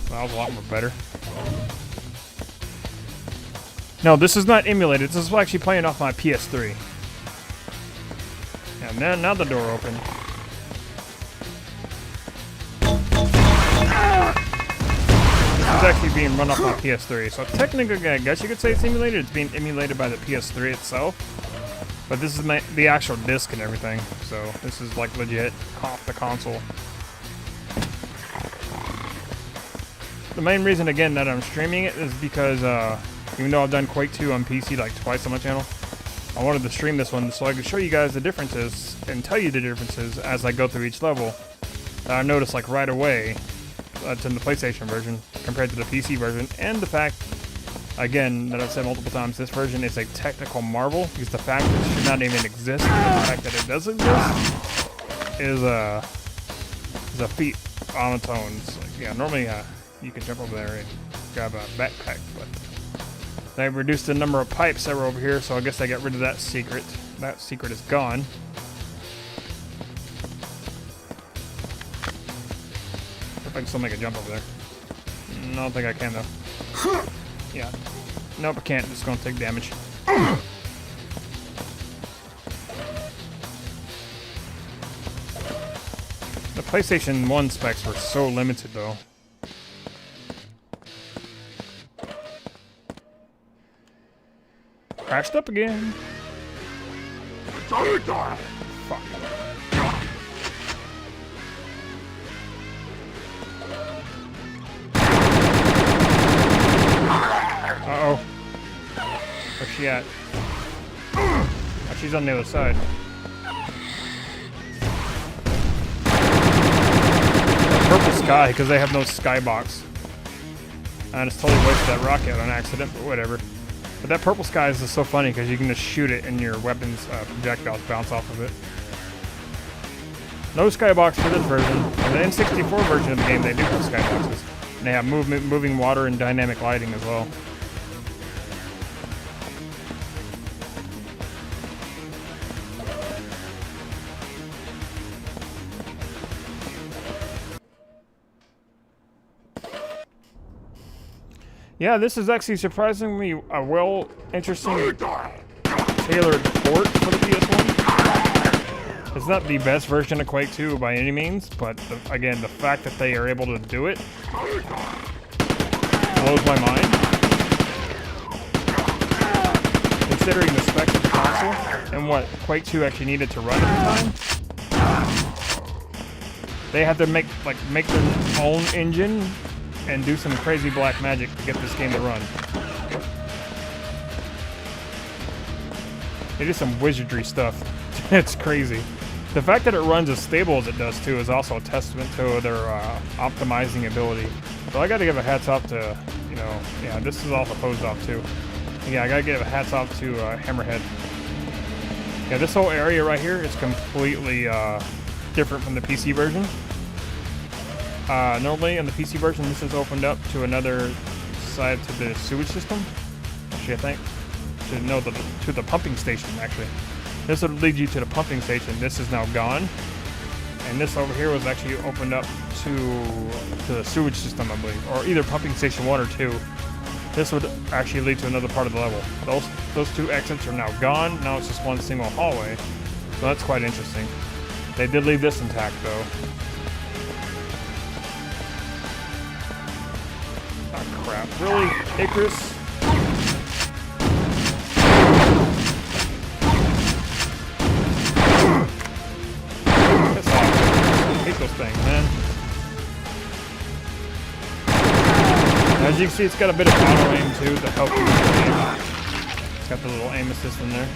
That was a lot more better. No, this is not emulated. This is actually playing off my PS3. And then now the door opened. It's actually being run off my PS3. So technically, I guess you could say it's emulated. It's being emulated by the PS3 itself. But this is the actual disc and everything. So this is like legit off the console. The main reason, again, that I'm streaming it is because even though I've done Quake 2 on PC like twice on my channel, I wanted to stream this one so I could show you guys the differences and tell you the differences as I go through each level that I noticed like right away to the PlayStation version compared to the PC version, and the fact, again, that I've said multiple times, this version is a technical marvel because the fact that it should not even exist, and the fact that it does exist, is a feat on its own. So, yeah, normally you can jump over there and grab a backpack, but they reduced the number of pipes that were over here, so I guess they got rid of that secret. That secret is gone. If I can still make a jump over there. I don't think I can, though. Yeah. Nope, I can't. It's going to take damage. The PlayStation 1 specs were so limited, though. Crashed up again. Fuck. Uh-oh. Where's she at? Oh, she's on the other side. Purple sky, because they have no skybox. I just totally wasted that rocket on accident, but whatever. But that purple sky is just so funny because you can just shoot it and your weapons projectiles bounce off of it. No skybox for this version. In the N64 version of the game, they do have skyboxes. And they have moving water and dynamic lighting as well. Yeah, this is actually surprisingly a interesting, tailored port for the PS1. It's not the best version of Quake 2 by any means, but again, the fact that they are able to do it blows my mind. Considering the specs of the console and what Quake 2 actually needed to run at the time, they had to make their own engine and do some crazy black magic to get this game to run. They do some wizardry stuff. It's crazy. The fact that it runs as stable as it does too is also a testament to their optimizing ability. So I gotta give a hats off to, yeah, this is also posed off too. Yeah, I gotta give a hats off to Hammerhead. Yeah, this whole area right here is completely different from the PC version. Normally in the PC version, this is opened up to another side to the sewage system. Actually, I think to the pumping station. Actually, this would lead you to the pumping station. This is now gone, and this over here was actually opened up to the sewage system, I believe, or either pumping station 1 or 2. This would actually lead to another part of the level. Those two exits are now gone. Now it's just one single hallway. So that's quite interesting. They did leave this intact though. Crap. Really? Icarus? Piss off. I hate those things, man. As you can see, it's got a bit of auto aim too to help you with the aim. It's got the little aim assist in there.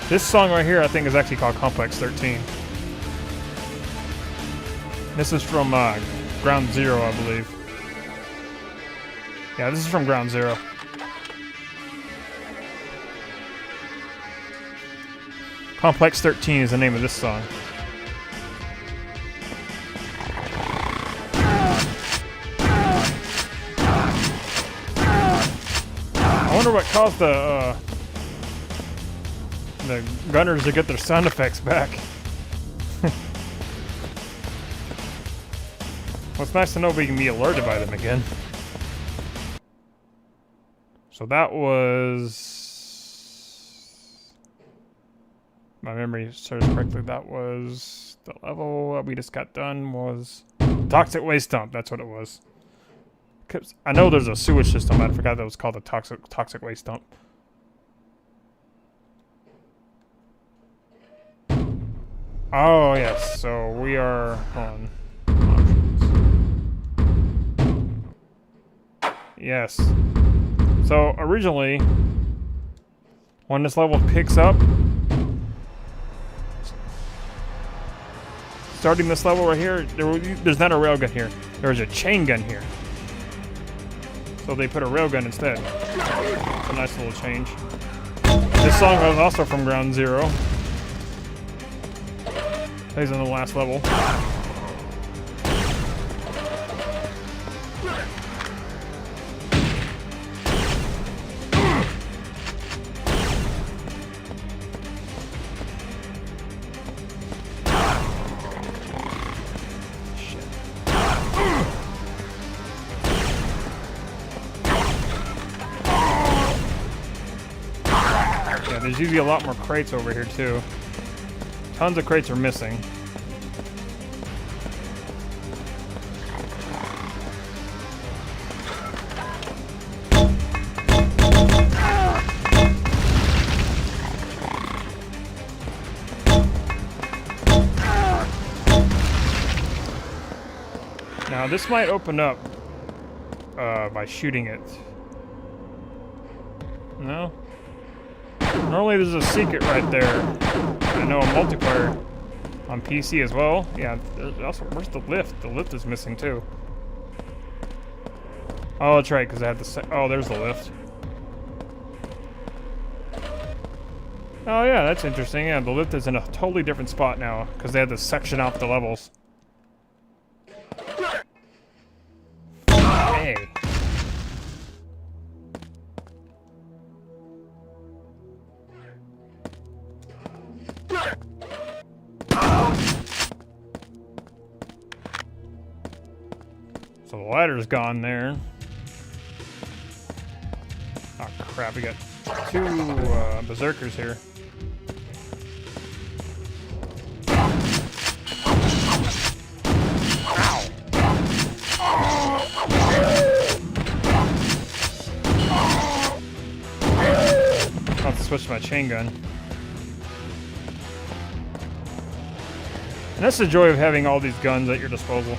This song right here, I think, is actually called Complex 13. This is from Ground Zero, I believe. Yeah, this is from Ground Zero. Complex 13 is the name of this song. sure what caused the gunners to get their sound effects back. Well, it's nice to know we can be alerted by them again. So that was... My memory serves correctly, that was... The level that we just got done was... Toxic Waste Dump, that's what it was. I know there's a sewage system, but I forgot that was called the Toxic Waste Dump. Oh, yes, so we are on... Yes. So originally, when this level picks up, starting this level right here, there's not a railgun here. There's a chain gun here. So they put a railgun instead. It's a nice little change. This song was also from Ground Zero. Plays on the last level. There's usually a lot more crates over here too. Tons of crates are missing. Now this might open up by shooting it. No? Normally there's a secret right there. I know a multiplayer on PC as well. Yeah, also, where's the lift? The lift is missing too. Oh, that's right, because I had the oh, there's the lift. Oh yeah, that's interesting. Yeah, the lift is in a totally different spot now, because they had to section off the levels. Hey. So the ladder's gone there. Oh crap, we got two berserkers here. Ow! I'll have to switch to my chain gun. And that's the joy of having all these guns at your disposal.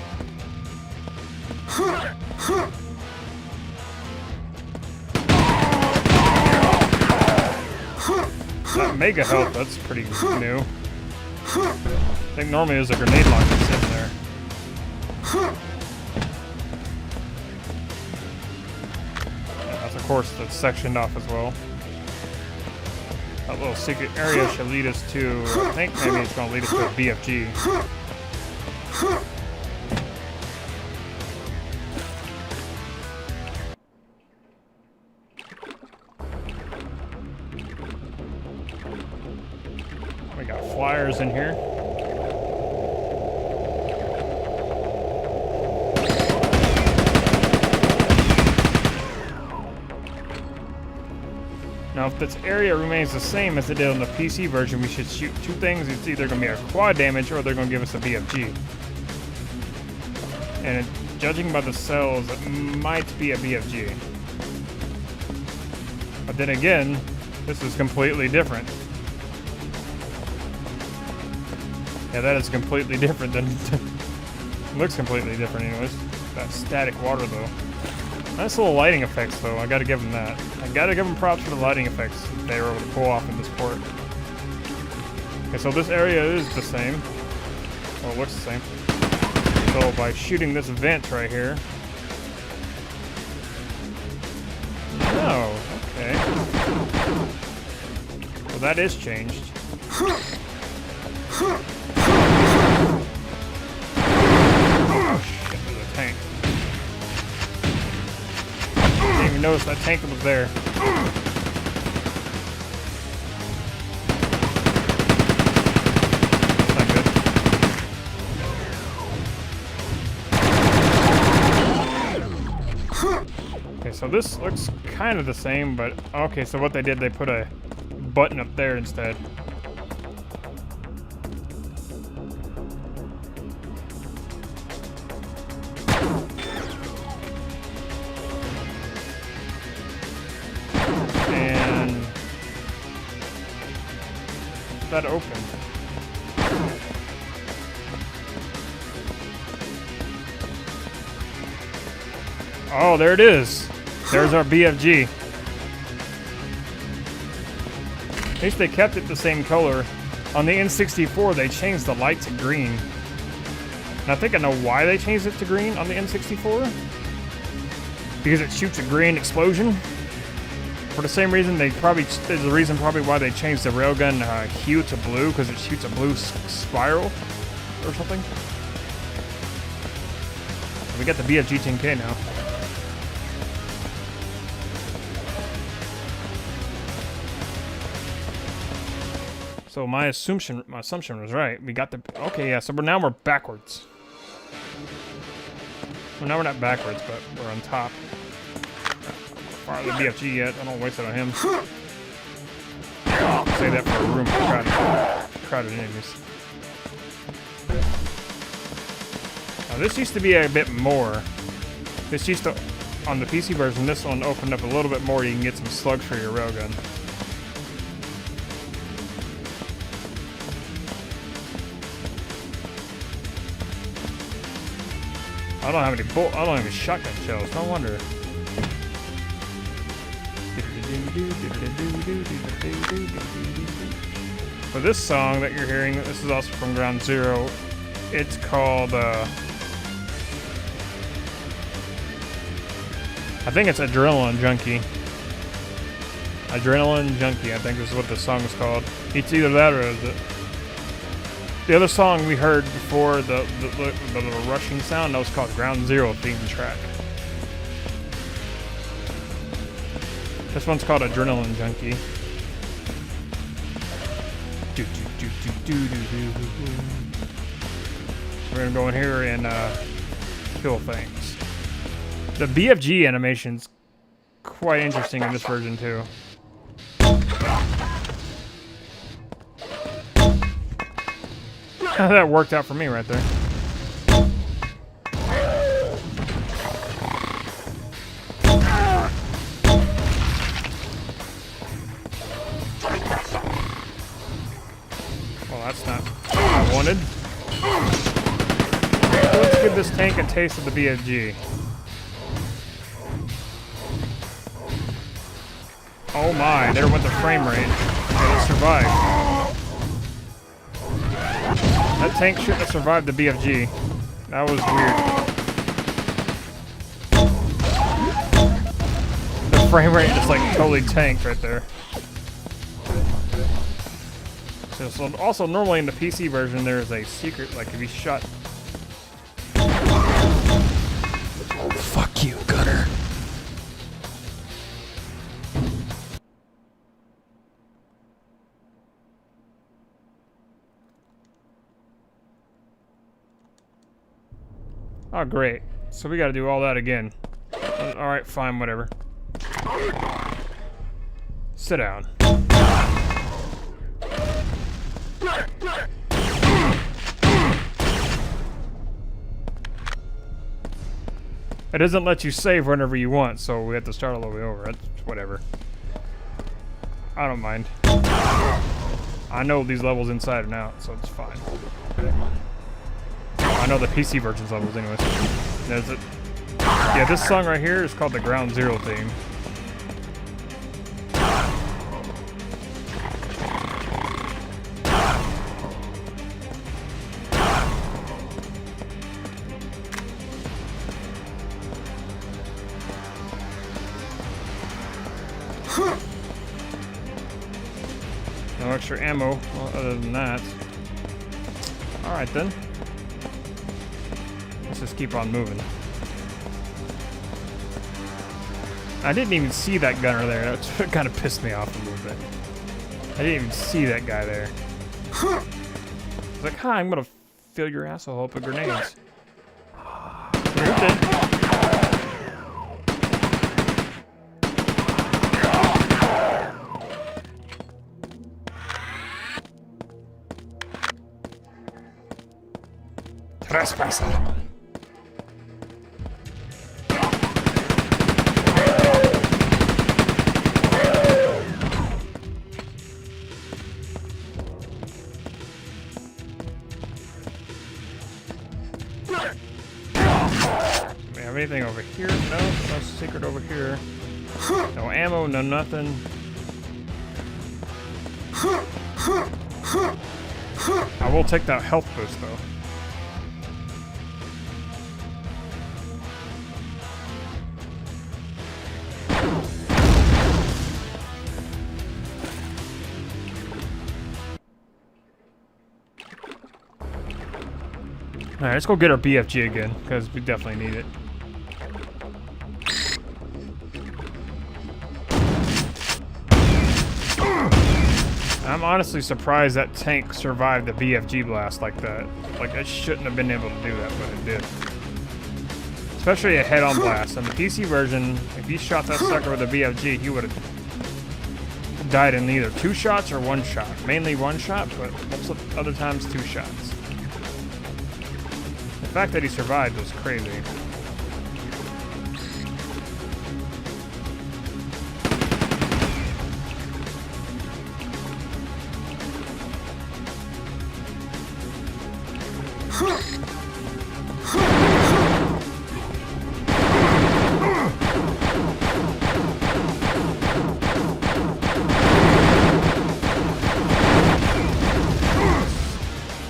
That mega health, that's pretty new. I think normally there's a grenade launcher sitting there. Yeah, that's of course that's sectioned off as well. That little secret area should lead us to, I think maybe it's going to lead us to a BFG. We got flyers in here. Now, if this area remains the same as it did on the PC version, we should shoot two things. It's either going to be a quad damage or they're going to give us a BFG. And judging by the cells, it might be a BFG. But then again, this is completely different. Yeah, that is completely different than... looks completely different anyways. That static water though. Nice little lighting effects though, I gotta give them that. I gotta give them props for the lighting effects they were able to pull off in this port. Okay, so this area is the same. Well, it looks the same. So by shooting this vent right here... Oh, okay. Well, that is changed. Oh shit, there's a tank. Didn't even notice that tank was there. so this looks kind of the same, but okay, so what they did, they put a button up there instead. And that opened. Oh, there it is. There's our BFG. At least they kept it the same color. On the N64, they changed the light to green. And I think I know why they changed it to green on the N64. Because it shoots a green explosion. For the same reason, there's a reason probably why they changed the railgun hue to blue, because it shoots a blue spiral or something. We got the BFG 10K now. So my assumption was right. We got the, okay, yeah, so now we're backwards. Well, now we're not backwards, but we're on top. Fire the BFG yet, I don't waste it on him. Say that for a room of crowded enemies. Now this used to be a bit more. This used to, on the PC version, this one opened up a little bit more. You can get some slugs for your railgun. I don't have any shotgun shells, no wonder. For this song that you're hearing, this is also from Ground Zero. It's called, I think it's Adrenaline Junkie. Adrenaline Junkie, I think this is what the song is called. It's either that or is it? The other song we heard before, the little rushing sound, that was called Ground Zero theme track. This one's called Adrenaline Junkie. We're gonna go in here and kill things. The BFG animation's quite interesting in this version too. That worked out for me right there. Well, that's not what I wanted. Let's give this tank a taste of the BFG. Oh my, there went the frame rate. It survived. That tank shouldn't have survived the BFG. That was weird. The frame rate is like totally tanked right there. So also normally in the PC version there is a secret, like if you shot. Fuck you, Gunner. Oh, great. So we gotta do all that again. Alright, fine, whatever. Sit down. It doesn't let you save whenever you want, so we have to start all the way over. That's whatever. I don't mind. I know these levels inside and out, so it's fine. I know the PC version's levels anyways. There's it. Yeah, this song right here is called the Ground Zero theme. No extra ammo other than that. Alright then. Let's just keep on moving. I didn't even see that gunner there. That kind of pissed me off a little bit. I didn't even see that guy there. I was like, hi, I'm gonna fill your asshole up with grenades. Trespasser. Do we have anything over here? No, no secret over here. No ammo, no nothing. I will take that health boost though. Alright, let's go get our BFG again, because we definitely need it. I'm honestly surprised that tank survived the BFG blast like that. Like, it shouldn't have been able to do that, but it did. Especially a head-on blast. On the PC version, if you shot that sucker with a BFG, he would have died in either 2 shots or 1 shot. Mainly 1 shot, but most of other times 2 shots. The fact that he survived was crazy.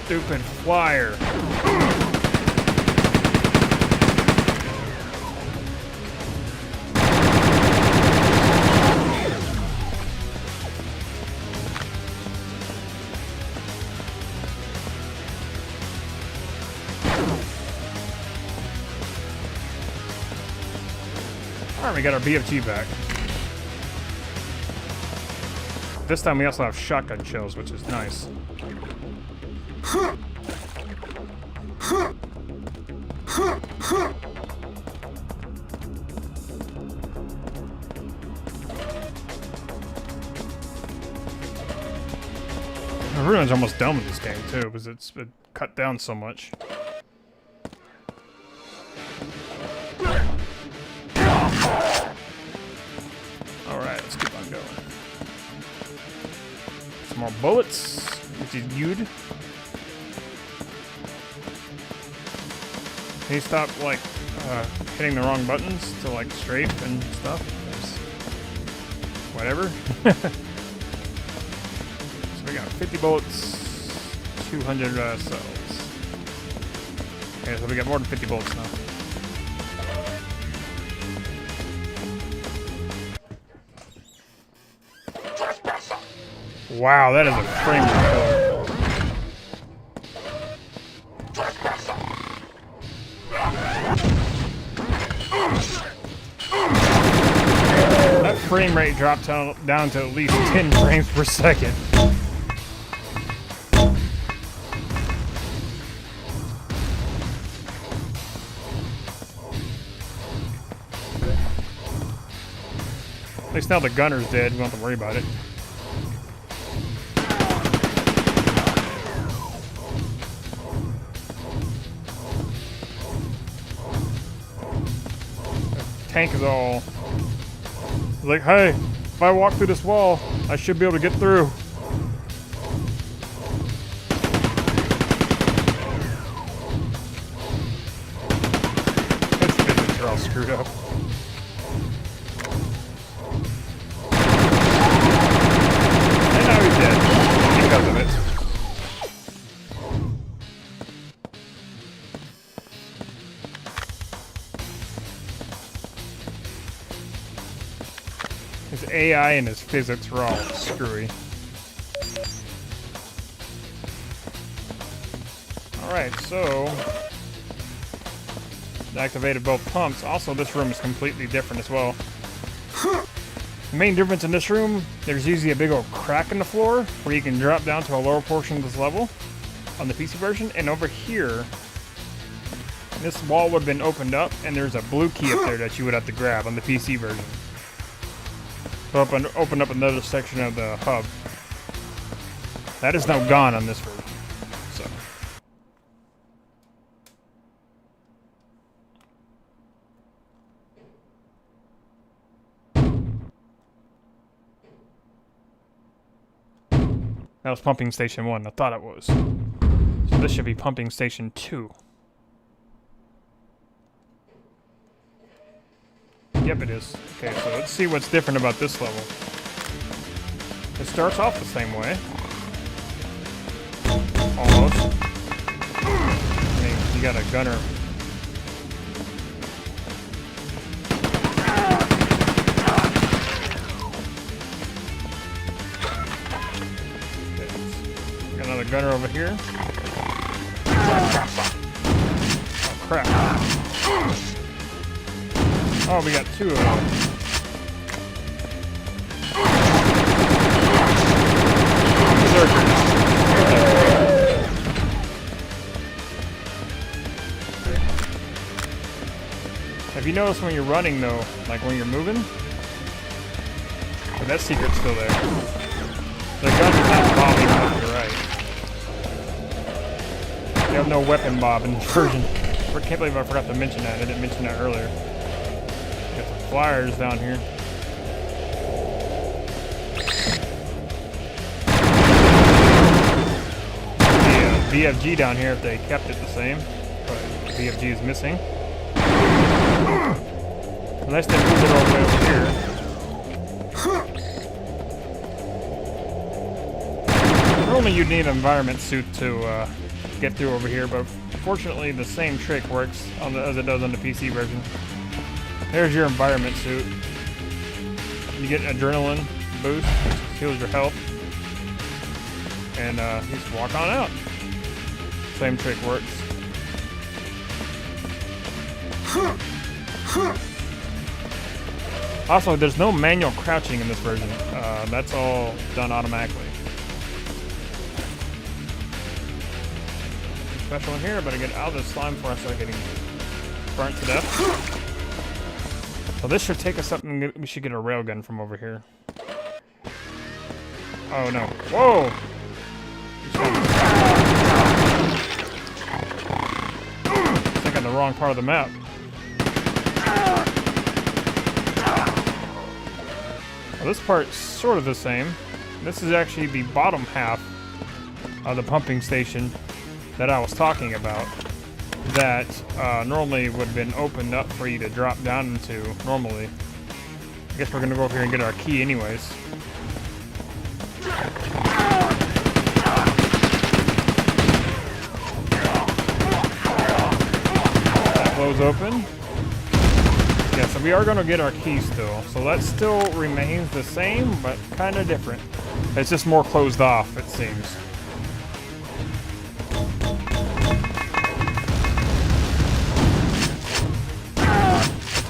Stupid flyer. Alright, we got our BFG back. This time we also have shotgun shells, which is nice. Everyone's almost done with this game too, because it's been cut down so much. Alright, let's keep on going. Some more bullets, which is good. Can you stop, like, hitting the wrong buttons to, like, strafe and stuff? That's whatever. So we got 50 bullets, 200 cells. Okay, so we got more than 50 bullets now. Wow, that is a frame rate. That frame rate dropped down to at least 10 frames per second. At least now the gunner's dead, we don't have to worry about it. Tank is all like, hey, if I walk through this wall, I should be able to get through. Its physics are all screwed up. And now he's dead because of it. His AI and his physics were all screwy. Alright, so activated both pumps. Also, this room is completely different as well. The main difference in this room, there's usually a big old crack in the floor where you can drop down to a lower portion of this level on the PC version. And over here, this wall would have been opened up and there's a blue key up there that you would have to grab on the PC version. Open up another section of the hub. That is now gone on this version. So That was pumping station 1. I thought it was. So this should be pumping station 2. Yep, it is. Okay, so let's see what's different about this level. It starts off the same way. Almost. I mean, you got a gunner. Okay, got another gunner over here. Oh, crap. Oh, we got 2 of them. Have you noticed when you're running though, like when you're moving? But that secret's still there. The gun is not bobbing left to right. You have no weapon bob in this version. I can't believe I forgot to mention that. I didn't mention that earlier. Got the flyers down here. The VFG down here if they kept it the same, but VFG is missing. Unless they moved it all the way over here. Normally you'd need an environment suit to get through over here, but fortunately the same trick works on as it does on the PC version. There's your environment suit. You get an adrenaline boost, which heals your health. And you just walk on out. Same trick works. Also, there's no manual crouching in this version. That's all done automatically. Special in here, but I get out of the slime before I start getting burnt to death. So this should take us up, and we should get a railgun from over here. Oh no! Whoa! I think I'm the wrong part of the map. Well, this part's sort of the same. This is actually the bottom half of the pumping station that I was talking about. That normally would have been opened up for you to drop down into normally. I guess we're gonna go over here and get our key anyways. That blows open. Yeah, so we are gonna get our key still. So that still remains the same, but kind of different. It's just more closed off, it seems.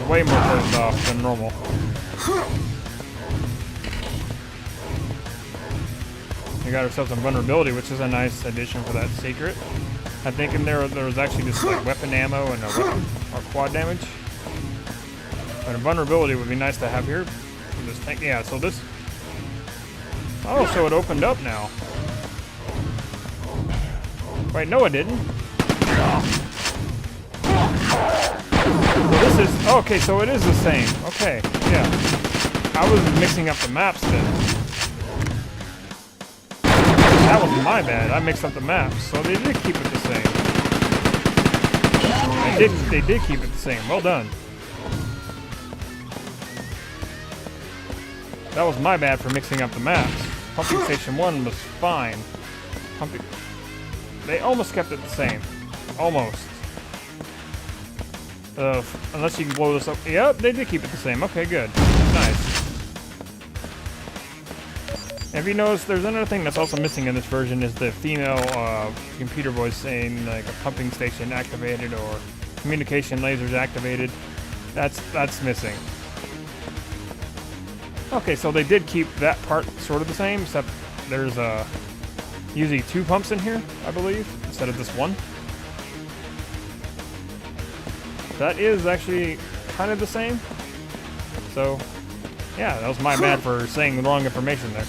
Way more closed off than normal. We got ourselves some vulnerability, which is a nice addition for that secret. I think in there was actually just like weapon ammo and a weapon or quad damage. But a vulnerability would be nice to have here. This tank, yeah. So this. Oh, so it opened up now. Wait, no, it didn't. This is okay, so it is the same. Okay, yeah. I was mixing up the maps then. That was my bad. I mixed up the maps, so they did keep it the same. They did keep it the same. Well done. That was my bad for mixing up the maps. Pumping Station 1 was fine. They almost kept it the same. Almost. Unless you can blow this up. Yep, they did keep it the same. Okay, good. Nice. Have you noticed there's another thing that's also missing in this version is the female computer voice saying like a pumping station activated or communication lasers activated. That's missing. Okay, so they did keep that part sort of the same, except there's usually 2 pumps in here, I believe, instead of just 1. That is actually kind of the same. So, yeah, that was my bad for saying the wrong information there.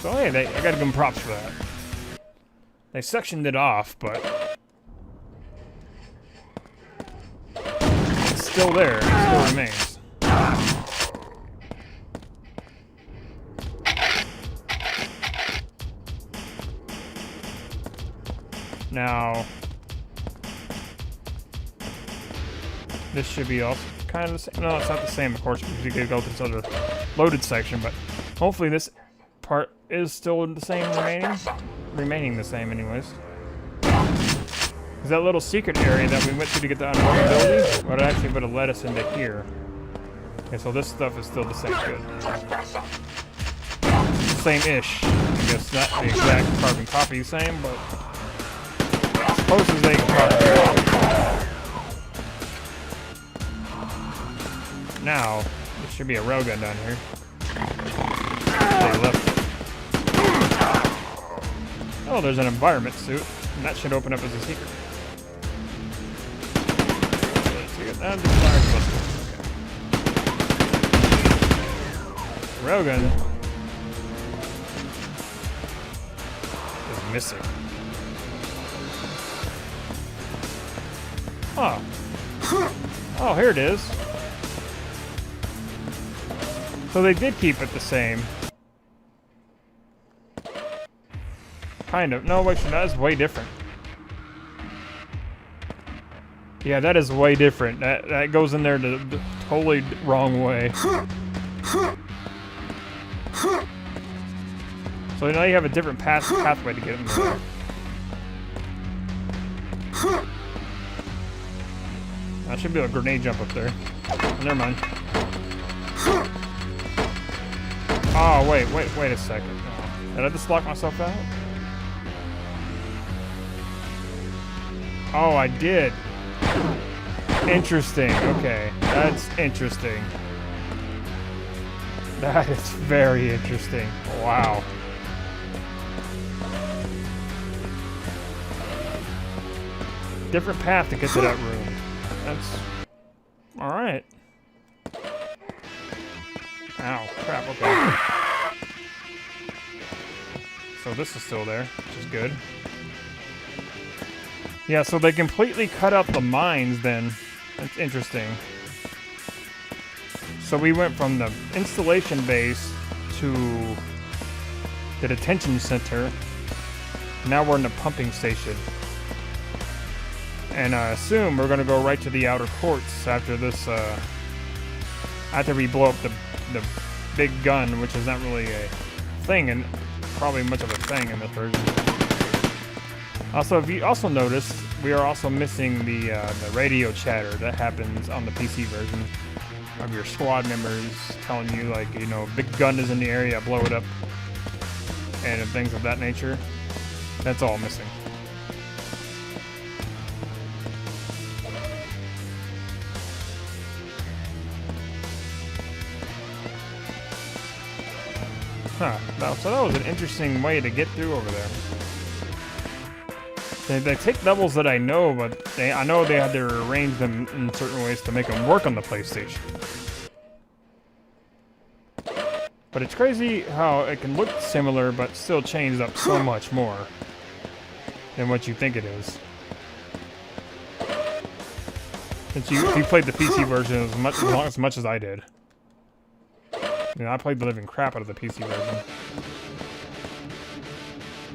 So, hey, I gotta give them props for that. They sectioned it off, but it's still there. It still remains. Now, this should be also kind of the same. No, it's not the same, of course, because you could go to this other loaded section, but hopefully this part is still the same remaining the same anyways. Because that little secret area that we went to get the unlockability would actually would have led us into here. Okay, so this stuff is still the same. Good. Same-ish. I guess not the exact carbon copy same, but as close as they can possibly get. Now, there should be a railgun down here. They left it. Oh, there's an environment suit, and that should open up as a secret. And the fire cluster. Okay. Railgun is missing. Oh. Oh, here it is. So they did keep it the same. Kind of. No, wait, that is way different. Yeah, that is way different. That goes in there the totally wrong way. So now you have a different pathway to get in there. I should be able to grenade jump up there. Oh, never mind. Oh, wait a second. Oh, did I just lock myself out? Oh, I did. Interesting. Okay, that's interesting. That is very interesting. Wow. Different path to get to that room. That's all right. Ow, crap. Okay. So this is still there, which is good. Yeah, so they completely cut out the mines then. That's interesting. So we went from the installation base to the detention center. Now we're in the pumping station. And I assume we're gonna go right to the outer courts after this, after we blow up the big gun, which is not really a thing, and probably much of a thing in this version. Also, if you also noticed, we are also missing the radio chatter that happens on the PC version of your squad members telling you, like, you know, big gun is in the area, blow it up, and things of that nature. That's all missing. Huh. So that was an interesting way to get through over there. They take levels that I know, but I know they had to arrange them in certain ways to make them work on the PlayStation. But it's crazy how it can look similar, but still change up so much more than what you think it is. Since you played the PC version as much as I did. You know, I played the living crap out of the PC version.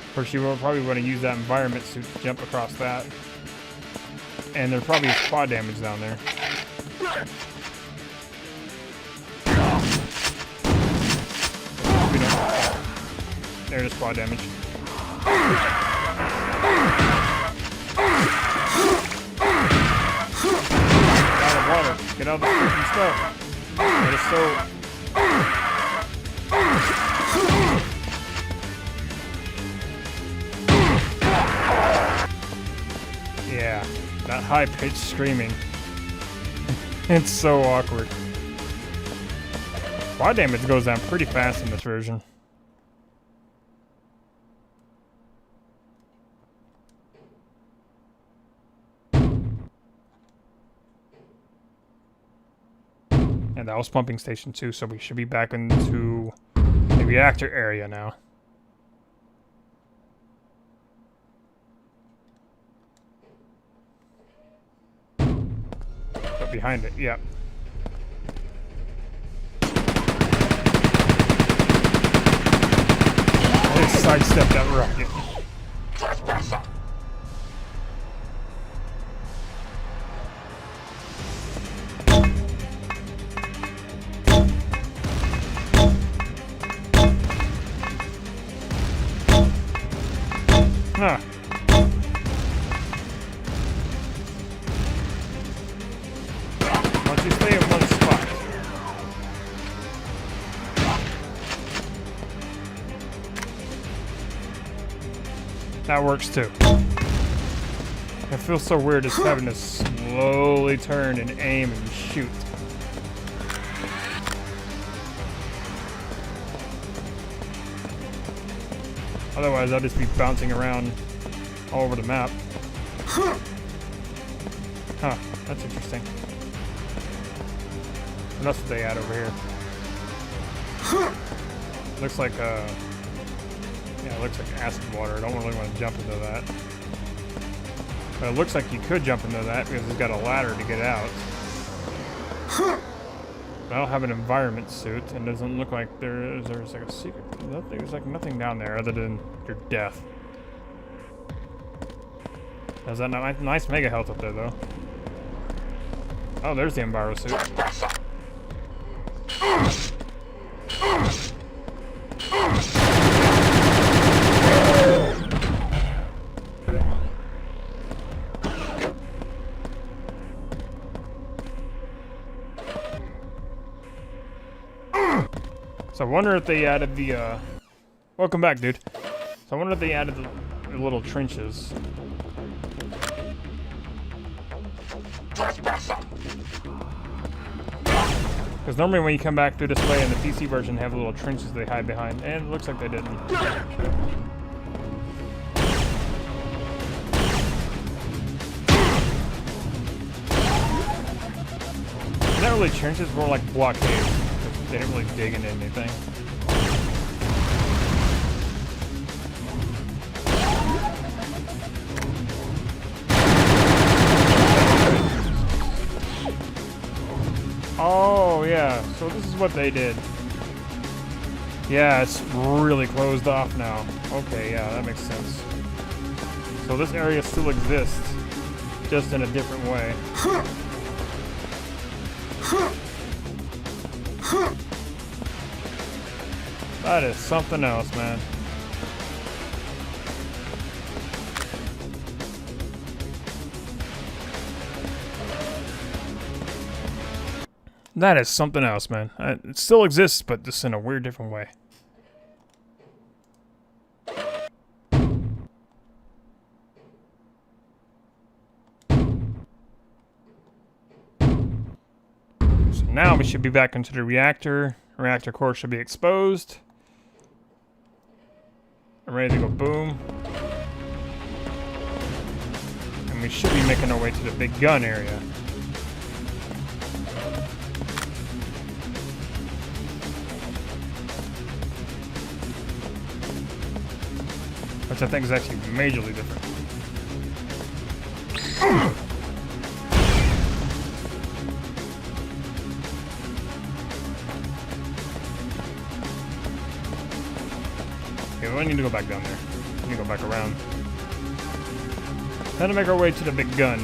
Of course, you will probably want to use that environment to jump across that. And there probably is quad damage down there. There's quad damage. Get out of water. Get out of the freaking stuff. That is so... Yeah, that high-pitched screaming. It's so awkward. Quad damage goes down pretty fast in this version. And that was pumping station 2, so we should be back into the reactor area now. But behind it, yep. I just sidestepped that rocket. Huh. Once you stay in one spot. That works too. It feels so weird just having to slowly turn and aim and shoot. Otherwise, I'll just be bouncing around all over the map. Huh, that's interesting. What else did they add over here? Looks like, yeah, it looks like acid water. I don't really want to jump into that. But it looks like you could jump into that because it's got a ladder to get out. I don't have an environment suit, and doesn't look like there's like a secret. There's like nothing down there other than your death. There's that nice mega health up there, though. Oh, there's the enviro suit. So I wonder if they added the, welcome back, dude. So I wonder if they added the little trenches. Because normally when you come back through this way in the PC version, they have little trenches they hide behind. And it looks like they didn't. Not really trenches, more like blockades. They didn't really dig into anything. Oh, yeah. So this is what they did. Yeah, it's really closed off now. Okay, yeah, that makes sense. So this area still exists, just in a different way. That is something else, man. That is something else, man. It still exists, but just in a weird, different way. So now we should be back into the reactor. Reactor core should be exposed. I'm ready to go boom. And we should be making our way to the big gun area. Which I think is actually majorly different. Okay, well, I need to go back down there. I need to go back around. Then to make our way to the big gun.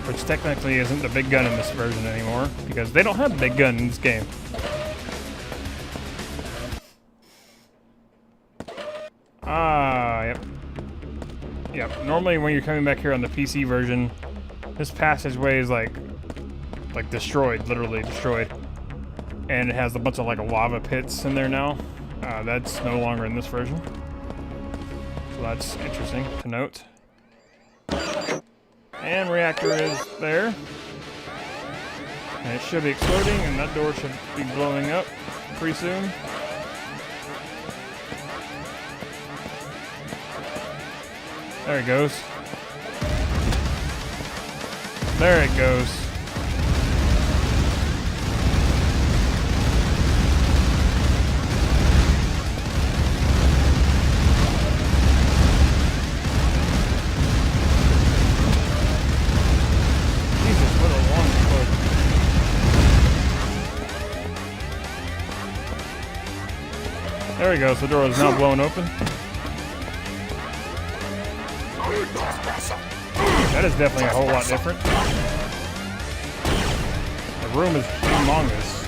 Which technically isn't the big gun in this version anymore, because they don't have a big gun in this game. Ah, yep. Yep, normally when you're coming back here on the PC version, this passageway is like destroyed, literally destroyed. And it has a bunch of like lava pits in there now. That's no longer in this version. So that's interesting to note. And reactor is there. And it should be exploding, and that door should be blowing up pretty soon. There it goes. There it goes. Jesus, what a long foot. There we go, so the door is now blown open. That is definitely a whole lot different. The room is humongous.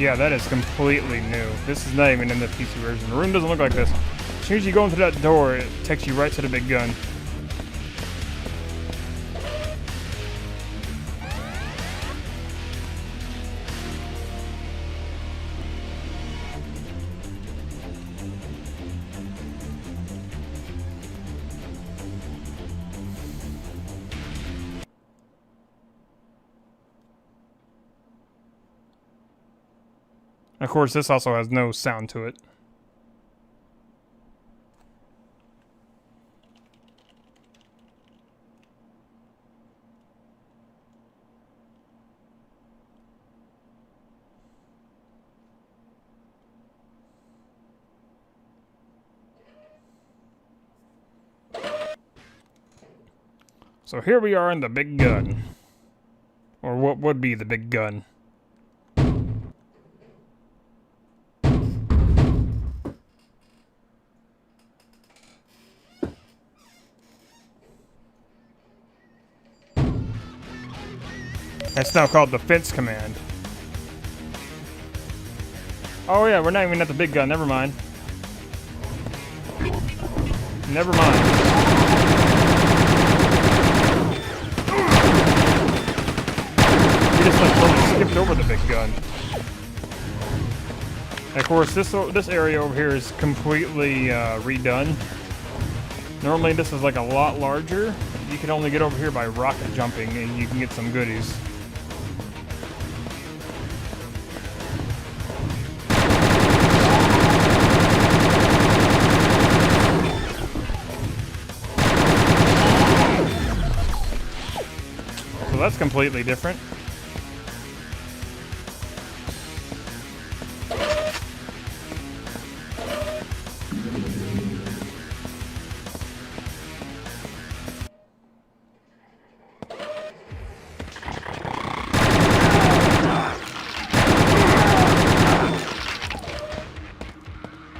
Yeah, that is completely new. This is not even in the PC version. The room doesn't look like this. As soon as you go into that door, it takes you right to the big gun. Of course, this also has no sound to it. So here we are in the big gun. Or what would be the big gun. It's now called Defense Command. Oh yeah, we're not even at the big gun, never mind. Never mind. We just like totally skipped over the big gun. And of course, this area over here is completely redone. Normally this is like a lot larger. You can only get over here by rocket jumping and you can get some goodies. So that's completely different.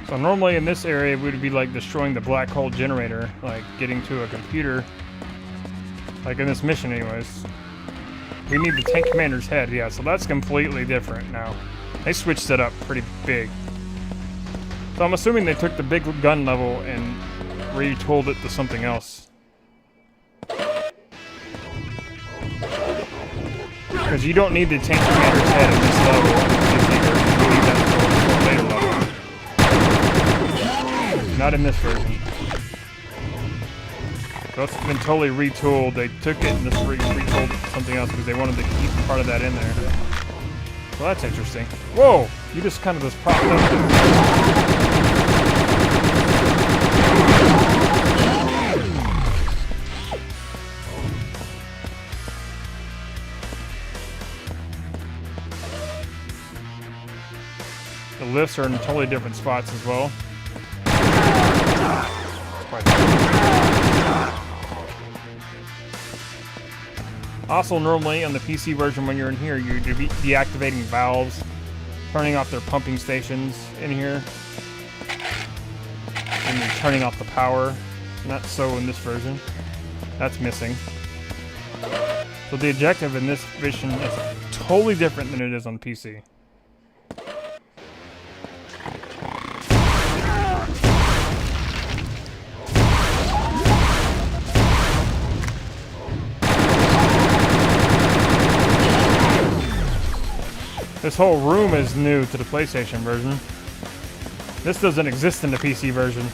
So normally in this area we would be like destroying the black hole generator, like getting to a computer. Like in this mission anyways. We need the tank commander's head, yeah, so that's completely different now. They switched it up pretty big. So I'm assuming they took the big gun level and retooled it to something else. Because you don't need the tank commander's head in this level. You need that for later level. Not in this version. So it's been totally retooled. They took it and just retooled it to something else because they wanted to keep part of that in there. Well, that's interesting. Whoa! You just kind of just popped up. The lifts are in totally different spots as well. Also, normally on the PC version, when you're in here, you're deactivating valves, turning off their pumping stations in here, and you're turning off the power. Not so in this version. That's missing. So the objective in this mission is totally different than it is on PC. This whole room is new to the PlayStation version. This doesn't exist in the PC version.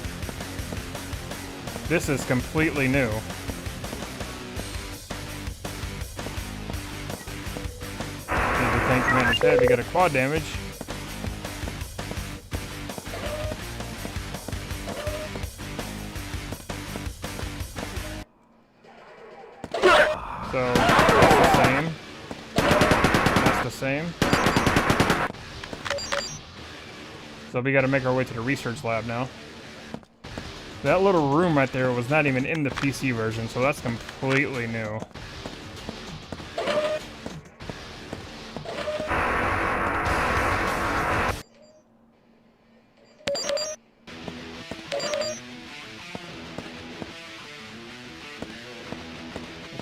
This is completely new. There's the tank commander's head. We got a quad damage. So that's the same. That's the same. So we gotta make our way to the research lab now. That little room right there was not even in the PC version, so that's completely new.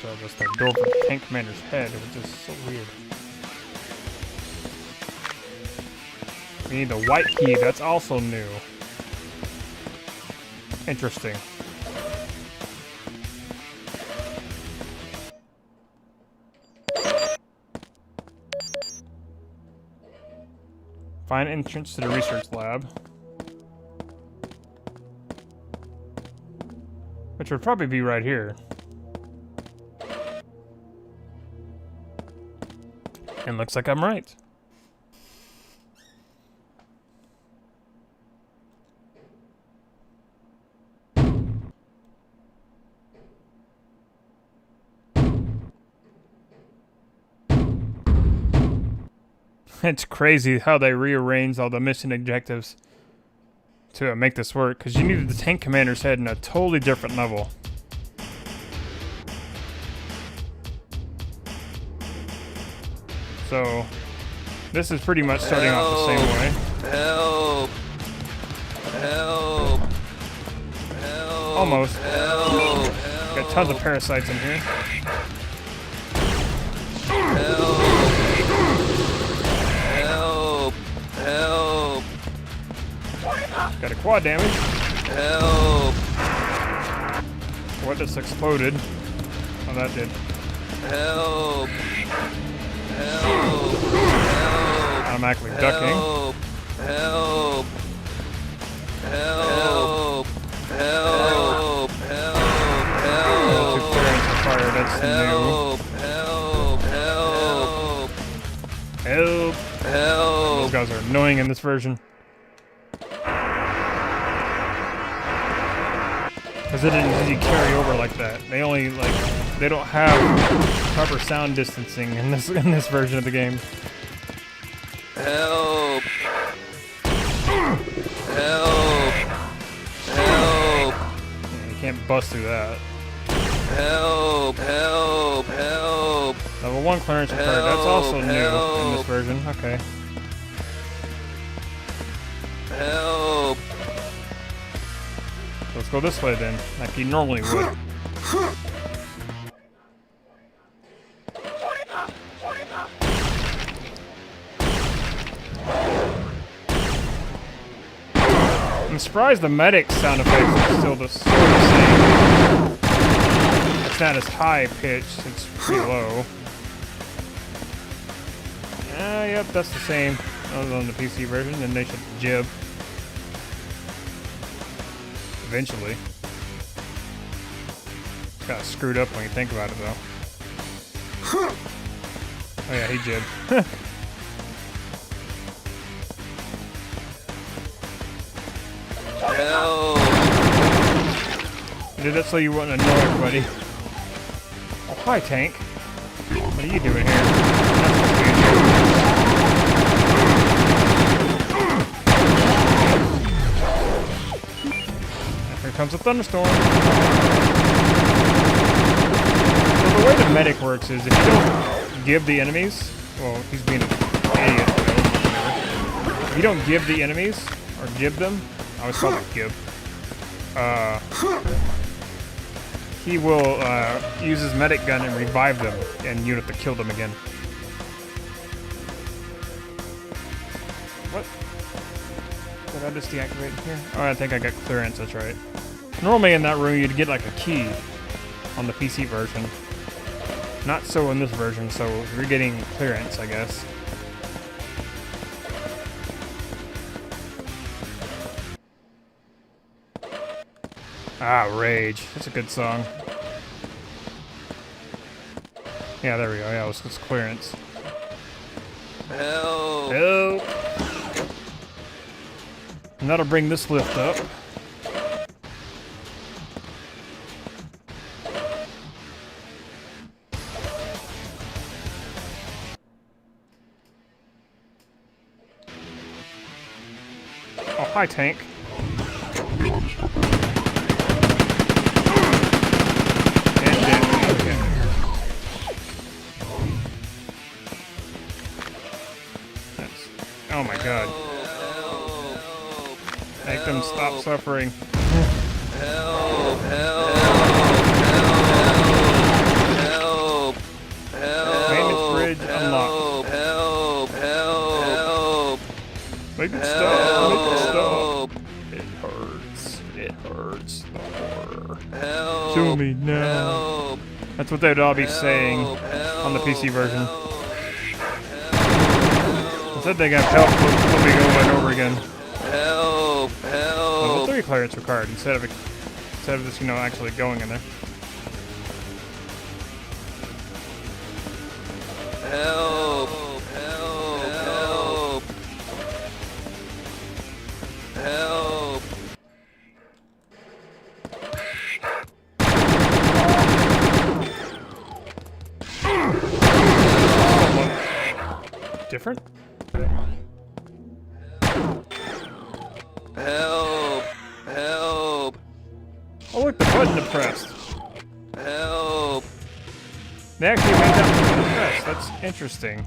So just the door for the tank commander's head, which is so weird. We need the white key. That's also new. Interesting. Find entrance to the research lab. Which would probably be right here. And looks like I'm right. It's crazy how they rearranged all the mission objectives to make this work, because you needed the tank commander's head in a totally different level. So, this is pretty much starting off the same way. Help! Help! Help! Almost. Help! Got tons of parasites in here. Help! Help! Help! Got a quad damage. Help! What just exploded? Oh, that did. Help! Help! Help! Automatically ducking. Help! Help! Help! Help! Help! Two clearance fire, that's Help! Help! Help! new. Help! Help! Those guys are annoying in this version. Because it didn't really carry over like that. They only, like, they don't have proper sound distancing in this version of the game. Help! Help! Help! Yeah, you can't bust through that. Help! Help! Help! Level 1 clearance required. That's also new in this version. Okay. Help! Let's go this way then, like you normally would. I'm surprised the medic sound effects are still the sort of same. It's not as high pitched, it's pretty low. Yep, that's the same. Other than the PC version, then they should jib. Eventually. It's kinda screwed up when you think about it though. Oh yeah, he jibbed. Help! You did that so you wouldn't annoy everybody. Oh, hi, tank. What are you doing here? Here comes a thunderstorm. So the way the medic works is if you don't give the enemies, well, he's being an idiot. If you don't give the enemies, or gib them, I always call it gib. He will use his medic gun and revive them, and you have to kill them again. What? Did I just deactivate here? Oh, I think I got clearance, that's right. Normally in that room you'd get like a key on the PC version. Not so in this version, so you're getting clearance, I guess. Ah, Rage. That's a good song. Yeah, there we go. Yeah, it's clearance. Help! Help! And that'll bring this lift up. Oh, hi, tank. Oh my god. Make them stop suffering. Help! Help! Help! Help! Maintenance bridge unlocked. Help! Help! Help! Wait Make it stop. Make it stop. It hurts. It hurts. The horror. Help. Show me now. Help. That's what they'd all be saying on the PC version. Instead they got help flipping over and over again. Help. Help. Level 3 clearance required instead of this, you know, actually going in there. Help. Help. Help. Help. Different? Help. Help. Oh look, the button depressed. Help. They actually made that button depressed. That's interesting.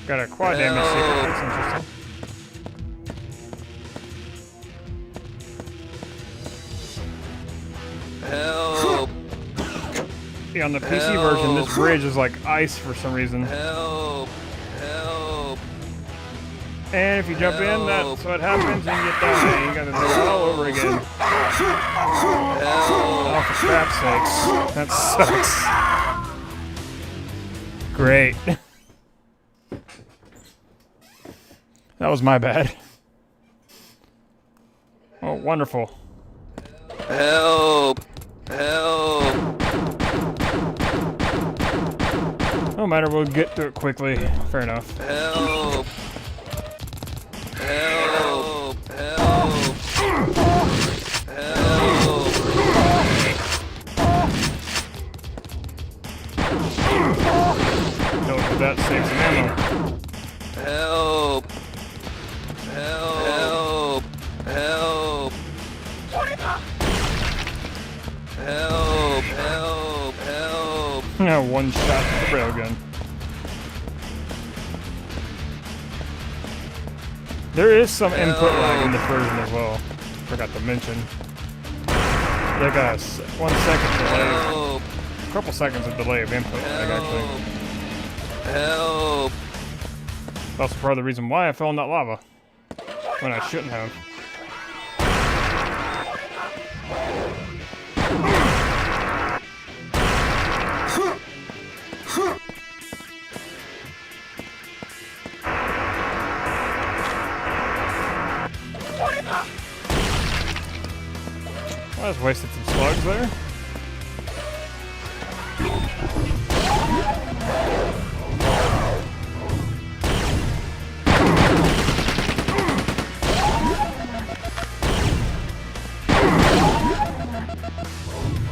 Got a quad damage secret. That's interesting. Help. Yeah, on the PC version, this bridge is like ice for some reason. Help. Help. And if you jump in, that's what happens, and you die. You gotta do it all over again. Oh, for crap's sakes. That sucks. Great. That was my bad. Oh, wonderful. Help. Help. No matter, we'll get through it quickly. Fair enough. Help. Help. Help. Help. No, but that saves some ammo. Help. Help. Help. Help. Help. Help. Yeah, one shot with the railgun. There is some input lag in this version as well. Forgot to mention. Like a 1 second delay. Help. A couple seconds of delay of input lag, actually. Help. That's part of the reason why I fell in that lava. When I shouldn't have. I just wasted some slugs there.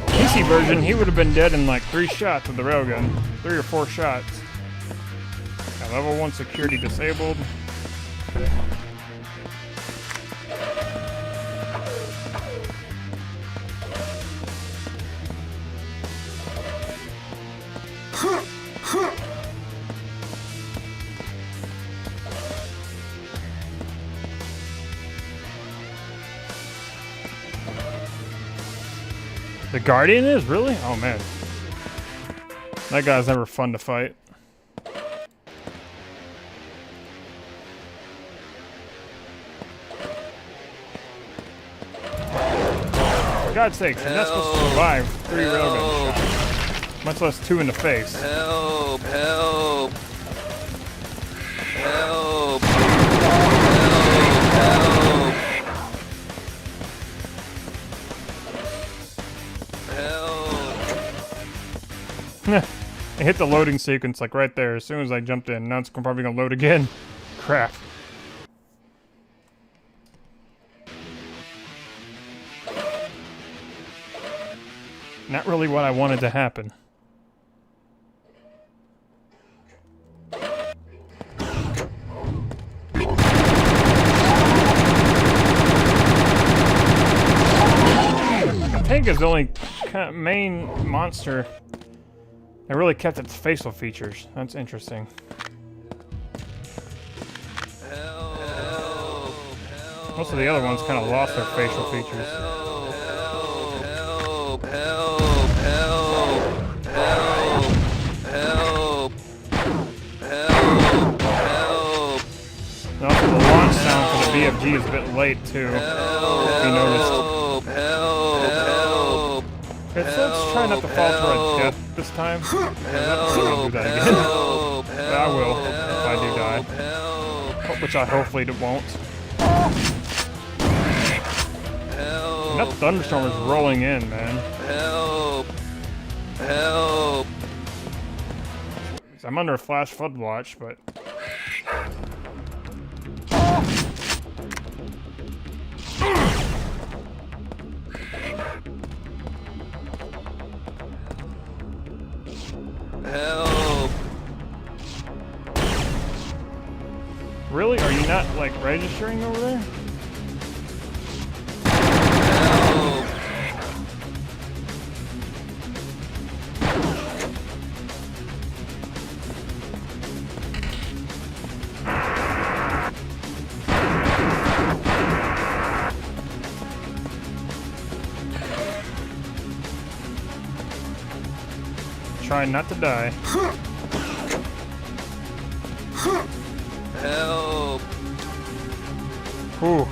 PC version, he would have been dead in like 3 shots with the railgun. 3 or 4 shots. Got level 1 security disabled. The Guardian is? Really? Oh man. That guy's never fun to fight. For God's sakes, you're not supposed to survive 3 railgun shots. Much less 2 in the face. Help. Help. Help. Help. I hit the loading sequence like right there as soon as I jumped in. Now it's probably gonna load again. Crap. Not really what I wanted to happen. The tank is the only kind of main monster that really kept its facial features. That's interesting. Most of the other ones kind of lost their facial features. Help. Help. Help. Help. RPG is a bit late too. Help! You noticed. Help! Help! Okay, so let's try not to fall to our death this time. I will do that again. Help! But I will if I do die. Help! Which I hopefully won't. Help! And that thunderstorm is rolling in, man. Help! Help! I'm under a flash flood watch, but Help! really? Are you not like registering over there? Help! Trying not to die. Help! Ooh.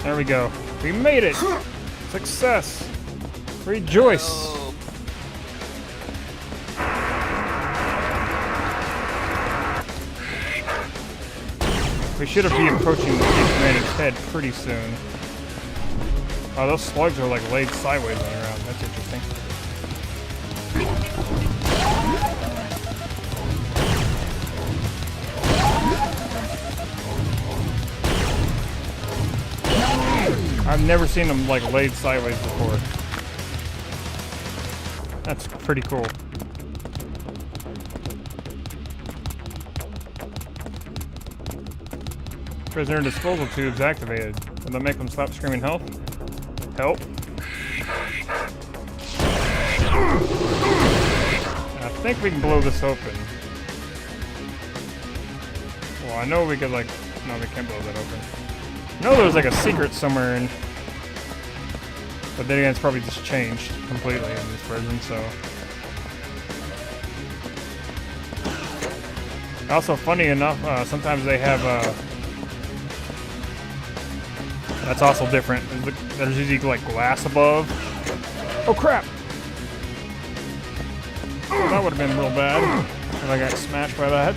There we go. We made it! Success! Rejoice! Help! We should be approaching the Chief Commander's head pretty soon. Oh, those slugs are like laid sideways on the ground. That's interesting. I've never seen them like laid sideways before. That's pretty cool. Prisoner disposal tubes activated. Will that make them stop screaming help? Help. I think we can blow this open. Well, I know we could like... No, we can't blow that open. I know there's like a secret somewhere in... But then again, it's probably just changed completely in this version, so... Also, funny enough, sometimes they have, that's also different. There's usually like glass above. Oh crap! Oh, that would have been real bad if I got smashed by that.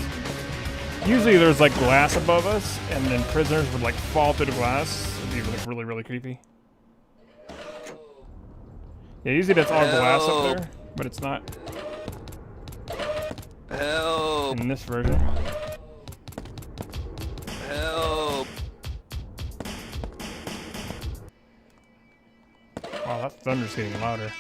Usually there's like glass above us, and then prisoners would like fall through the glass. It'd be like really, really creepy. Yeah, usually that's all glass up there, but it's not Help! in this version. Help! Wow, that thunder's getting louder.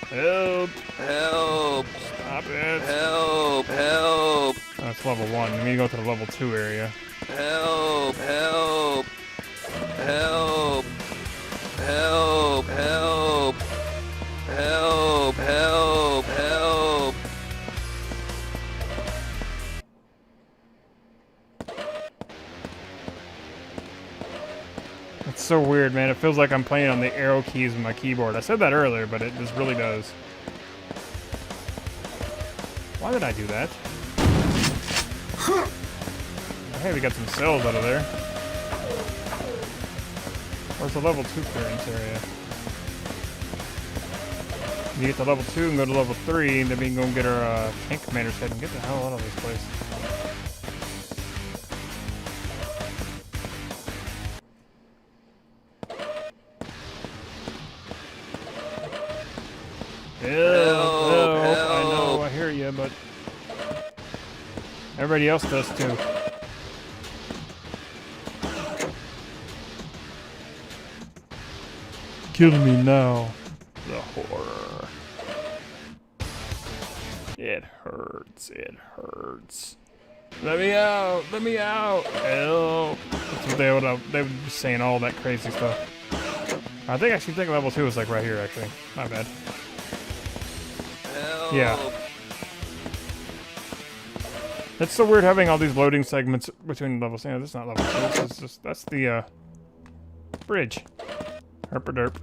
Help! Help! Stop it! Help! Help! That's level 1. We need to go to the level 2 area. Help! Help! Help! Help! Help! Help! Help! Help! It's so weird, man. It feels like I'm playing on the arrow keys of my keyboard. I said that earlier, but it just really does. Why did I do that? Hey, we got some cells out of there. Where's the level 2 clearance area? You get to level 2 and go to level 3, and then we can go and get our tank commander's head and get the hell out of this place. Help. I know, I hear you, but everybody else does too. Kill me now. The horror. It hurts. It hurts. Let me out. Let me out. Help. That's what they would be saying, all that crazy stuff. I think level 2 is like right here, actually. My bad. Help! Yeah. It's so weird having all these loading segments between levels. Yeah, this is not level 2. This is just, that's the bridge. Herp-a-derp.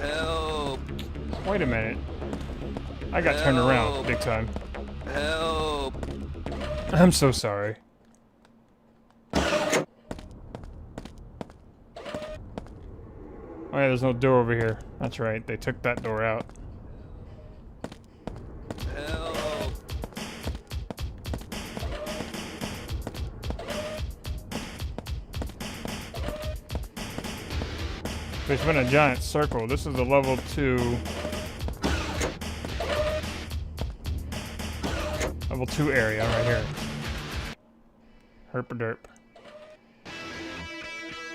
Help! Wait a minute. I got turned around big time. Help! I'm so sorry. Oh yeah, there's no door over here. That's right, they took that door out. Help! There's been a giant circle. This is a level 2. Level 2 area right here. Herp-a-derp.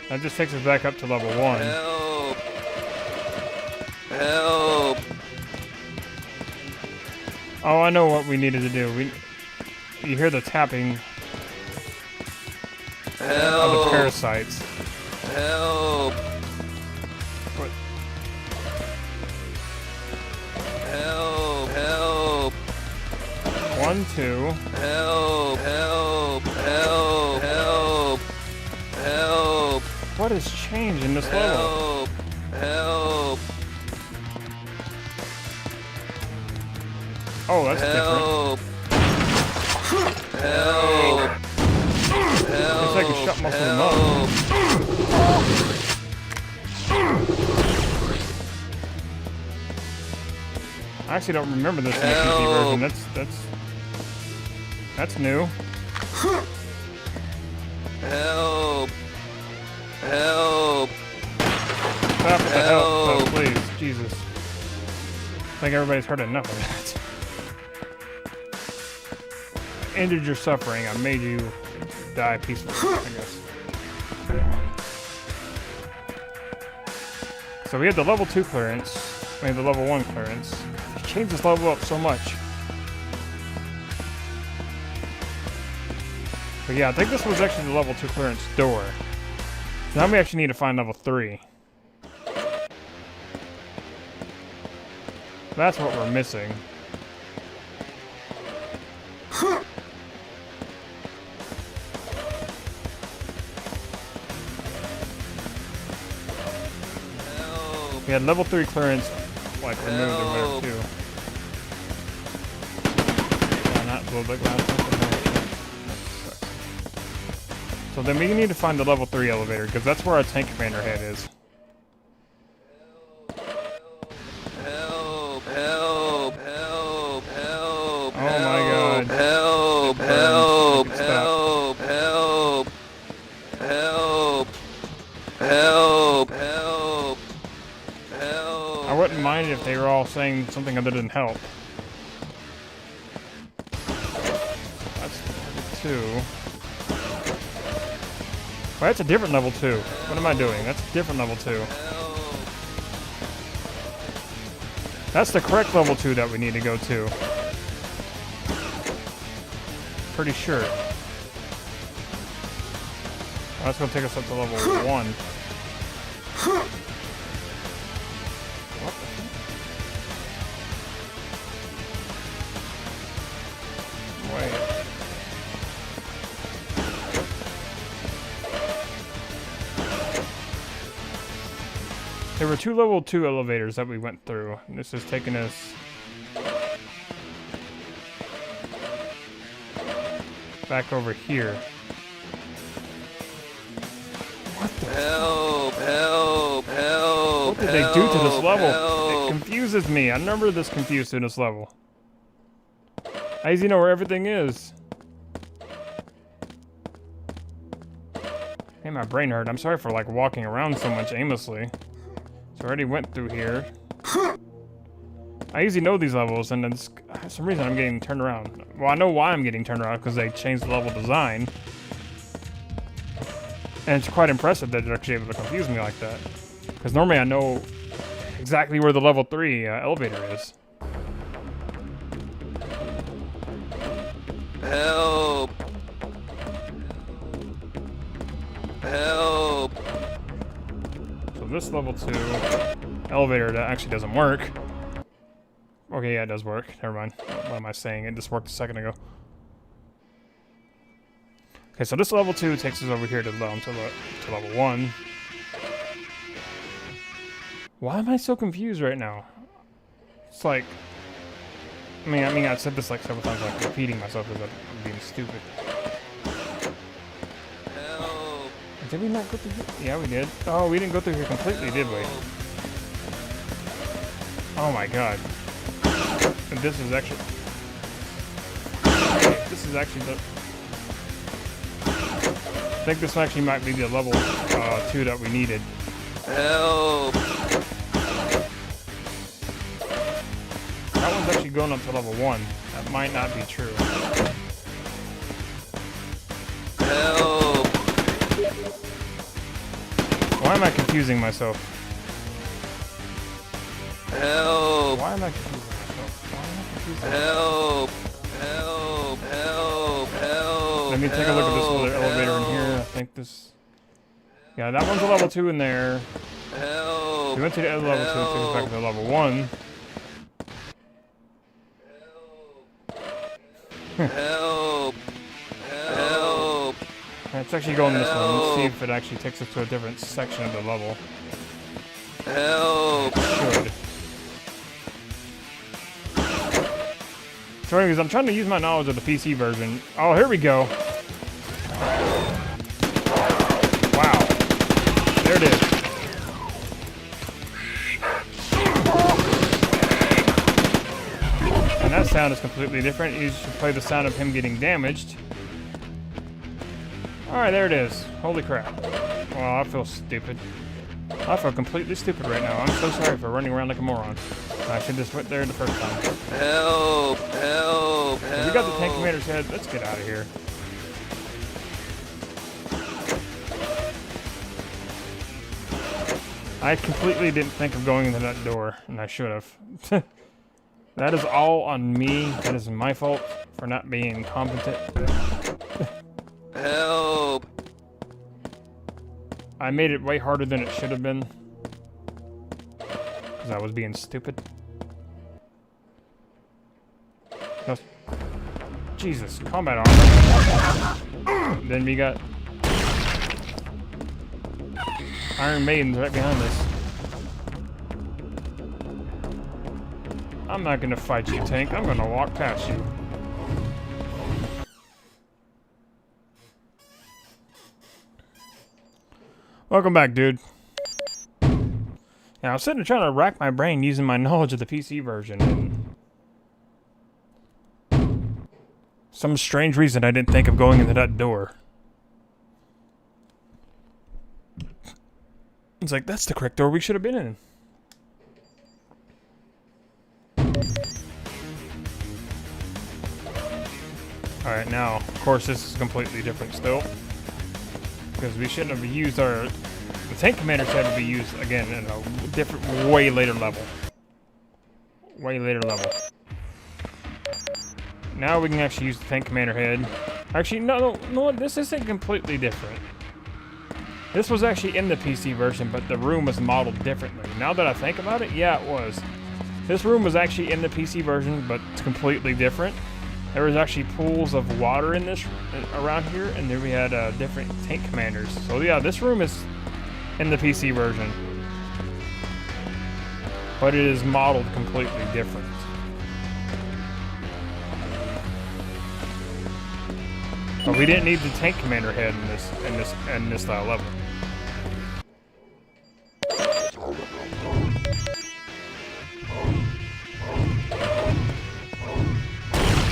That just takes us back up to level 1. Help! Help! Oh, I know what we needed to do. You hear the tapping of the Help! parasites. Help! What? Help! Help! 1, 2. Help! Help! Help! Help! Help! What has changed in this level? Help! Help! Oh, that's different. Help! Help! Looks like you shut most of them up. I actually don't remember this in the PC version. That's new. Help! Help! Stop with the help, please. Jesus. I think everybody's heard enough of that. I ended your suffering. I made you die peacefully, I guess. So we had the level 2 clearance. I mean, the level 1 clearance. It changed this level up so much. But yeah, I think this was actually the level 2 clearance door. Now we actually need to find level 3. That's what we're missing. We had level 3 clearance, like, removed or whatever, too. Why not blow the glass up? So then we need to find the level 3 elevator, because that's where our tank commander head is. Help! Help! Help! Help! Oh my god. Help! Help! Help! Help! Help! Help! Help! Help! I wouldn't mind if they were all saying something other than help. That's level 2. Well, that's a different level 2. What am I doing? That's a different level 2. That's the correct level 2 that we need to go to. Pretty sure. Well, that's gonna take us up to level 1. What the heck? Wait. There were 2 level 2 elevators that we went through, and this is taking us back over here. What the? Help! Help! Help! What did they do to this level? It confuses me. I remember this confused in this level. How does he know where everything is? Hey, my brain hurt. I'm sorry for like walking around so much aimlessly. So I already went through here. I usually know these levels, and then for some reason I'm getting turned around. Well, I know why I'm getting turned around, because they changed the level design. And it's quite impressive that they're actually able to confuse me like that. Because normally I know exactly where the level 3 elevator is. Help! Help! So this level 2 elevator that actually doesn't work. Okay, yeah, it does work. Never mind. What am I saying? It just worked a second ago. Okay, so this level 2 takes us over here to level 1. Why am I so confused right now? It's like I mean, I've said this like several times, like repeating myself because I'm being stupid. Help. Did we not go through here? Yeah, we did. Oh, we didn't go through here completely, did we? Oh my god. And this is actually... This is actually the... I think this actually might be the level 2 that we needed. Help. That one's actually going up to level 1. That might not be true. Help. Why am I confusing myself? Help. Why am I confusing myself? Why am I confusing myself? Help. Help. Help. Help. Let me take a look at this little elevator in here. I think this... Yeah, that one's a level 2 in there. Help. We went to the other level 2 and took us back to level 1. Help. Help. Let's actually go on this one. Let's see if it actually takes us to a different section of the level. Help. Should. So anyways, I'm trying to use my knowledge of the PC version. Oh, here we go. Wow. There it is. And that sound is completely different. You should play the sound of him getting damaged. Alright, there it is. Holy crap. Well, I feel stupid. I feel completely stupid right now. I'm so sorry for running around like a moron. I should just went there the first time. Help. Help. Help. We got the tank commander's head. Let's get out of here. I completely didn't think of going into that door, and I should have. That is all on me. That is my fault for not being competent. Help. I made it way harder than it should have been. Because I was being stupid. No. Jesus, combat armor. Then we got Iron Maidens right behind us. I'm not gonna fight you, tank. I'm gonna walk past you. Welcome back, dude. Yeah, I was sitting there trying to rack my brain using my knowledge of the PC version, and some strange reason I didn't think of going into that door. It's like, that's the correct door we should have been in. Alright, now, of course, this is completely different still. Because we shouldn't have used our... The tank commander said to be used, again, in a different, way later level. Way later level. Now we can actually use the tank commander head. Actually, no, this isn't completely different. This was actually in the PC version, but the room was modeled differently. Now that I think about it, yeah, it was. This room was actually in the PC version, but it's completely different. There was actually pools of water in this around here, and then we had different tank commanders. So yeah, this room is in the PC version, but it is modeled completely different. But we didn't need the tank commander head in this style level.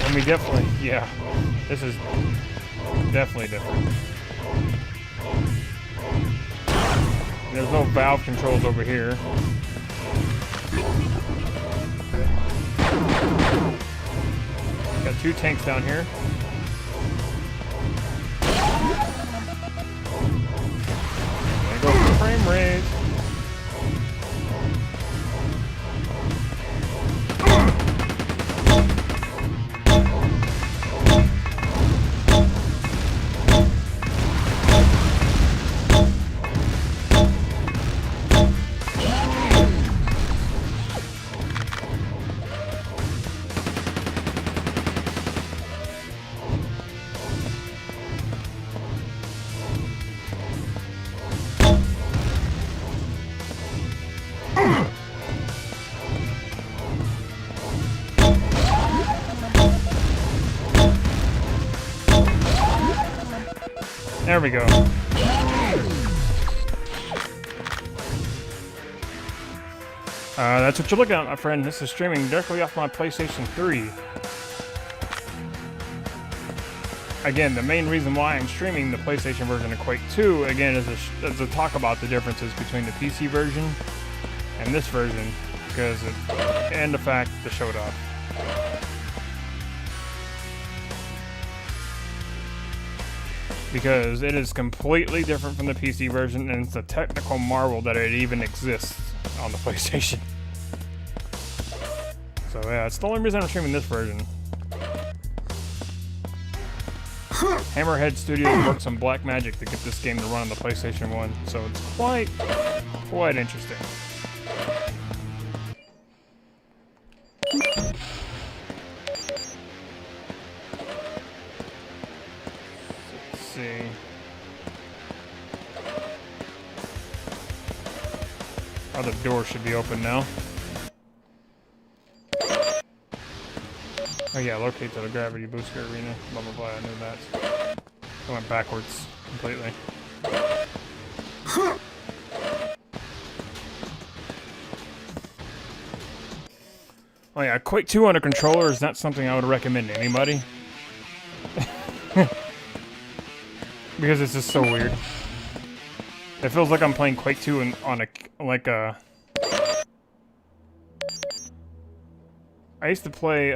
And we definitely, yeah, this is definitely different. There's no valve controls over here. Got two tanks down here. There goes the frame rate. There we go. That's what you're looking at, my friend. This is streaming directly off my PlayStation 3. Again, the main reason why I'm streaming the PlayStation version of Quake 2, again, is to talk about the differences between the PC version and this version, and the fact to show it off. Because it is completely different from the PC version, and it's a technical marvel that it even exists on the PlayStation. So yeah, it's the only reason I'm streaming this version. Hammerhead Studios worked some black magic to get this game to run on the PlayStation 1, so it's quite interesting. Let's see. Other door should be open now. Oh yeah, locate to the gravity booster arena. Blah blah blah, I knew that. I went backwards completely. Oh yeah, Quake 2 on a controller is not something I would recommend to anybody. Because it's just so weird. It feels like I'm playing Quake 2 on a I used to play,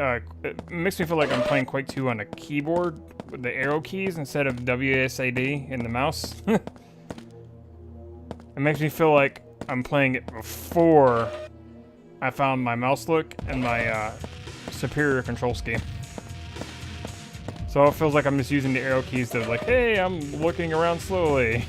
it makes me feel like I'm playing Quake 2 on a keyboard with the arrow keys instead of WASD in the mouse. It makes me feel like I'm playing it before I found my mouse look and my superior control scheme. So it feels like I'm just using the arrow keys to like, hey, I'm looking around slowly.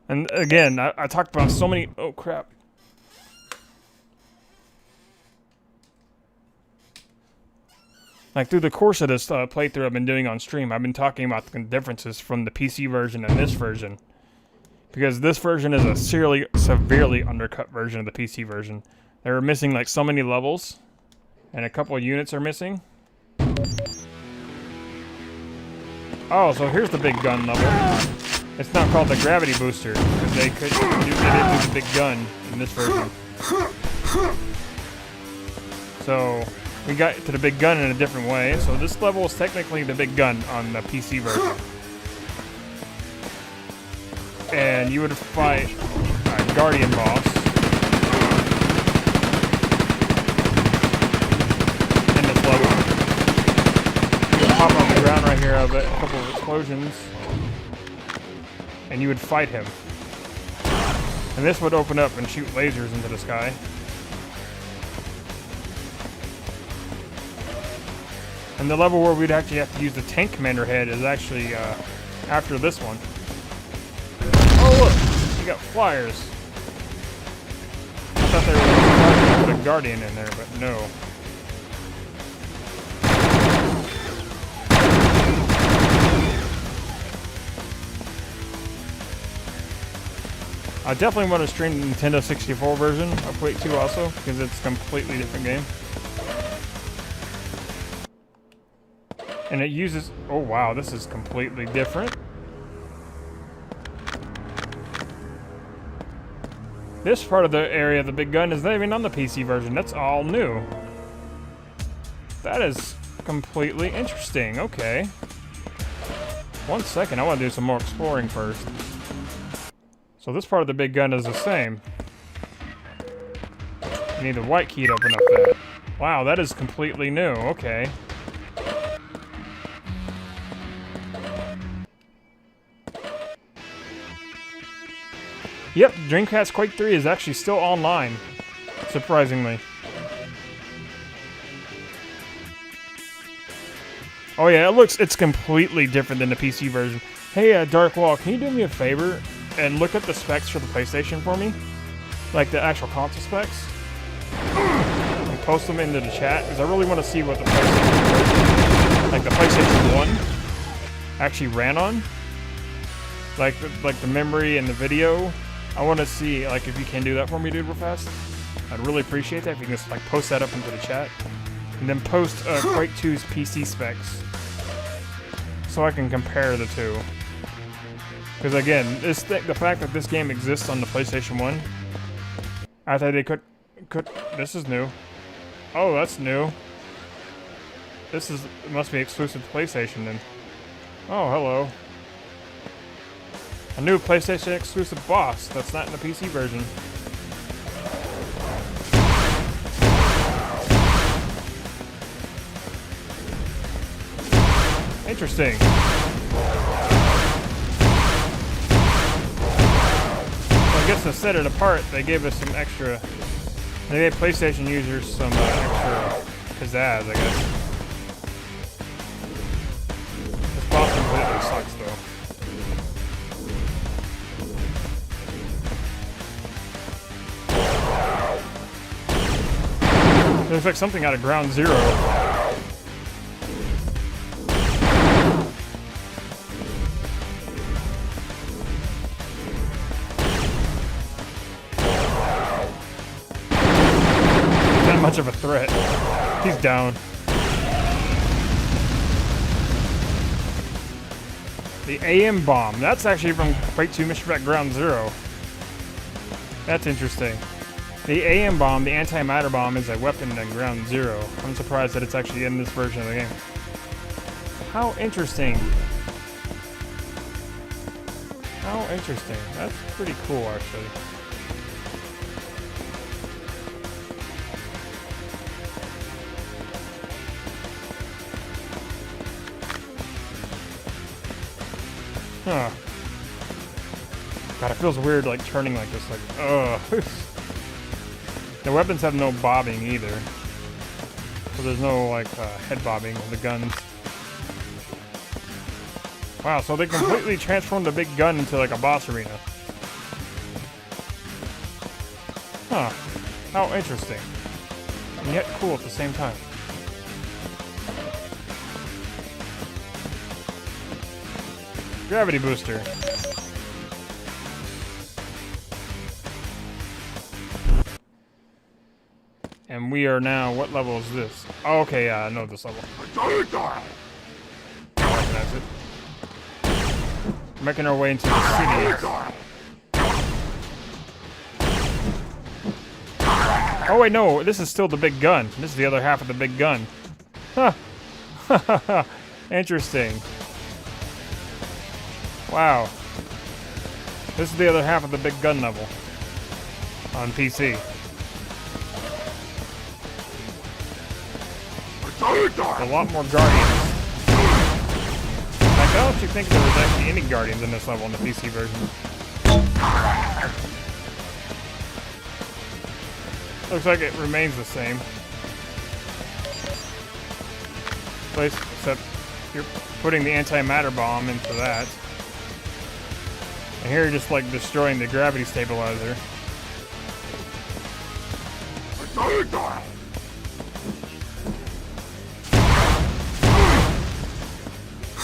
And again, I talked about so many... Oh, crap. Like, through the course of this playthrough I've been doing on stream, I've been talking about the differences from the PC version and this version. Because this version is a severely undercut version of the PC version. They were missing, like, so many levels. And a couple of units are missing. Oh, so here's the big gun level. It's not called the gravity booster, because they didn't do the big gun in this version. So, we got to the big gun in a different way, so this level is technically the big gun on the PC version. And you would fight a Guardian boss in this level. You would pop on the ground right here of a couple of explosions. And you would fight him. And this would open up and shoot lasers into the sky. And the level where we'd actually have to use the tank commander head is actually after this one. Oh look! You got flyers. I thought they were going to put a Guardian in there, but no. I definitely want to stream the Nintendo 64 version of Quake 2 also, because it's a completely different game. And it uses... Oh wow, this is completely different. This part of the area of the big gun is not even on the PC version. That's all new. That is completely interesting. Okay. 1 second, I want to do some more exploring first. So this part of the big gun is the same. You need the white key to open up that. Wow, that is completely new. Okay. Yep, Dreamcast Quake 3 is actually still online. Surprisingly. Oh yeah, it's completely different than the PC version. Hey, Dark Wall, can you do me a favor and look at the specs for the PlayStation for me? Like the actual console specs? And post them into the chat, because I really want to see what the PlayStation version, like the PlayStation 1, actually ran on. Like the memory and the video. I want to see, like, if you can do that for me, dude, real fast. I'd really appreciate that if you can just like post that up into the chat. And then post Quake 2's PC specs. So I can compare the two. Because again, the fact that this game exists on the PlayStation 1, I thought they could, this is new. Oh, that's new. This is, it must be exclusive to PlayStation then. Oh, hello. A new PlayStation exclusive boss that's not in the PC version. Interesting. I guess to set it apart, they gave us some extra. They gave PlayStation users some extra pizzazz, I guess. This boss completely sucks, though. It looks like something out of Ground Zero. Much of a threat. He's down. The AM bomb. That's actually from Quake 2 Mission Effect Ground Zero. That's interesting. The AM bomb, the antimatter bomb, is a weapon in Ground Zero. I'm surprised that it's actually in this version of the game. How interesting. How interesting. That's pretty cool, actually. Huh. God, it feels weird, like, turning like this, like, ugh. The weapons have no bobbing, either. So there's no, like, head bobbing of the guns. Wow, so they completely transformed the big gun into, like, a boss arena. Huh. How interesting. And yet cool at the same time. Gravity booster. And we are now, what level is this? Oh, okay, yeah, I know this level. That's it. Making our way into the city. Oh wait, no, this is still the big gun. This is the other half of the big gun. Huh. Interesting. Wow. This is the other half of the big gun level on PC. A lot more guardians. Like, I don't actually think there was actually any guardians in this level in the PC version. Looks like it remains the same. Except you're putting the antimatter bomb into that. And here you're just like destroying the gravity stabilizer.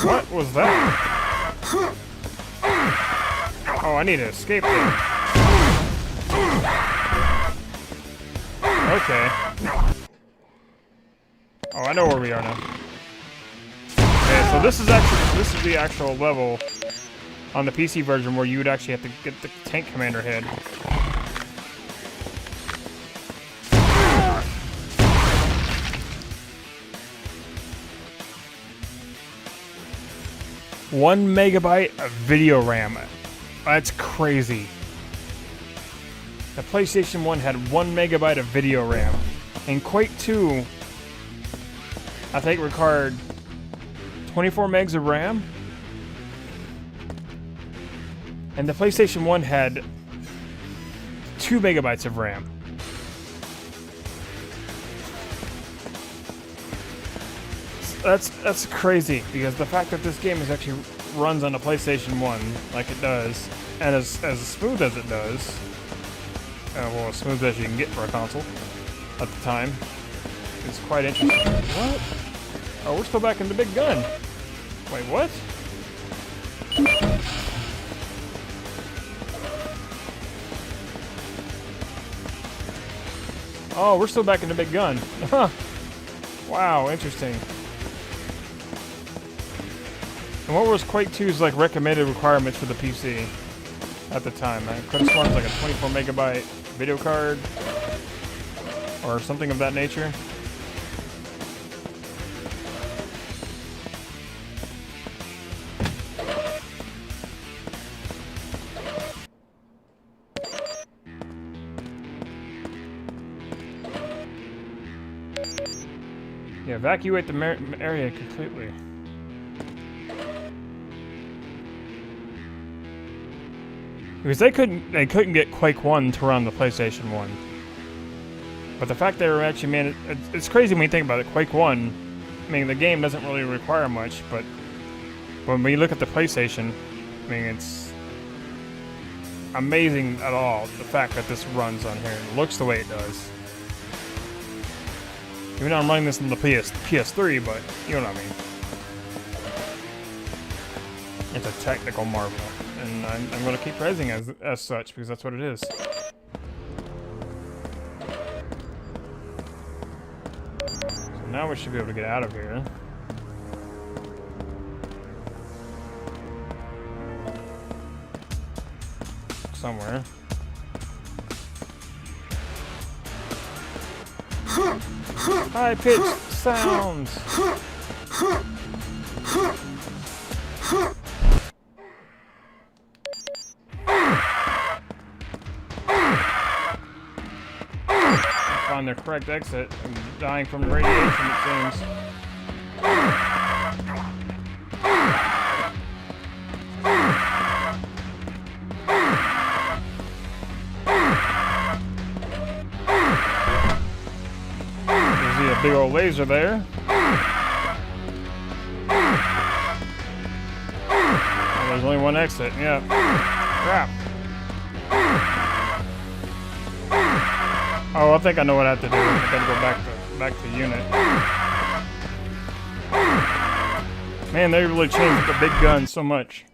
What was that? Oh, I need to escape there. Okay. Oh, I know where we are now. Okay, so this is the actual level on the PC version where you would actually have to get the tank commander head. One megabyte of video RAM. That's crazy. The PlayStation 1 had 1 megabyte of video RAM. And Quake 2, I think, required 24 megs of RAM. And the PlayStation 1 had 2 megabytes of RAM. That's crazy, because the fact that this game is actually runs on a PlayStation 1 like it does, and as smooth as it does, well, as smooth as you can get for a console at the time, it's quite interesting. What? Oh, we're still back in the big gun. Wait, what? Oh, we're still back in the big gun. Huh. Wow, interesting. And what was Quake 2's like recommended requirements for the PC at the time? I could have sworn it was like a 24 megabyte video card or something of that nature. Yeah, evacuate the area completely. Because they couldn't get Quake 1 to run the PlayStation 1. But the fact they were actually it's crazy when you think about it. Quake 1, I mean, the game doesn't really require much, but when you look at the PlayStation, I mean, it's amazing at all the fact that this runs on here. It looks the way it does. Even though I'm running this on the PS3, but you know what I mean. It's a technical marvel, and I'm going to keep praising it as such because that's what it is. So now we should be able to get out of here. Somewhere. High-pitched sounds. Find the correct exit. I'm dying from radiation, it seems. Big old laser there. Oh, there's only one exit. Yeah. Crap. Oh, I think I know what I have to do. I gotta go back to unit. Man, they really changed the big gun so much.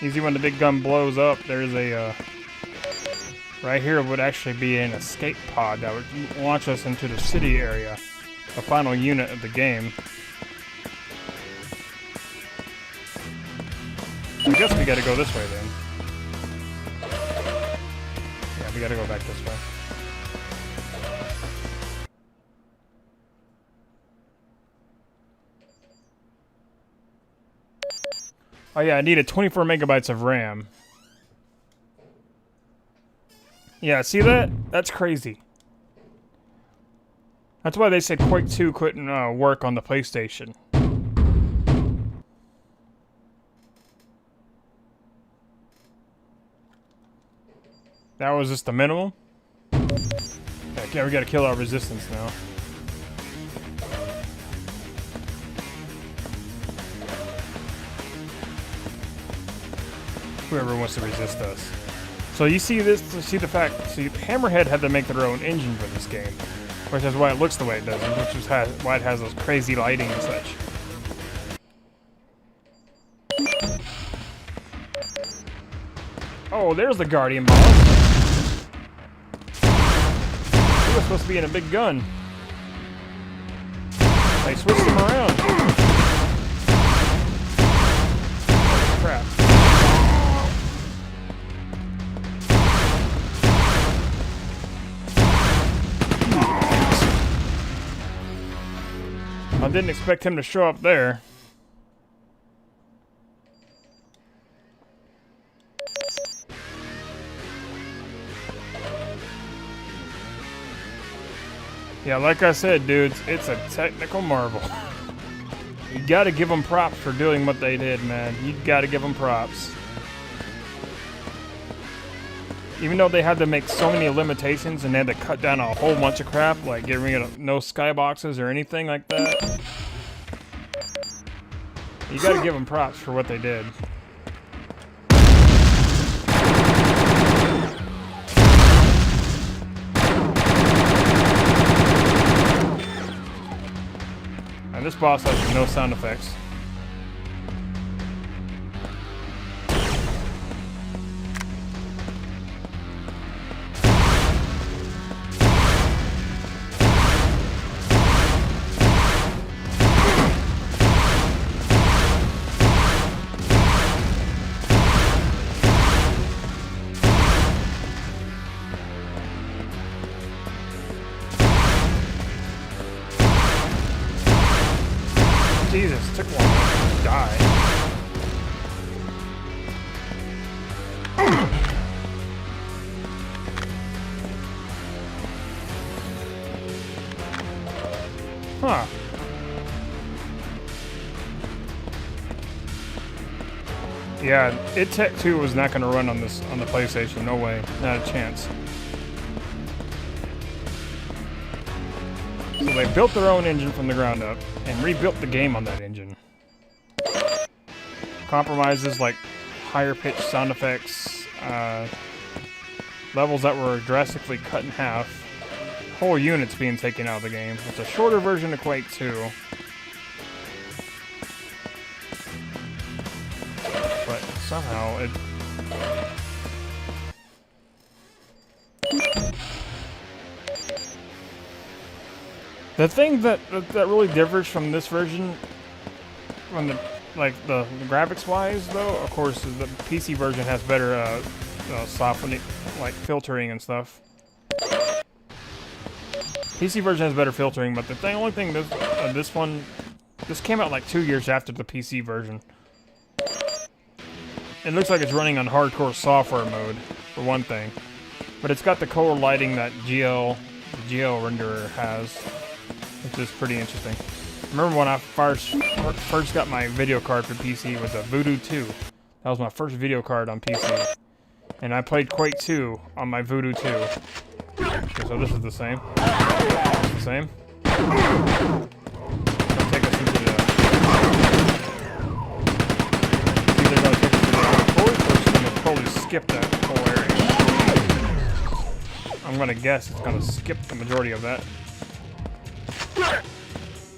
Easy when the big gun blows up. There's a right here would actually be an escape pod that would launch us into the city area, the final unit of the game. I guess we gotta go this way then. Yeah, we gotta go back this way. Oh yeah, I needed 24 megabytes of RAM. Yeah, see that? That's crazy. That's why they said Quake 2 couldn't work on the PlayStation. That was just the minimum? Okay, we gotta kill our resistance now. Whoever wants to resist us. So you see this, see Hammerhead had to make their own engine for this game, which is why it looks the way it does, which is why it has those crazy lighting and such. Oh, there's the Guardian boss. He was supposed to be in a big gun. They switched him around. Crap. I didn't expect him to show up there. Yeah, like I said, dudes, it's a technical marvel. You gotta give them props for doing what they did, man. You gotta give them props. Even though they had to make so many limitations and they had to cut down a whole bunch of crap, like getting rid of no skyboxes or anything like that. You gotta give them props for what they did. And this boss has no sound effects. Jesus, took long to die. Huh. Yeah, It Tech 2 was not going to run on the PlayStation. No way, not a chance. So they built their own engine from the ground up and rebuilt the game on that engine. Compromises like higher pitched sound effects, levels that were drastically cut in half, whole units being taken out of the game. It's a shorter version of Quake 2. But somehow it... The thing that really differs from this version, from the graphics wise though, of course, is the PC version has better softening, like filtering and stuff. PC version has better filtering, but the only thing this came out like 2 years after the PC version. It looks like it's running on hardcore software mode for one thing, but it's got the color lighting that the GL renderer has, which is pretty interesting. Remember when I first got my video card for PC with a Voodoo 2. That was my first video card on PC. And I played Quake 2 on my Voodoo 2. Okay, so this is the same. It's the same. It'll take us into the... It's either going to take us to the court, or it's going to totally skip that whole area. I'm going to guess it's going to skip the majority of that.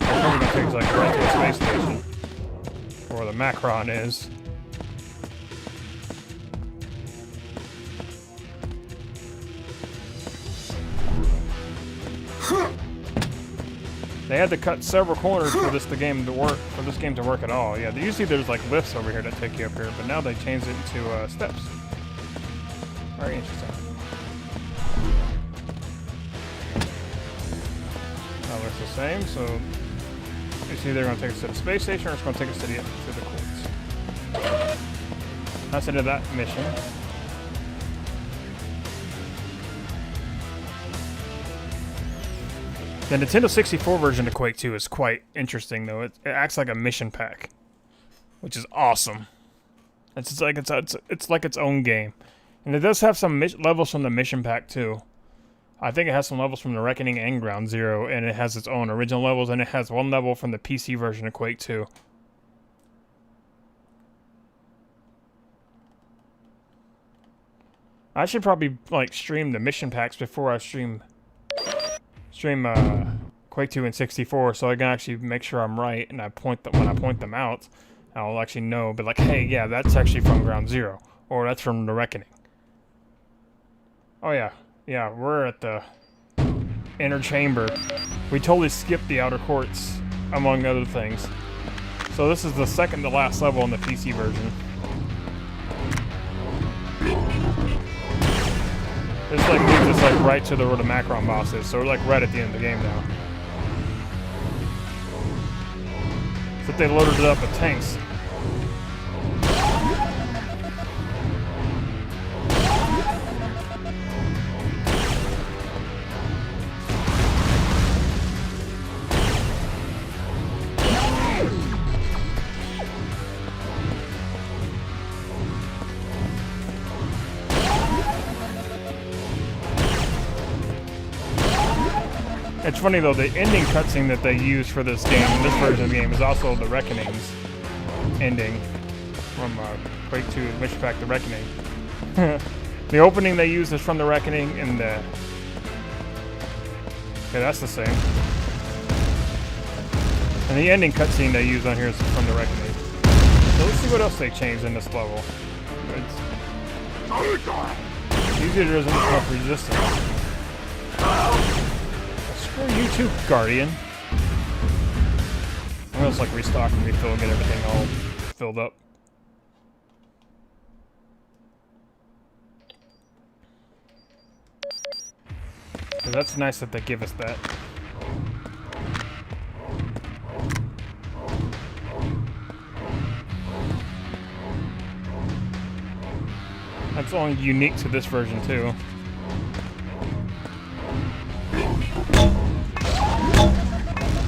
Probably gonna take us like right to the space station, or where the Macron is. They had to cut several corners for this game to work at all. Yeah, usually there's like lifts over here that take you up here, but now they changed it into steps. Very interesting. That looks the same, so. It's either going to take us to the space station or it's going to take us to the courts. That's the end of that mission. The Nintendo 64 version of Quake 2 is quite interesting, though. It acts like a mission pack, which is awesome. It's like its own game, and it does have some levels from the mission pack too. I think it has some levels from the Reckoning and Ground Zero, and it has its own original levels, and it has one level from the PC version of Quake 2. I should probably like stream the mission packs before I stream Quake 2 and 64, so I can actually make sure I'm right, and when I point them out, I'll actually know, but like, hey, yeah, that's actually from Ground Zero, or that's from the Reckoning. Oh yeah. Yeah, we're at the inner chamber. We totally skipped the outer courts, among other things. So this is the second to last level in the PC version. This like leads us like right to where the Macron boss is, so we're like right at the end of the game now. Except they loaded it up with tanks. It's funny though, the ending cutscene that they use for this game, this version of the game, is also the Reckoning's ending from Quake 2 Mission Pack: The Reckoning. The opening they use is from the Reckoning, and the... Okay, that's the same. And the ending cutscene they use on here is from the Reckoning. So let's see what else they changed in this level. Usually there isn't enough resistance. Screw you too, Guardian. I'm gonna just like restock and refill and get everything all filled up. So that's nice that they give us that. It's only unique to this version too.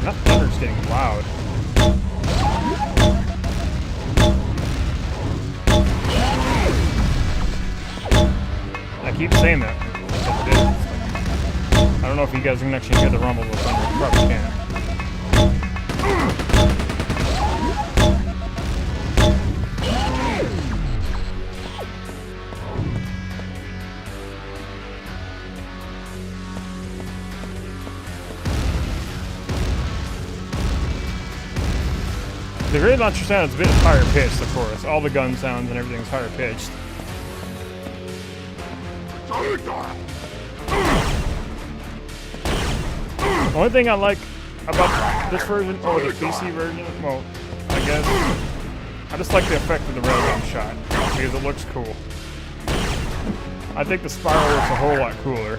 That thunder's getting loud. I keep saying that. I don't know if you guys can actually hear the rumble of the thunder. You probably can't. The grenade launcher sound is a bit higher pitched, of course. All the gun sounds and everything's higher pitched. The only thing I like about this version, or the PC version, well, I guess, I just like the effect of the railgun shot, because it looks cool. I think the spiral looks a whole lot cooler.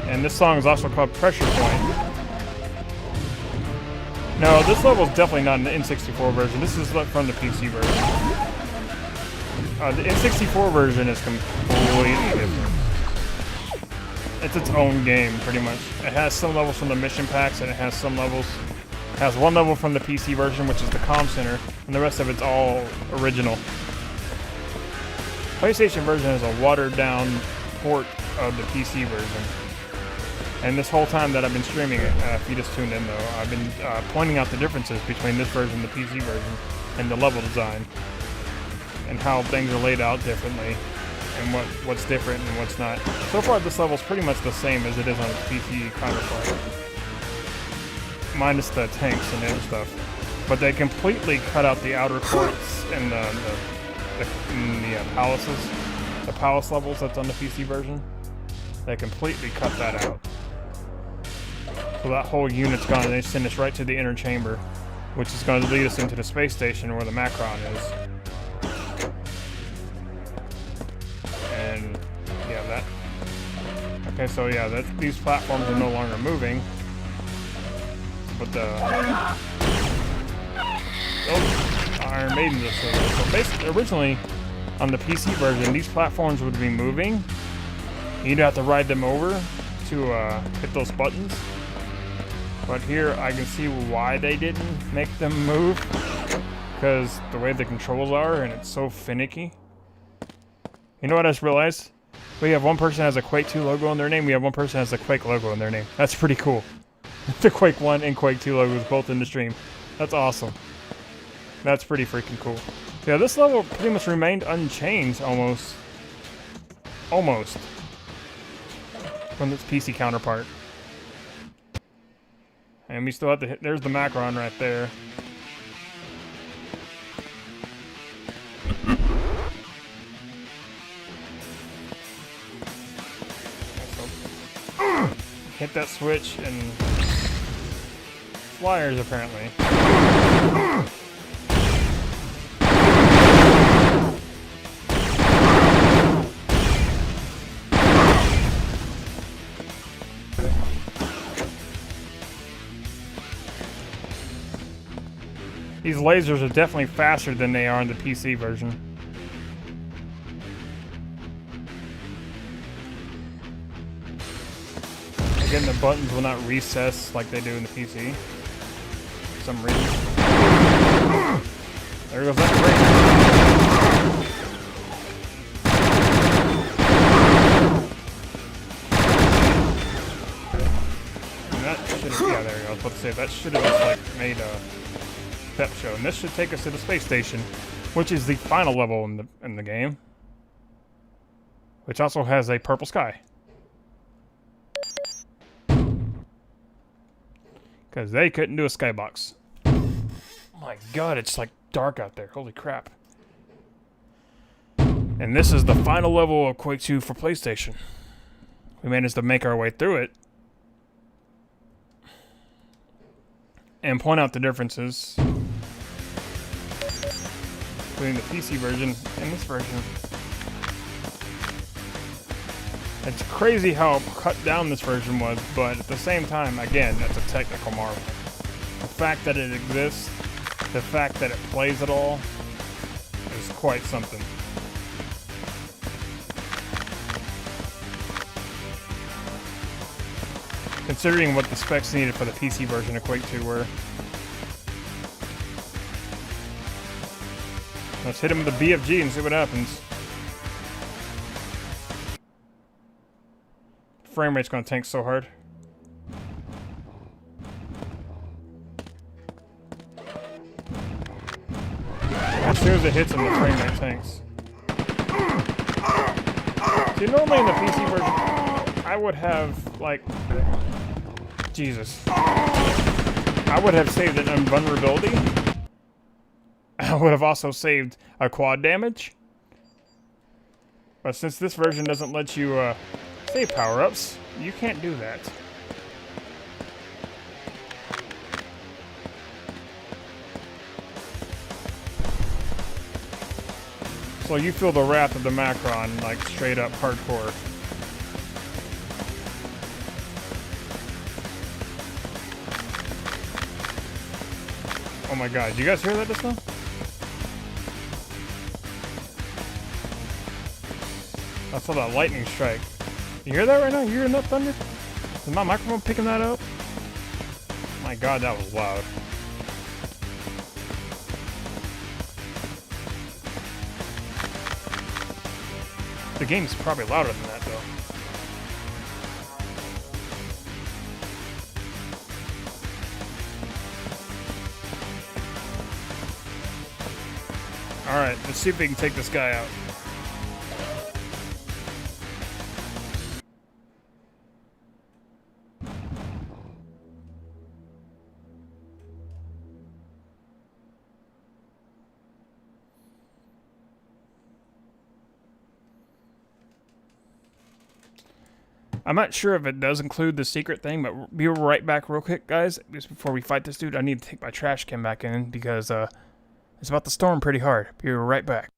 And this song is also called Pressure Point. No, this level is definitely not an N64 version. This is from the PC version. The N64 version is completely different. It's its own game, pretty much. It has some levels from the mission packs, and it has some levels. It has one level from the PC version, which is the comm center, and the rest of it's all original. PlayStation version is a watered-down port of the PC version. And this whole time that I've been streaming it, if you just tuned in though, I've been pointing out the differences between this version and the PC version, and the level design, and how things are laid out differently, and what's different and what's not. So far, this level's pretty much the same as it is on its PC counterpart, minus the tanks and the other stuff. But they completely cut out the outer courts and the palaces, the palace levels that's on the PC version. They completely cut that out. So that whole unit's gone, and they send us right to the inner chamber, which is going to lead us into the space station where the Macron is. And yeah, that. Okay, so yeah, these platforms are no longer moving, but the Iron Maidens are still there. So basically, originally on the PC version, these platforms would be moving. You'd have to ride them over to hit those buttons. But here I can see why they didn't make them move, because the way the controls are, and it's so finicky. You know what I just realized? We have one person has a Quake 2 logo on their name, we have one person has a Quake logo on their name. That's pretty cool. The Quake 1 and Quake 2 logos both in the stream. That's awesome. That's pretty freaking cool. Yeah, this level pretty much remained unchanged almost. Almost. From its PC counterpart. And we still have to hit, there's the Macron right there. Hit that switch and flyers apparently. These lasers are definitely faster than they are in the PC version. Again, the buttons will not recess like they do in the PC for some reason. There goes that brake. And that should have, yeah, there you go. I was about to say, that should have just like made a step show, and this should take us to the space station, which is the final level in the game, which also has a purple sky. Because they couldn't do a skybox. Oh my god, it's like dark out there. Holy crap. And this is the final level of Quake 2 for PlayStation. We managed to make our way through it. And point out the differences between the PC version and this version. It's crazy how cut down this version was, but at the same time, again, that's a technical marvel. The fact that it exists the fact that it plays at all is quite something. Considering what the specs needed for the PC version of Quake 2 were. Let's hit him with the BFG and see what happens. Frame rate's gonna tank so hard. As soon as it hits him, the frame rate tanks. See, normally in the PC version, I would have, like... Jesus. I would have saved an invulnerability. I would have also saved a quad damage. But since this version doesn't let you save power-ups, you can't do that. So you feel the wrath of the Macron, like straight up hardcore. Oh my god, do you guys hear that just now? I saw that lightning strike. You hear that right now? You hearing that thunder? Is my microphone picking that up? My god, that was loud. The game's probably louder than that, though. Alright, let's see if we can take this guy out. I'm not sure if it does include the secret thing, but be right back real quick, guys. Just before we fight this dude, I need to take my trash can back in because it's about to storm pretty hard. Be right back.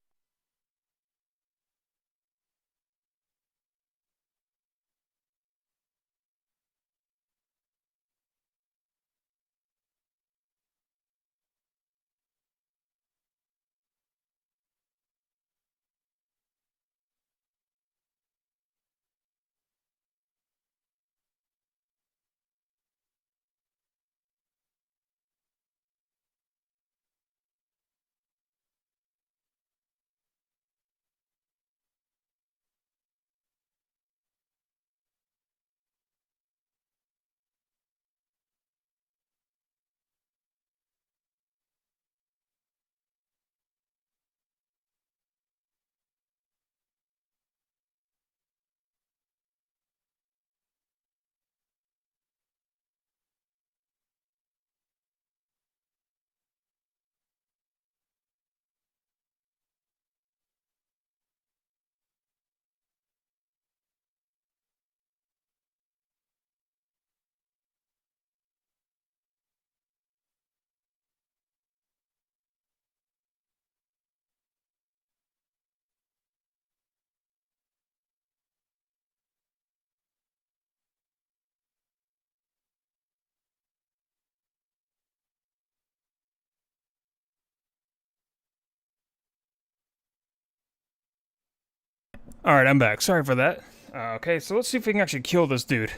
Alright, I'm back. Sorry for that. Okay, so let's see if we can actually kill this dude.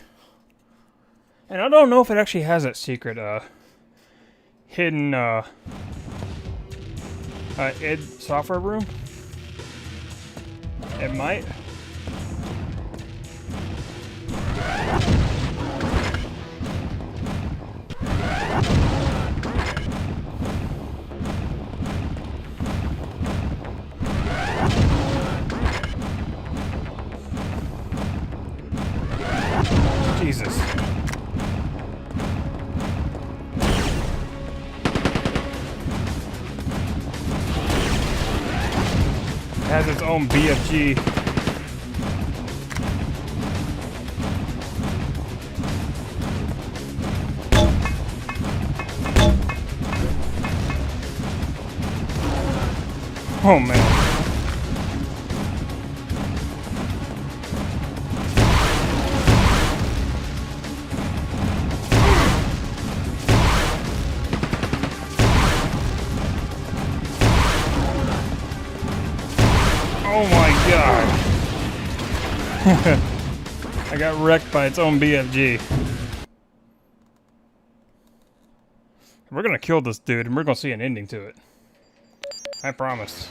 And I don't know if it actually has that secret, hidden, id software room. It might. Jesus. It has its own BFG. Oh man. god. I got wrecked by its own BFG. We're gonna kill this dude and we're gonna see an ending to it. I promise.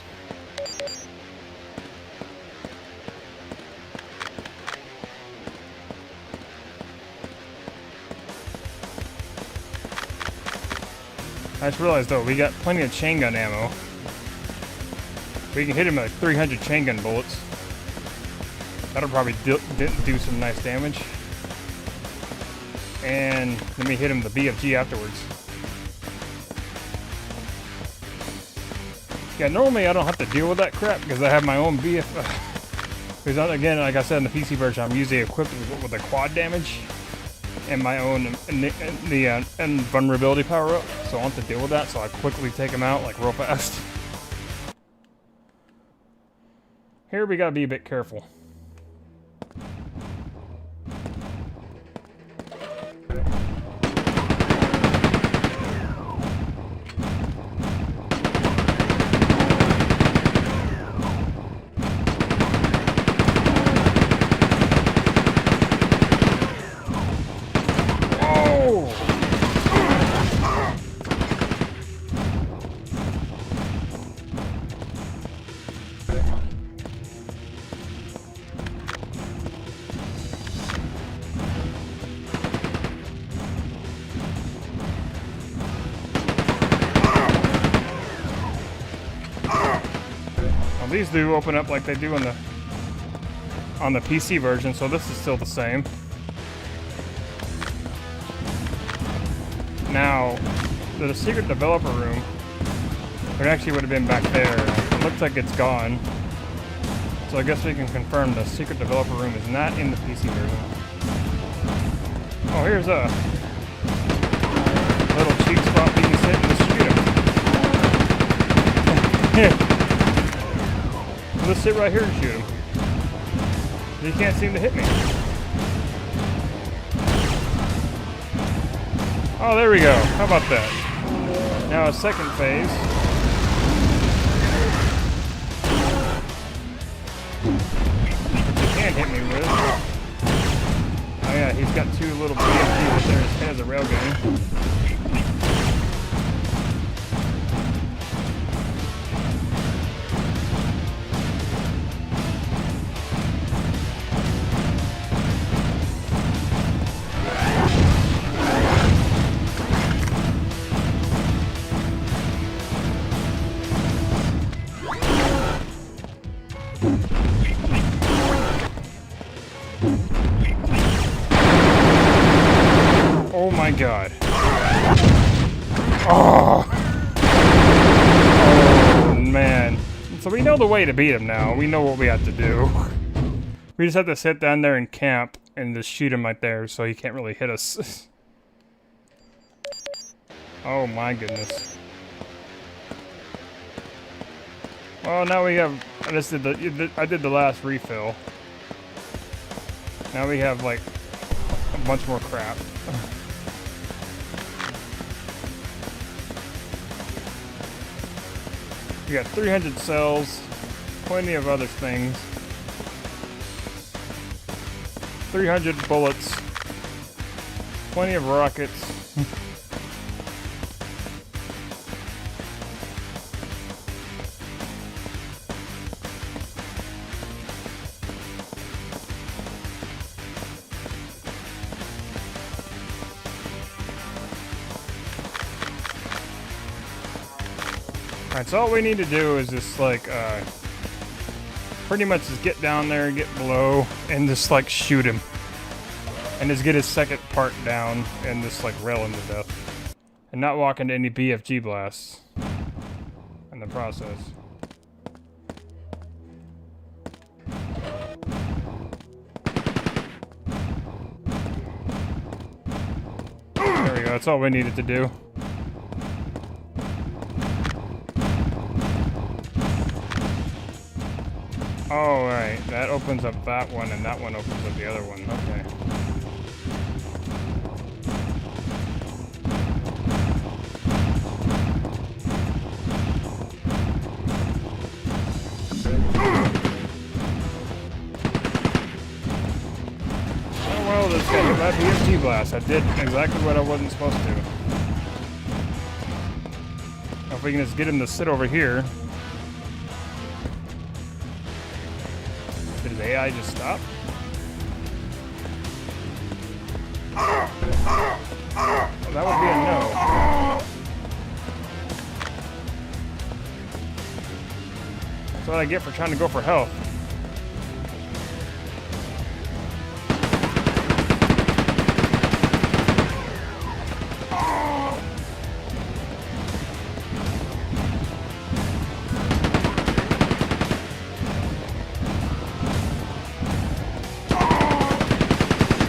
I just realized though, we got plenty of chain gun ammo. We can hit him with like 300 chain gun bullets. That'll probably do some nice damage. And let me hit him with the BFG afterwards. Yeah, normally I don't have to deal with that crap because I have my own BF. Because again, like I said in the PC version, I'm usually equipped with a quad damage and my own vulnerability power up. So I don't have to deal with that. So I quickly take him out like real fast. Here we gotta be a bit careful. These do open up like they do on the PC version, so this is still the same. Now, the secret developer room, it actually would have been back there. It looks like it's gone. So I guess we can confirm the secret developer room is not in the PC version. Oh, here's a little cheap spot we can sit and just shoot him. Let's sit right here and shoot him. He can't seem to hit me. Oh, there we go. How about that? Now a second phase. Which he can't hit me with. Oh yeah, he's got two little BFGs right there. His head has a railgun. Oh my god. Oh. Oh man. So we know the way to beat him now. We know what we have to do. We just have to sit down there and camp and just shoot him right there so he can't really hit us. Oh my goodness. Well, now we have... I did the last refill. Now we have like a bunch more crap. We got 300 cells, plenty of other things, 300 bullets, plenty of rockets. Alright, so all we need to do is just like, pretty much just get down there, get below, and just like shoot him. And just get his second part down, and just like rail him to death. And not walk into any BFG blasts in the process. There we go, that's all we needed to do. Oh, right. That opens up that one, and that one opens up the other one. Okay. got hit by a BFG blast. I did exactly what I wasn't supposed to. Now if we can just get him to sit over here. Did his AI just stop? Well, that would be a no. That's what I get for trying to go for health.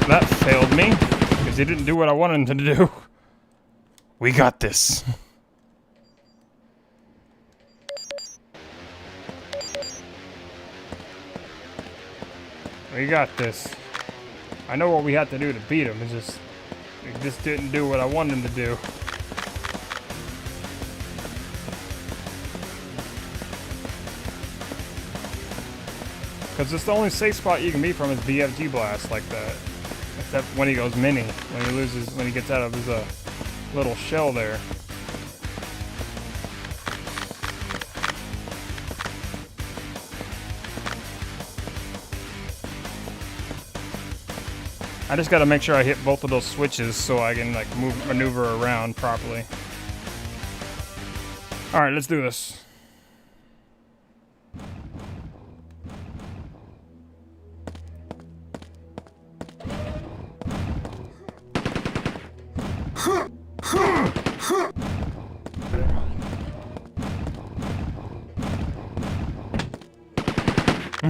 That failed me, because he didn't do what I wanted him to do. We got this. We got this. I know what we had to do to beat him. He just didn't do what I wanted him to do. Because it's the only safe spot you can be from is BFG blast like that. Except when he goes mini, when he gets out of his little shell there. I just gotta make sure I hit both of those switches so I can like maneuver around properly. Alright, let's do this.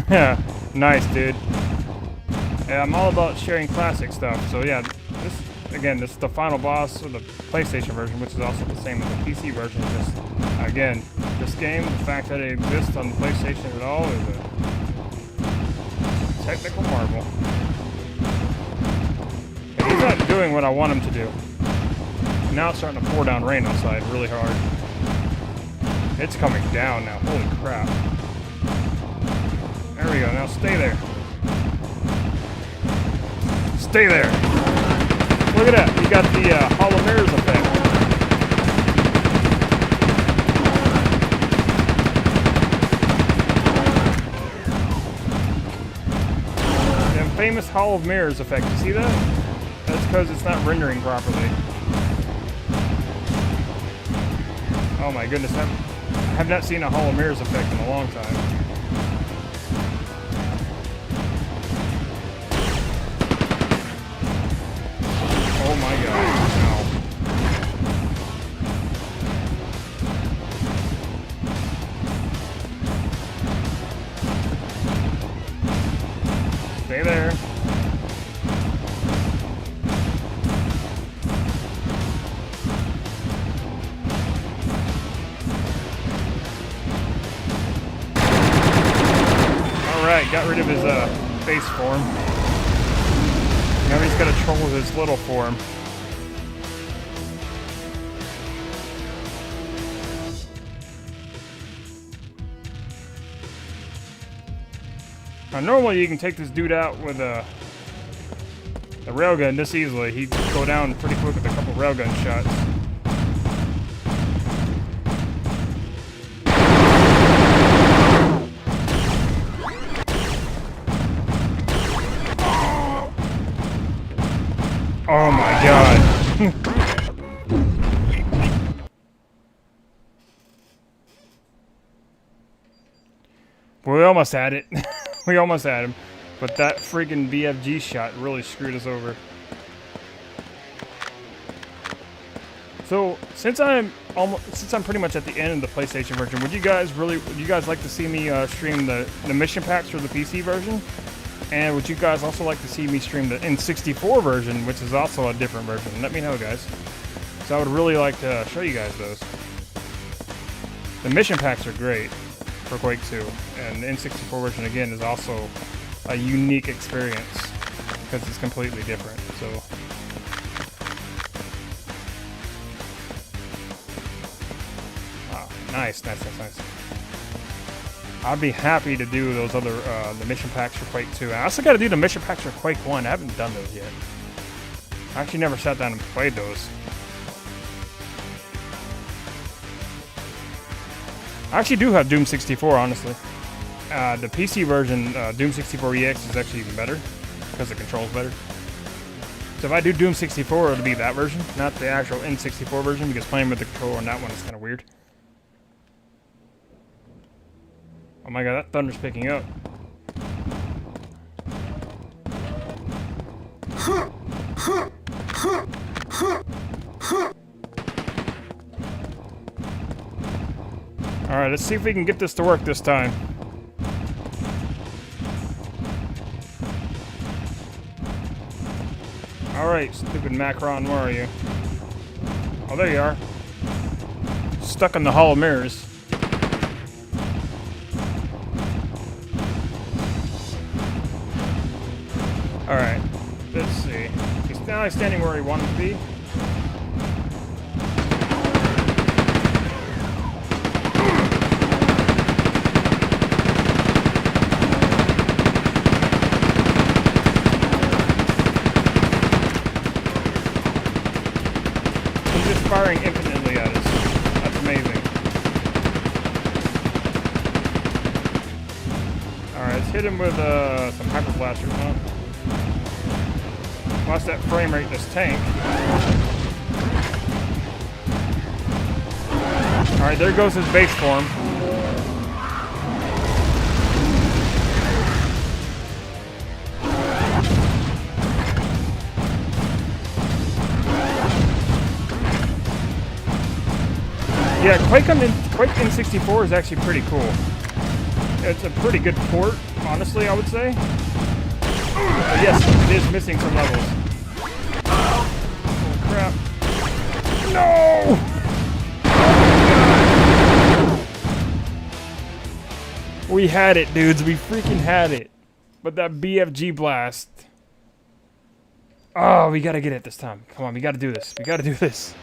Yeah, nice, dude. Yeah, I'm all about sharing classic stuff. So yeah, this is the final boss of the PlayStation version, which is also the same as the PC version. Just again, this game, the fact that it exists on the PlayStation at all is a technical marvel. And he's not doing what I want him to do. Now it's starting to pour down rain outside really hard. It's coming down now. Holy crap. There we go. Now stay there. Stay there. Look at that. You got the hollow mirrors effect. The famous hollow mirrors effect. You see that? That's because it's not rendering properly. Oh my goodness. I have not seen a hollow mirrors effect in a long time. Oh my god. Ow. Stay there. Alright, got rid of his base form. Now he's got to troll with his little form. Now normally you can take this dude out with a railgun this easily. He'd go down pretty quick with a couple railgun shots. Oh my god. We almost had it. We almost had him. But that freaking BFG shot really screwed us over. So, since I'm pretty much at the end of the PlayStation version, would you guys like to see me stream the mission packs for the PC version? And would you guys also like to see me stream the N64 version, which is also a different version? Let me know, guys. So I would really like to show you guys those. The mission packs are great for Quake 2, and the N64 version, again, is also a unique experience because it's completely different. So, wow, nice. I'd be happy to do those other the mission packs for Quake 2. I also got to do the mission packs for Quake 1. I haven't done those yet. I actually never sat down and played those. I actually do have Doom 64, honestly. The PC version, Doom 64 EX, is actually even better because the control's better. So if I do Doom 64, it'll be that version, not the actual N64 version, because playing with the controller on that one is kind of weird. Oh my god, that thunder's picking up. Alright, let's see if we can get this to work this time. Alright, stupid Macron, where are you? Oh, there you are. Stuck in the Hall of Mirrors. Alright, let's see. He's now standing where he wanted to be. Firing infinitely at us. That's amazing. Alright, let's hit him with some hyper blasters, huh? Watch that frame rate, this tank. Alright, there goes his base form. Yeah, Quake N64 is actually pretty cool. It's a pretty good port, honestly, I would say. But yes, it is missing some levels. Holy crap. No! We had it, dudes. We freaking had it. But that BFG blast. Oh, we gotta get it this time. Come on, we gotta do this. We gotta do this.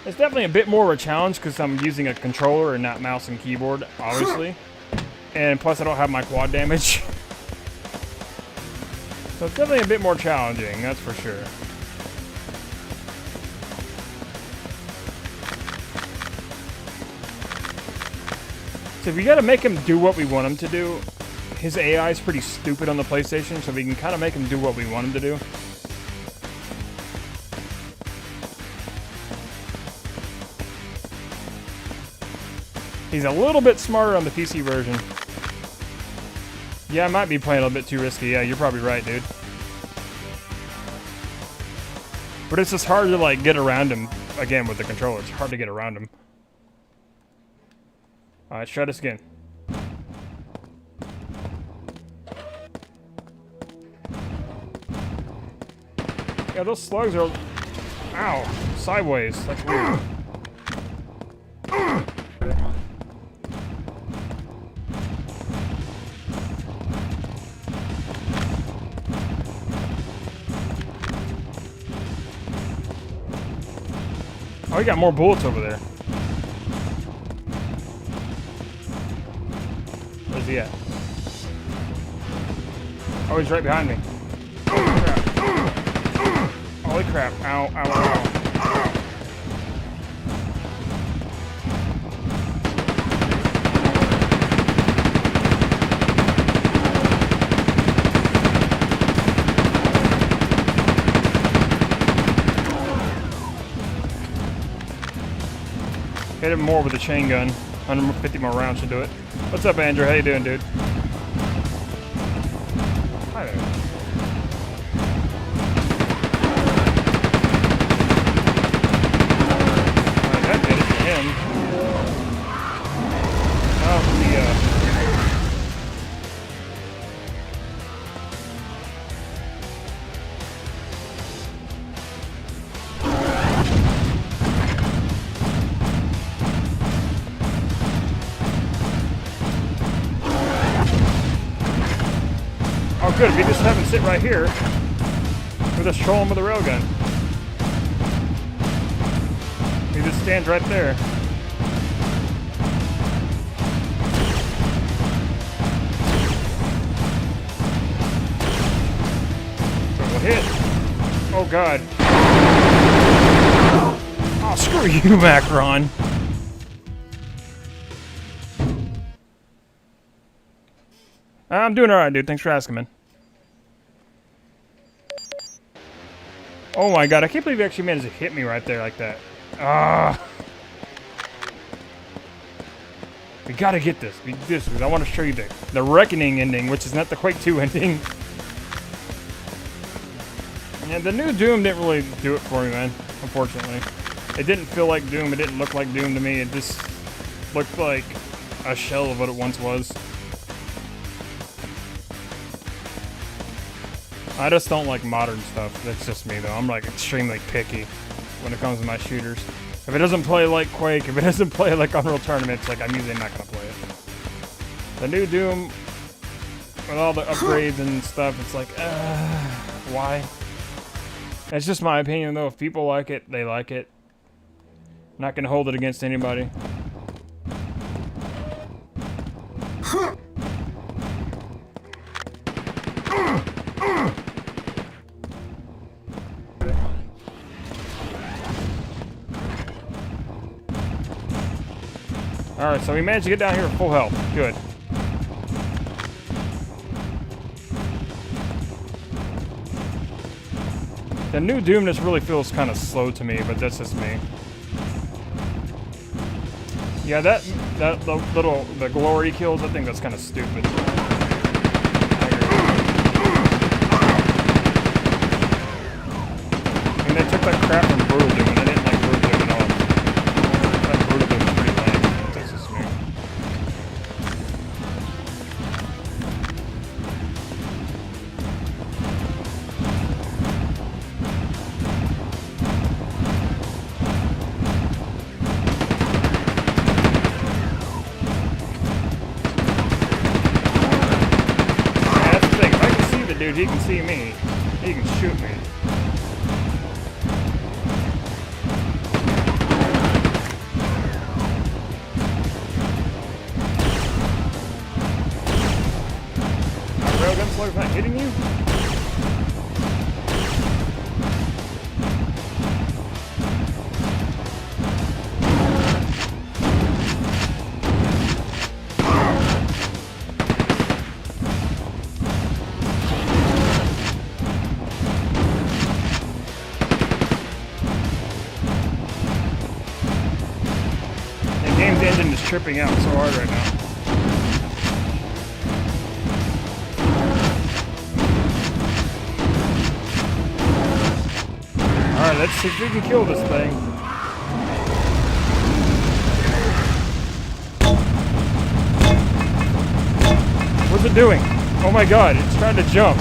It's definitely a bit more of a challenge because I'm using a controller and not mouse and keyboard, obviously. And plus I don't have my quad damage. So it's definitely a bit more challenging, that's for sure. So we gotta make him do what we want him to do. His AI is pretty stupid on the PlayStation, so we can kind of make him do what we want him to do. He's a little bit smarter on the PC version. Yeah, I might be playing a little bit too risky. Yeah, you're probably right, dude. But it's just hard to, like, get around him, again, with the controller. It's hard to get around him. Alright, let's try this again. Yeah, those slugs are... Ow! Sideways. That's weird. Oh, he got more bullets over there. Where's he at? Oh, he's right behind me. Holy crap. Ow, ow, ow. Hit him more with a chain gun. 150 more rounds should do it. What's up, Andrew? How you doing, dude? Hi there. Alright, that did it for him. Oh, the, Oh, good. We just have him sit right here. We'll just troll him with a railgun. He just stands right there. So we'll hit. Oh god. Oh, screw you, Macron. I'm doing alright, dude. Thanks for asking, man. Oh my god, I can't believe he actually managed to hit me right there like that. Ah. We gotta get this. Because I want to show you the Reckoning ending, which is not the Quake 2 ending. And the new Doom didn't really do it for me, man. Unfortunately. It didn't feel like Doom. It didn't look like Doom to me. It just looked like a shell of what it once was. I just don't like modern stuff. That's just me, though. I'm like extremely picky when it comes to my shooters. If it doesn't play like Quake, if it doesn't play like Unreal Tournaments, like I'm usually not gonna play it. The new Doom, with all the upgrades and stuff, it's like, why? It's just my opinion, though. If people like it, they like it. I'm not gonna hold it against anybody. Alright, so we managed to get down here at full health. Good. The new Doom just really feels kind of slow to me, but that's just me. Yeah, the glory kills, I think that's kind of stupid. I mean, they took that crap from Brutal Doom, and I didn't like Brutal Doom at all. That Brutal Doom was pretty lame. That's just me. Dude, he can see me. He can shoot me. My railgun slug's not hitting you? Engine is tripping out so hard right now. Alright, let's see if we can kill this thing. What's it doing? Oh my god, it's trying to jump.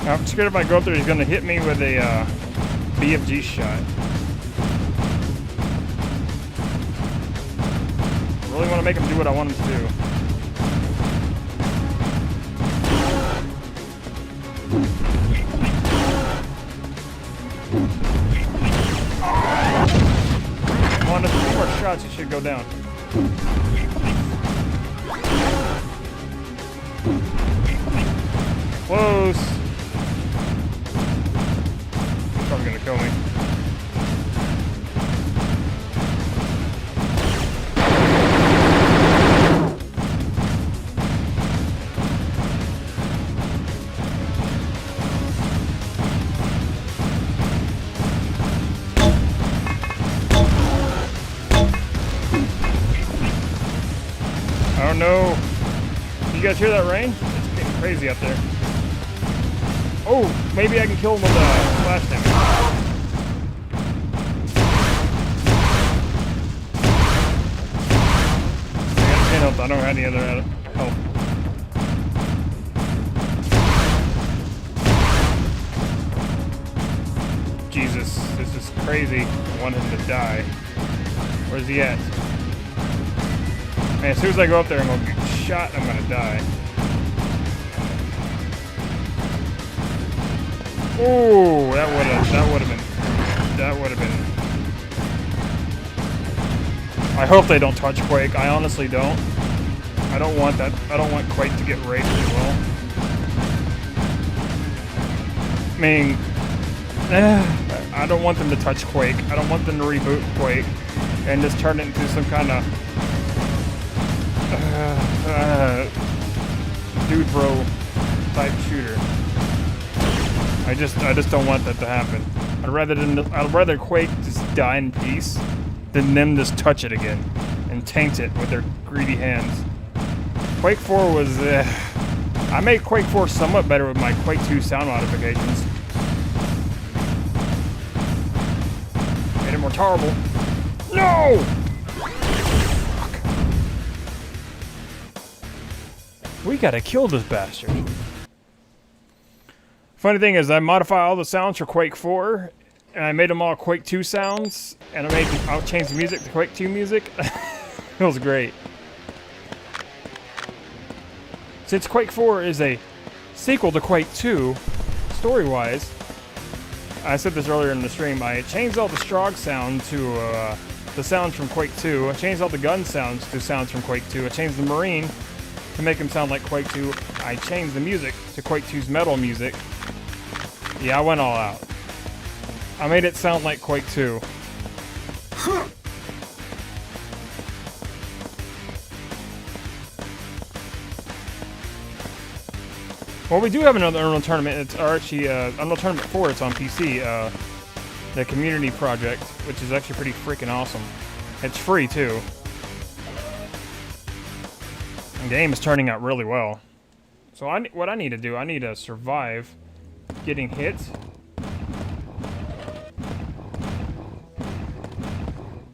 I'm scared if I go up there, he's gonna hit me with a BFG shot. I really want to make him do what I want him to do. Come on, just a few more shots, he should go down. Close. Probably gonna kill me. Oh no! You guys hear that rain? It's getting crazy out there. Oh, maybe I can kill him with splash damage. I got 10 health. I don't have any other health. crazy. I want him to die. Where's he at? Man, as soon as I go up there, I'm gonna get shot. I'm gonna die. Ooh, that would have been. I hope they don't touch Quake. I honestly don't. I don't want that. I don't want Quake to get raped as well. I mean, I don't want them to touch Quake. I don't want them to reboot Quake and just turn it into some kind of dude bro type shooter. I just don't want that to happen. I'd rather Quake just die in peace than them just touch it again and taint it with their greedy hands. Quake 4 was I made Quake 4 somewhat better with my Quake 2 sound modifications. Made it more tolerable. No! Fuck. We gotta kill this bastard. Funny thing is, I modify all the sounds for Quake 4, and I made them all Quake 2 sounds, and I'll change the music to Quake 2 music. It was great. Since Quake 4 is a sequel to Quake 2, story-wise, I said this earlier in the stream, I changed all the Strogg sound to the sounds from Quake 2. I changed all the gun sounds to sounds from Quake 2. I changed the Marine to make him sound like Quake 2. I changed the music to Quake 2's metal music. Yeah, I went all out. I made it sound like Quake 2. Well, we do have another Unreal Tournament. It's actually Unreal Tournament 4. It's on PC. The community project, which is actually pretty freaking awesome. It's free too. The game is turning out really well. So what I need to do, I need to survive getting hit.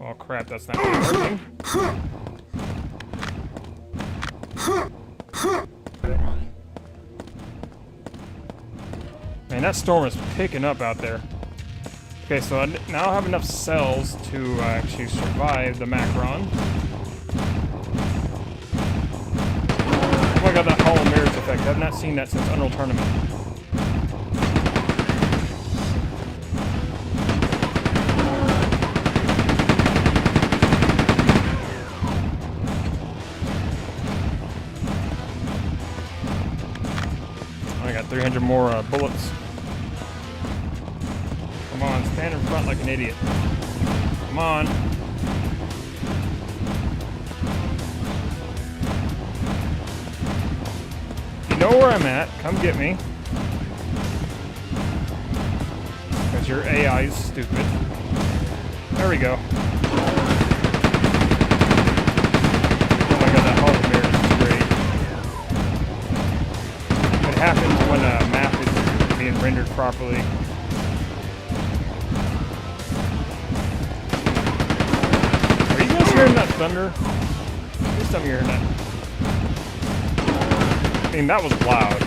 Oh crap, that's not working. Man, that storm is picking up out there. Okay, so I now have enough cells to actually survive the Macron. Oh my god, that Hall of Mirrors effect. I've not seen that since Unreal Tournament. I got 300 more bullets. Come on, stand in front like an idiot. Come on. You know where I'm at. Come get me. Because your AI is stupid. There we go. Oh my god, that Hall of Mirrors is great. It happens when a map is being rendered properly. Hearing that thunder? Please tell me you're hearing that. I mean, that was loud.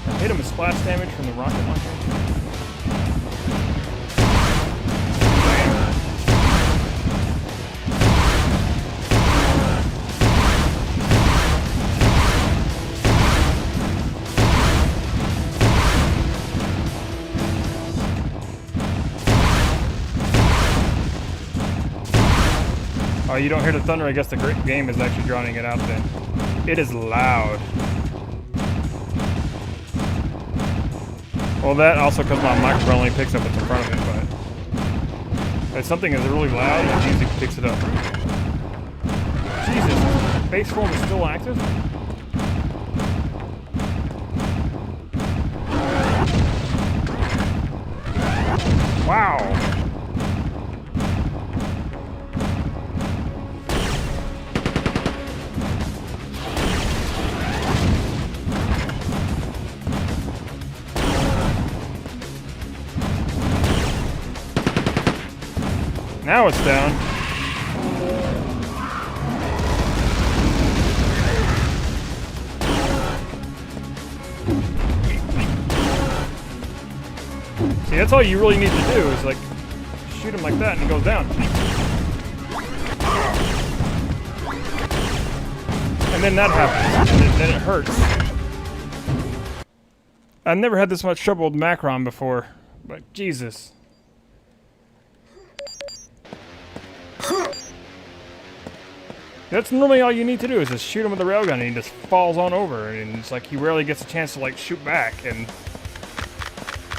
I hit him with splash damage from the rocket launcher. Oh, you don't hear the thunder? I guess the game is actually drowning it out then. It is loud. Well, that also because my microphone only picks up what's in front of it, but if something is really loud, it usually picks it up. Jesus, base form is still active? Wow. Now it's down. See, that's all you really need to do is like shoot him like that and he goes down. And then that happens, and then it hurts. I've never had this much trouble with Macron before, but Jesus. That's normally all you need to do is just shoot him with a railgun and he just falls on over, and it's like he rarely gets a chance to like shoot back. And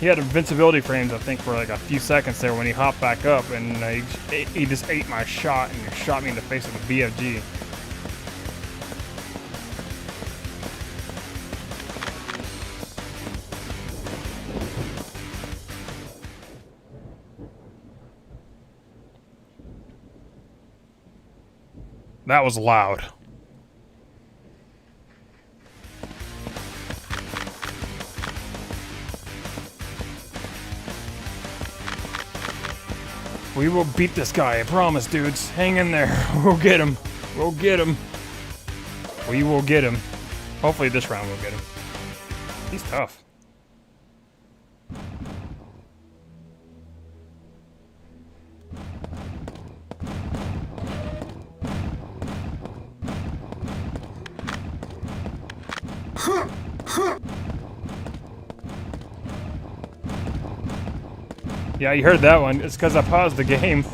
he had invincibility frames, I think, for like a few seconds there when he hopped back up, and he just ate my shot and shot me in the face with a BFG. That was loud. We will beat this guy, I promise, dudes. Hang in there. We'll get him. We'll get him. We will get him. Hopefully this round we'll get him. He's tough. Yeah, you heard that one. It's because I paused the game,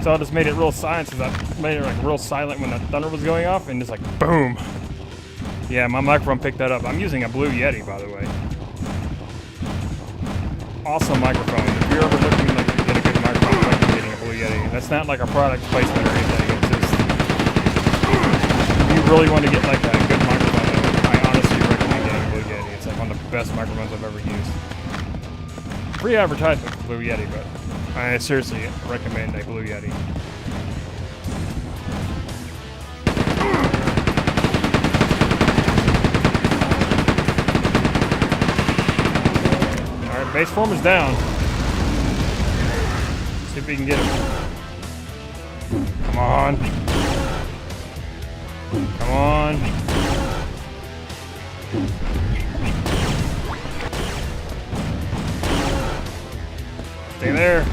so I just made it real silent. So I made it like real silent when the thunder was going off, and just like boom. Yeah, my microphone picked that up. I'm using a Blue Yeti, by the way. Awesome microphone. If you're ever looking like to get a good microphone, like you're getting a Blue Yeti. That's not like a product placement or anything. It's just if you really want to get like that good microphone, I honestly recommend getting a Blue Yeti. It's like one of the best microphones I've ever used. Free advertisement for Blue Yeti, but I seriously recommend a Blue Yeti. Alright, base form is down. See if we can get him. Come on. Come on. Stay there.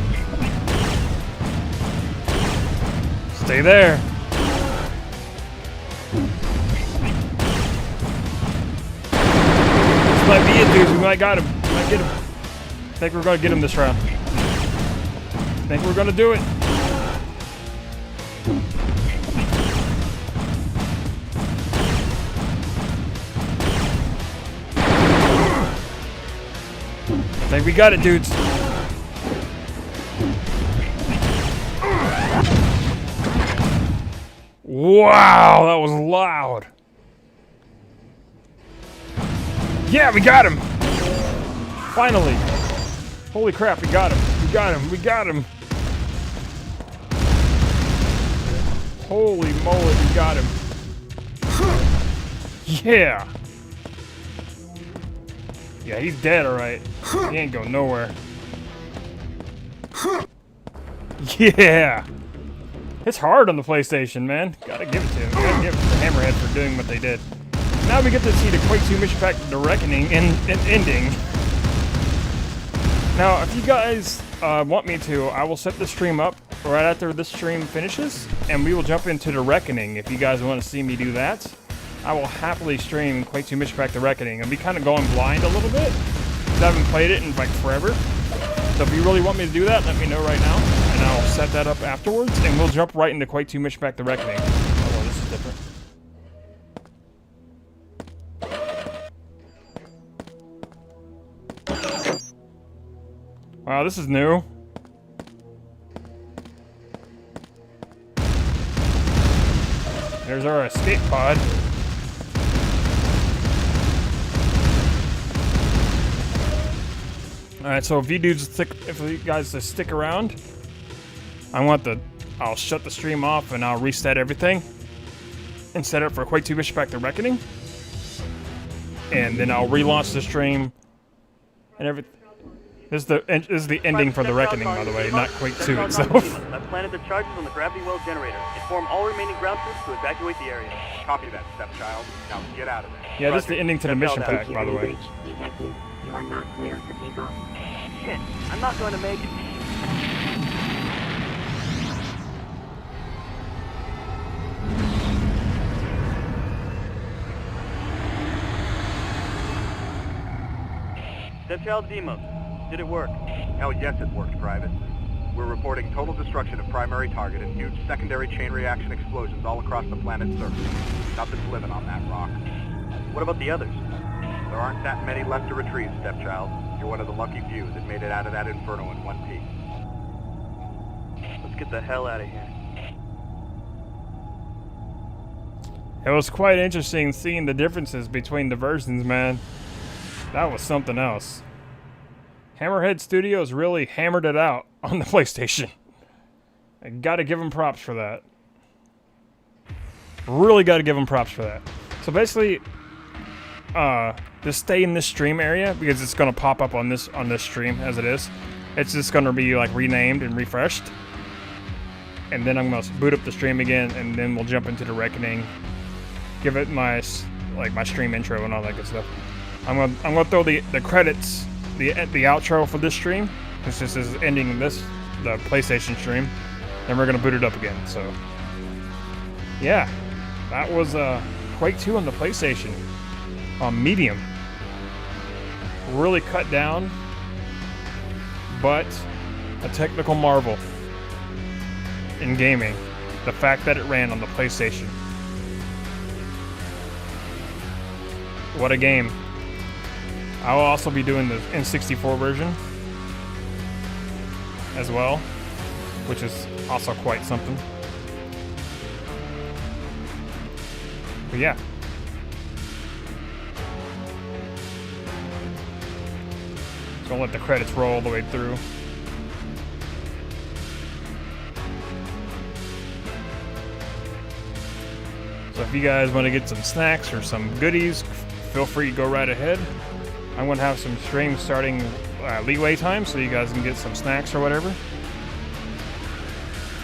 Stay there. This might be it, dude. We might got him. We might get him. I think we're gonna get him this round. I think we're gonna do it. I think we got it, dudes. Wow, that was loud. Yeah, we got him. Finally. Holy crap, we got him. We got him. We got him. Holy moly, we got him. Yeah. Yeah, he's dead, alright. He ain't going nowhere. Yeah. It's hard on the PlayStation, man. Gotta give it to him. Gotta give it to Hammerhead for doing what they did. Now we get to see the Quake 2 Mission Pack The Reckoning ending. Now, if you guys want me to, I will set the stream up right after this stream finishes, and we will jump into The Reckoning if you guys want to see me do that. I will happily stream Quake 2 Mission Pack The Reckoning. I'll be kind of going blind a little bit, because I haven't played it in like forever. So if you really want me to do that, let me know right now, and I'll set that up afterwards, and we'll jump right into Quake 2 Mission Pack The Reckoning. Oh, this is different. Wow, this is new. There's our escape pod. Alright, so if you guys just stick around, I'll shut the stream off and I'll reset everything and set it for Quake 2 Mission Pack The Reckoning. And then I'll relaunch the stream and everything. This is the ending for The Reckoning, by the way, not Quake 2 itself. I've planted the charges on the gravity well generator. Inform all remaining ground troops to evacuate the area. Copy that, stepchild. Now get out of there. Yeah, this is the ending to the mission pack, by the way. You are not clear for takeoff. Shit, I'm not going to make it. Stepchild Demos, did it work? Hell yes, it worked, Private. We're reporting total destruction of primary target and huge secondary chain reaction explosions all across the planet's surface. Nothing's living on that rock. What about the others? There aren't that many left to retrieve, Stepchild. You're one of the lucky few that made it out of that inferno in one piece. Let's get the hell out of here. It was quite interesting seeing the differences between the versions, man. That was something else. Hammerhead Studios really hammered it out on the PlayStation. I gotta give them props for that. Really gotta give them props for that. So basically, just stay in this stream area because it's gonna pop up on this stream as it is. It's just gonna be like renamed and refreshed. And then I'm gonna boot up the stream again, and then we'll jump into the Reckoning. Give it my stream intro and all that good stuff. I'm gonna throw the credits, the outro for this stream. This just is ending the PlayStation stream. Then we're gonna boot it up again. So yeah, that was Quake 2 on the PlayStation on medium. Really cut down, but a technical marvel in gaming. The fact that it ran on the PlayStation. What a game. I will also be doing the N64 version as well, which is also quite something. But yeah. Just gonna let the credits roll all the way through. So if you guys want to get some snacks or some goodies, feel free to go right ahead. I'm going to have some streams starting leeway time so you guys can get some snacks or whatever.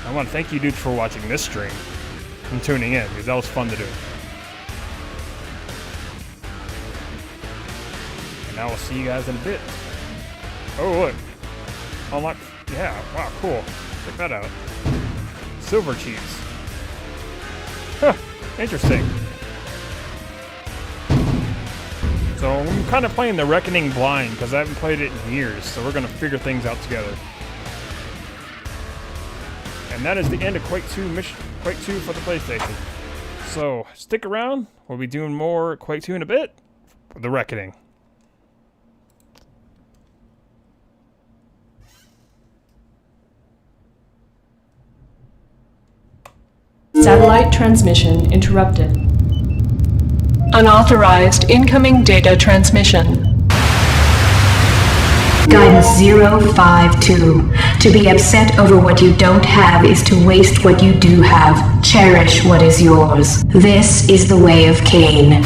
I want to thank you dudes for watching this stream and tuning in because that was fun to do. And I will see you guys in a bit. Oh look. Unlock. Yeah, wow, cool. Check that out. Silver cheese. Huh, interesting. So I'm kind of playing the Reckoning blind because I haven't played it in years, so we're going to figure things out together. And that is the end of Quake 2 for the PlayStation. So stick around, we'll be doing more Quake 2 in a bit for the Reckoning. Satellite transmission interrupted. Unauthorized incoming data transmission. Guidance 052. To be upset over what you don't have is to waste what you do have. Cherish what is yours. This is the way of Cain.